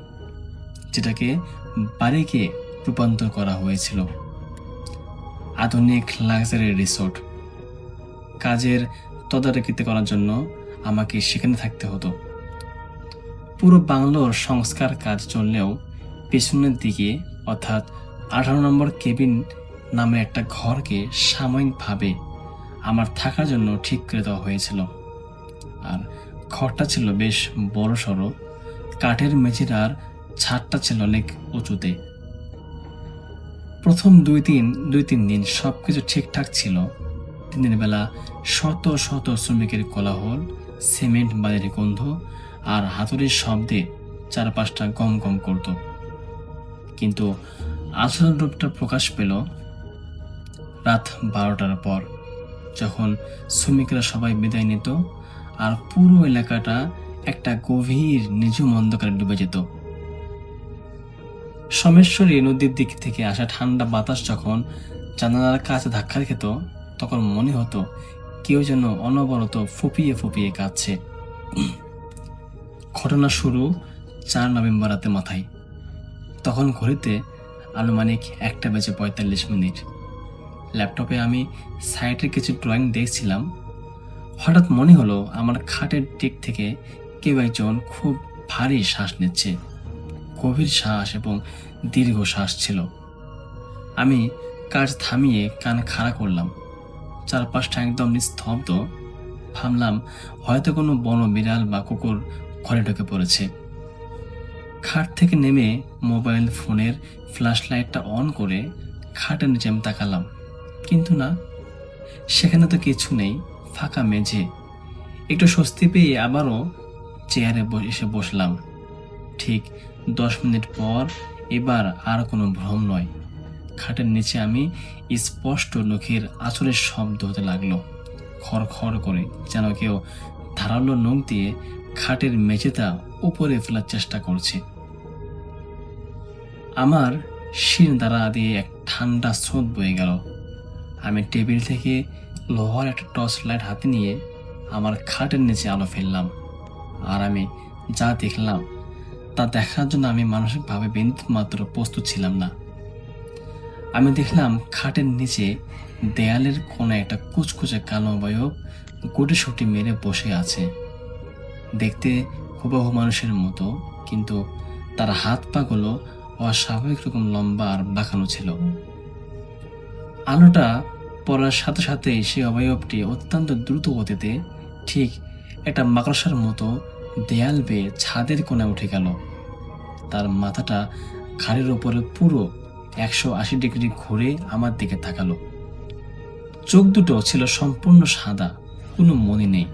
যেটাকে বাড়িকে রূপান্তর করা হয়েছিল। আধুনিক লাক্সারি রিসোর্ট। কাজের তদারকিতে করার জন্য আমাকে সেখানে থাকতে হতো। পুরো বাংলোর সংস্কার কাজ চললেও পেছনের দিকে, অর্থাৎ 18 নম্বর কেবিন নামে একটা ঘরকে সাময়িকভাবে আমার থাকার জন্য ঠিক করে দেওয়া হয়েছিল। আর ঘরটা ছিল বেশ বড় সড়ো, কাঠের মেঝের, আর ছাদটা ছিল অনেক উঁচুতে। প্রথম দুই তিন দিন সবকিছু ঠিকঠাক ছিল। দিনের বেলা শত শত শ্রমিকের কোলাহল, সিমেন্ট বালির গন্ধ আর হাতুড়ির শব্দে চারপাশটা গম গম করত। কিন্তু আসল রূপটা প্রকাশ পেল রাত 12টার পর, যখন শ্রমিকরা সবাই বিদায় নিত আর পুরো এলাকাটা একটা গভীর নিঝুম অন্ধকারে ডুবে যেত। সোমেশ্বরী নদীর দিক থেকে আসা ঠান্ডা বাতাস যখন জানালার কাছে ধাক্কা খেত, তখন মনে হতো কেউ যেন অনবরত ফুপিয়ে ফুপিয়ে কাঁদছে। ঘটনা শুরু 4 নভেম্বর রাতে মাথায়। তখন ঘড়িতে আনুমানিক 1:45। ল্যাপটপে আমি সাইটের কিছু ড্রয়িং দেখছিলাম। হঠাৎ মনে হলো আমার খাটের দিক থেকে কেউ একজন খুব ভারী শ্বাস নিচ্ছে। গভীর শ্বাস এবং দীর্ঘ শ্বাস ছিল। আমি কাজ থামিয়ে কান খাড়া করলাম। চারপাশটা একদম নিস্তব্ধ। ভাবলাম হয়তো কোনো বন বিড়াল বা কুকুর ঘরে ঢুকে পড়েছে। খাট থেকে নেমে মোবাইল ফোনের ফ্ল্যাশ লাইটটা অন করে খাটের নিচে আমি তাকালাম, কিন্তু না, সেখানে তো কিছু নেই, ফাঁকা মেঝে। একটু স্বস্তি পেয়ে আবারও চেয়ারে এসে বসলাম। ঠিক 10 মিনিট পর এবার আর কোনো ভ্রম নয়, খাটের নিচে আমি স্পষ্ট নখের আঁচড়ের শব্দ হতে লাগলো, খড়খড় করে, যেন কেউ ধারালো নখ দিয়ে খাটের মেঝেটা উপরে ফেলার চেষ্টা করছে। আমার শির দ্বারা দিয়ে এক ঠান্ডা স্রোত বয়ে গেল। আমি টেবিল থেকে লোহার একটা টর্চ লাইট হাতে নিয়ে আমার খাটের নিচে আলো ফেললাম। আর আমি যা দেখলাম তা দেখার জন্য আমি মানসিকভাবে বিন্দুমাত্র প্রস্তুত ছিলাম না। আমি দেখলাম খাটের নিচে দেয়ালের কোণে একটা কুচকুচে কালো অবয়ব গুটিসুটি মেরে বসে আছে। দেখতে হুবহু মানুষের মতো, কিন্তু তার হাত পাগুলো অস্বাভাবিক রকম লম্বা আর বাঁকানো ছিল। আলোটা পড়ার সাথে সাথে সেই অবয়বটি অত্যন্ত দ্রুত গতিতে ঠিক একটা মাকড়সার মতো দেয়াল বেয়ে ছাদের কোণে উঠে গেল। তার মাথাটা ঘাড়ের ওপরে পুরো 180 ডিগ্রি ঘুরে আমার দিকে তাকালো। চোখ দুটো ছিল সম্পূর্ণ সাদা, কোনো মনি নেই।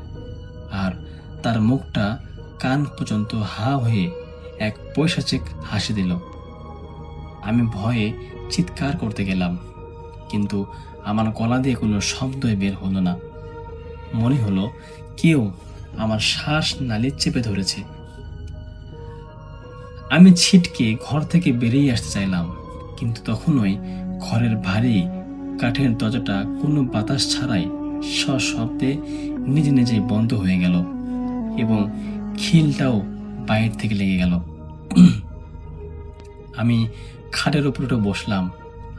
আর তার মুখটা কান পর্যন্ত হা হয়ে এক পৈশাচিক হাসি দিল। আমি ভয়ে চিৎকার করতে গেলাম, কিন্তু আমার গলা দিয়ে কোনো শব্দই বের হলো না। মনে হলো কেউ আমার শ্বাস নালি চেপে ধরেছে। আমি ছিটকে ঘর থেকে বেরিয়ে আসতে চাইলাম, কিন্তু তখনই ঘরের ভারী কাঠের দরজাটা কোনো বাতাস ছাড়াই সশব্দে নিজে নিজেই বন্ধ হয়ে গেল এবং খিলটাও বাইরে থেকে লেগে গেল। আমি খাটের উপর উঠে বসলাম।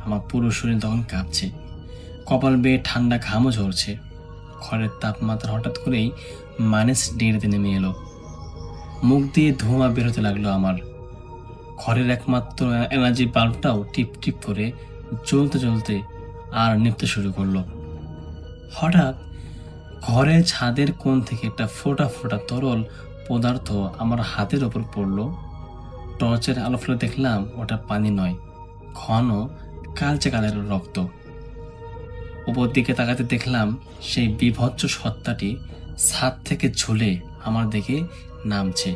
আমার পুরো শরীর তখন কাঁপছে, কপাল বেয়ে ঠান্ডা ঘামও ঝরছে। ঘরের তাপমাত্রা হঠাৎ করেই -ডিগ্রিতে নেমে এলো। মুখ দিয়ে ধোঁয়া বেরোতে লাগলো আমার। ঘরের একমাত্র এনার্জি বাল্বটাও টিপ টিপ করে জ্বলতে জ্বলতে আর নিভতে শুরু করলো। হঠাৎ ঘরের ছাদের কোণ থেকে একটা ফোঁটা ফোঁটা তরল পদার্থ আমার হাতের ওপর পড়লো। টর্চের আলো ফেলে দেখলাম ওটা পানি নয়, ঘন কালচে কালারের রক্ত। উপর দিকে তাকাতে দেখলাম সেই বিভৎস সত্তাটি ছাদ থেকে ঝুলে আমার দিকে নামছে।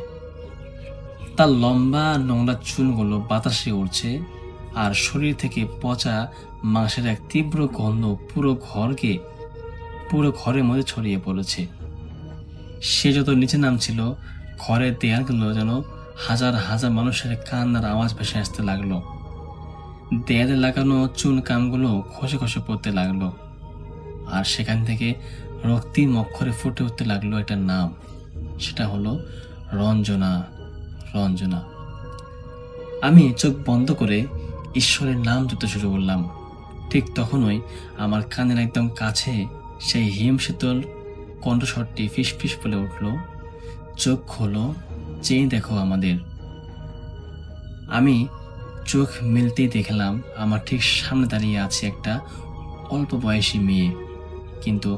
তার লম্বা নোংরা চুলগুলো বাতাসে উড়ছে, আর শরীর থেকে পচা মাংসের এক তীব্র গন্ধ পুরো ঘরের মধ্যে ছড়িয়ে পড়েছে। সে যত নিচে নামছিল, ঘরের দেয়ালগুলো যেন হাজার হাজার মানুষের কান্নার আওয়াজ ভেসে আসতে লাগলো। দেয়ালে লাগানো চুন কামগুলো খসে খসে পড়তে লাগলো, আর সেখান থেকে রক্তিম অক্ষরে ফুটে উঠতে লাগলো একটা নাম। সেটা হলো রঞ্জনা। রঞ্জনা। আমি চোখ বন্ধ করে ঈশ্বরের নাম জপতে শুরু করলাম। ঠিক তখনই আমার কানের একদম কাছে সেই হিমশীতল কণ্ঠস্বরটি ফিস ফিস বলে উঠল, চোখ খোলো, চেয়ে দেখো আমাদের। আমি চোখ মিলতেই দেখলাম আমার ঠিক সামনে দাঁড়িয়ে আছে একটা অল্প বয়সী মেয়ে, কিন্তু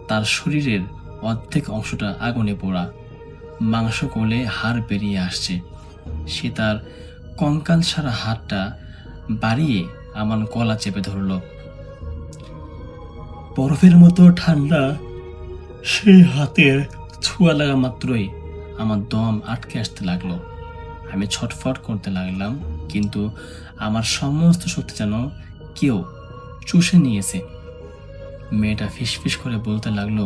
তার শরীরের অর্ধেক অংশটা আগুনে পোড়া, মাংস গলে হাড় বেরিয়ে আসছে। সে তার কঙ্কাল সারা হাতটা বাড়িয়ে আমার গলা চেপে ধরল। বরফের মতো ঠান্ডা সেই হাতের ছোঁয়া লাগা মাত্রই আমার দম আটকে আসতে লাগলো। আমি ছটফট করতে লাগলাম, কিন্তু আমার সমস্ত শক্তি যেন কেউ চুষে নিয়েছে। মেয়েটা ফিসফিস করে বলতে লাগলো,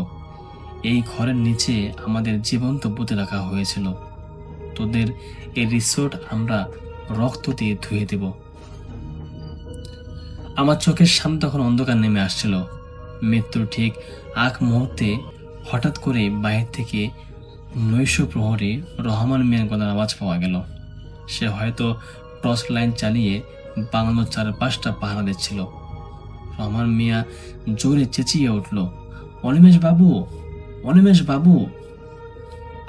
এই ঘরের নিচে আমাদের জীবন্ত পুঁতে রাখা হয়েছিল, তোদের এই রিসোর্ট আমরা রক্ত দিয়ে ধুয়ে দেব। আমার চোখের সামনে তখন অন্ধকার নেমে আসছিল। মৃত্যুর ঠিক আগ মুহূর্তে হঠাৎ করে বাইরে থেকে নৈশ প্রহরী রহমান মিয়ার গলার আওয়াজ পাওয়া গেল। সে হয়তো টর্চ লাইন চালিয়ে বাংলোর চারপাশটা পাহারা দিচ্ছিল। রহমান মিয়া জোরে চেঁচিয়ে উঠল, অনিমেষ বাবু, অনিমেষ বাবু,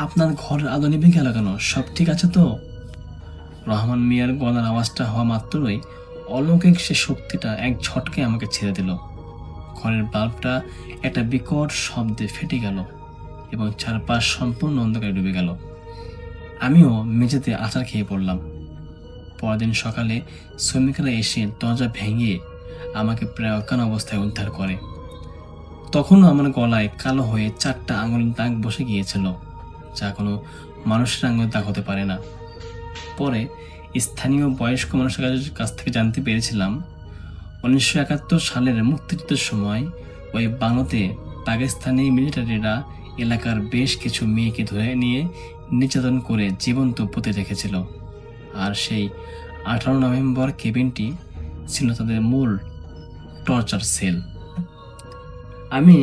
আপনার ঘরের আলো নিভে গেল কেন? সব ঠিক আছে তো? রহমান মিয়ার গলার আওয়াজটা হওয়া মাত্রই অলৌকিক সে শক্তিটা এক ঝটকে আমাকে ছেড়ে দিল। ঘরের বাল্বটা একটা বিকট শব্দে ফেটে গেল এবং চারপাশ সম্পূর্ণ অন্ধকারে ডুবে গেল। আমিও মেঝেতে আছাড় খেয়ে পড়লাম। পরদিন সকালে শ্রমিকরা এসে দরজা ভেঙে আমাকে প্রায় অজ্ঞান অবস্থায় উদ্ধার করে। তখনও আমার গলায় কালো হয়ে 4টা আঙুলের দাগ বসে গিয়েছিল, যা কোনো মানুষের আঙুলের দাগ হতে পারে না। পরে স্থানীয় বয়স্ক মানুষের কাছ থেকে জানতে পেরেছিলাম 1971 সালের মুক্তিযুদ্ধের সময় ওই বাংলোতে পাকিস্তানি মিলিটারিরা এলাকার বেশ কিছু মেয়েকে ধরে নিয়ে নির্যাতন করে জীবন্ত পুঁতে রেখেছিল। আর সেই 18 নভেম্বর কেবিনটি ছিল তাদের মূল টর্চার সেল। আমি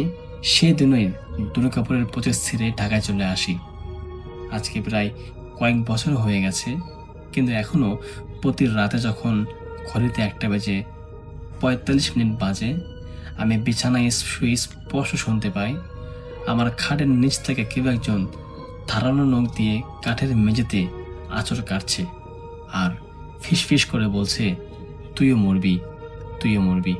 সেদিনই দুর্গাপুরের 25 ছেড়ে ঢাকায় চলে আসি। আজকে প্রায় কয়েক বছর হয়ে গেছে, কিন্তু এখনও প্রতি রাতে যখন ঘড়িতে 1টা বেজে 45 মিনিট বাজে, আমি বিছানায় শুয়ে স্পষ্ট শুনতে পাই আমার খাটের নিচ থেকে কেউ একজন ধারালো নখ দিয়ে কাঠের মেঝেতে আঁচড় কাটছে আর ফিস ফিস করে বলছে, তুইও মরবি, তুইও মরবি।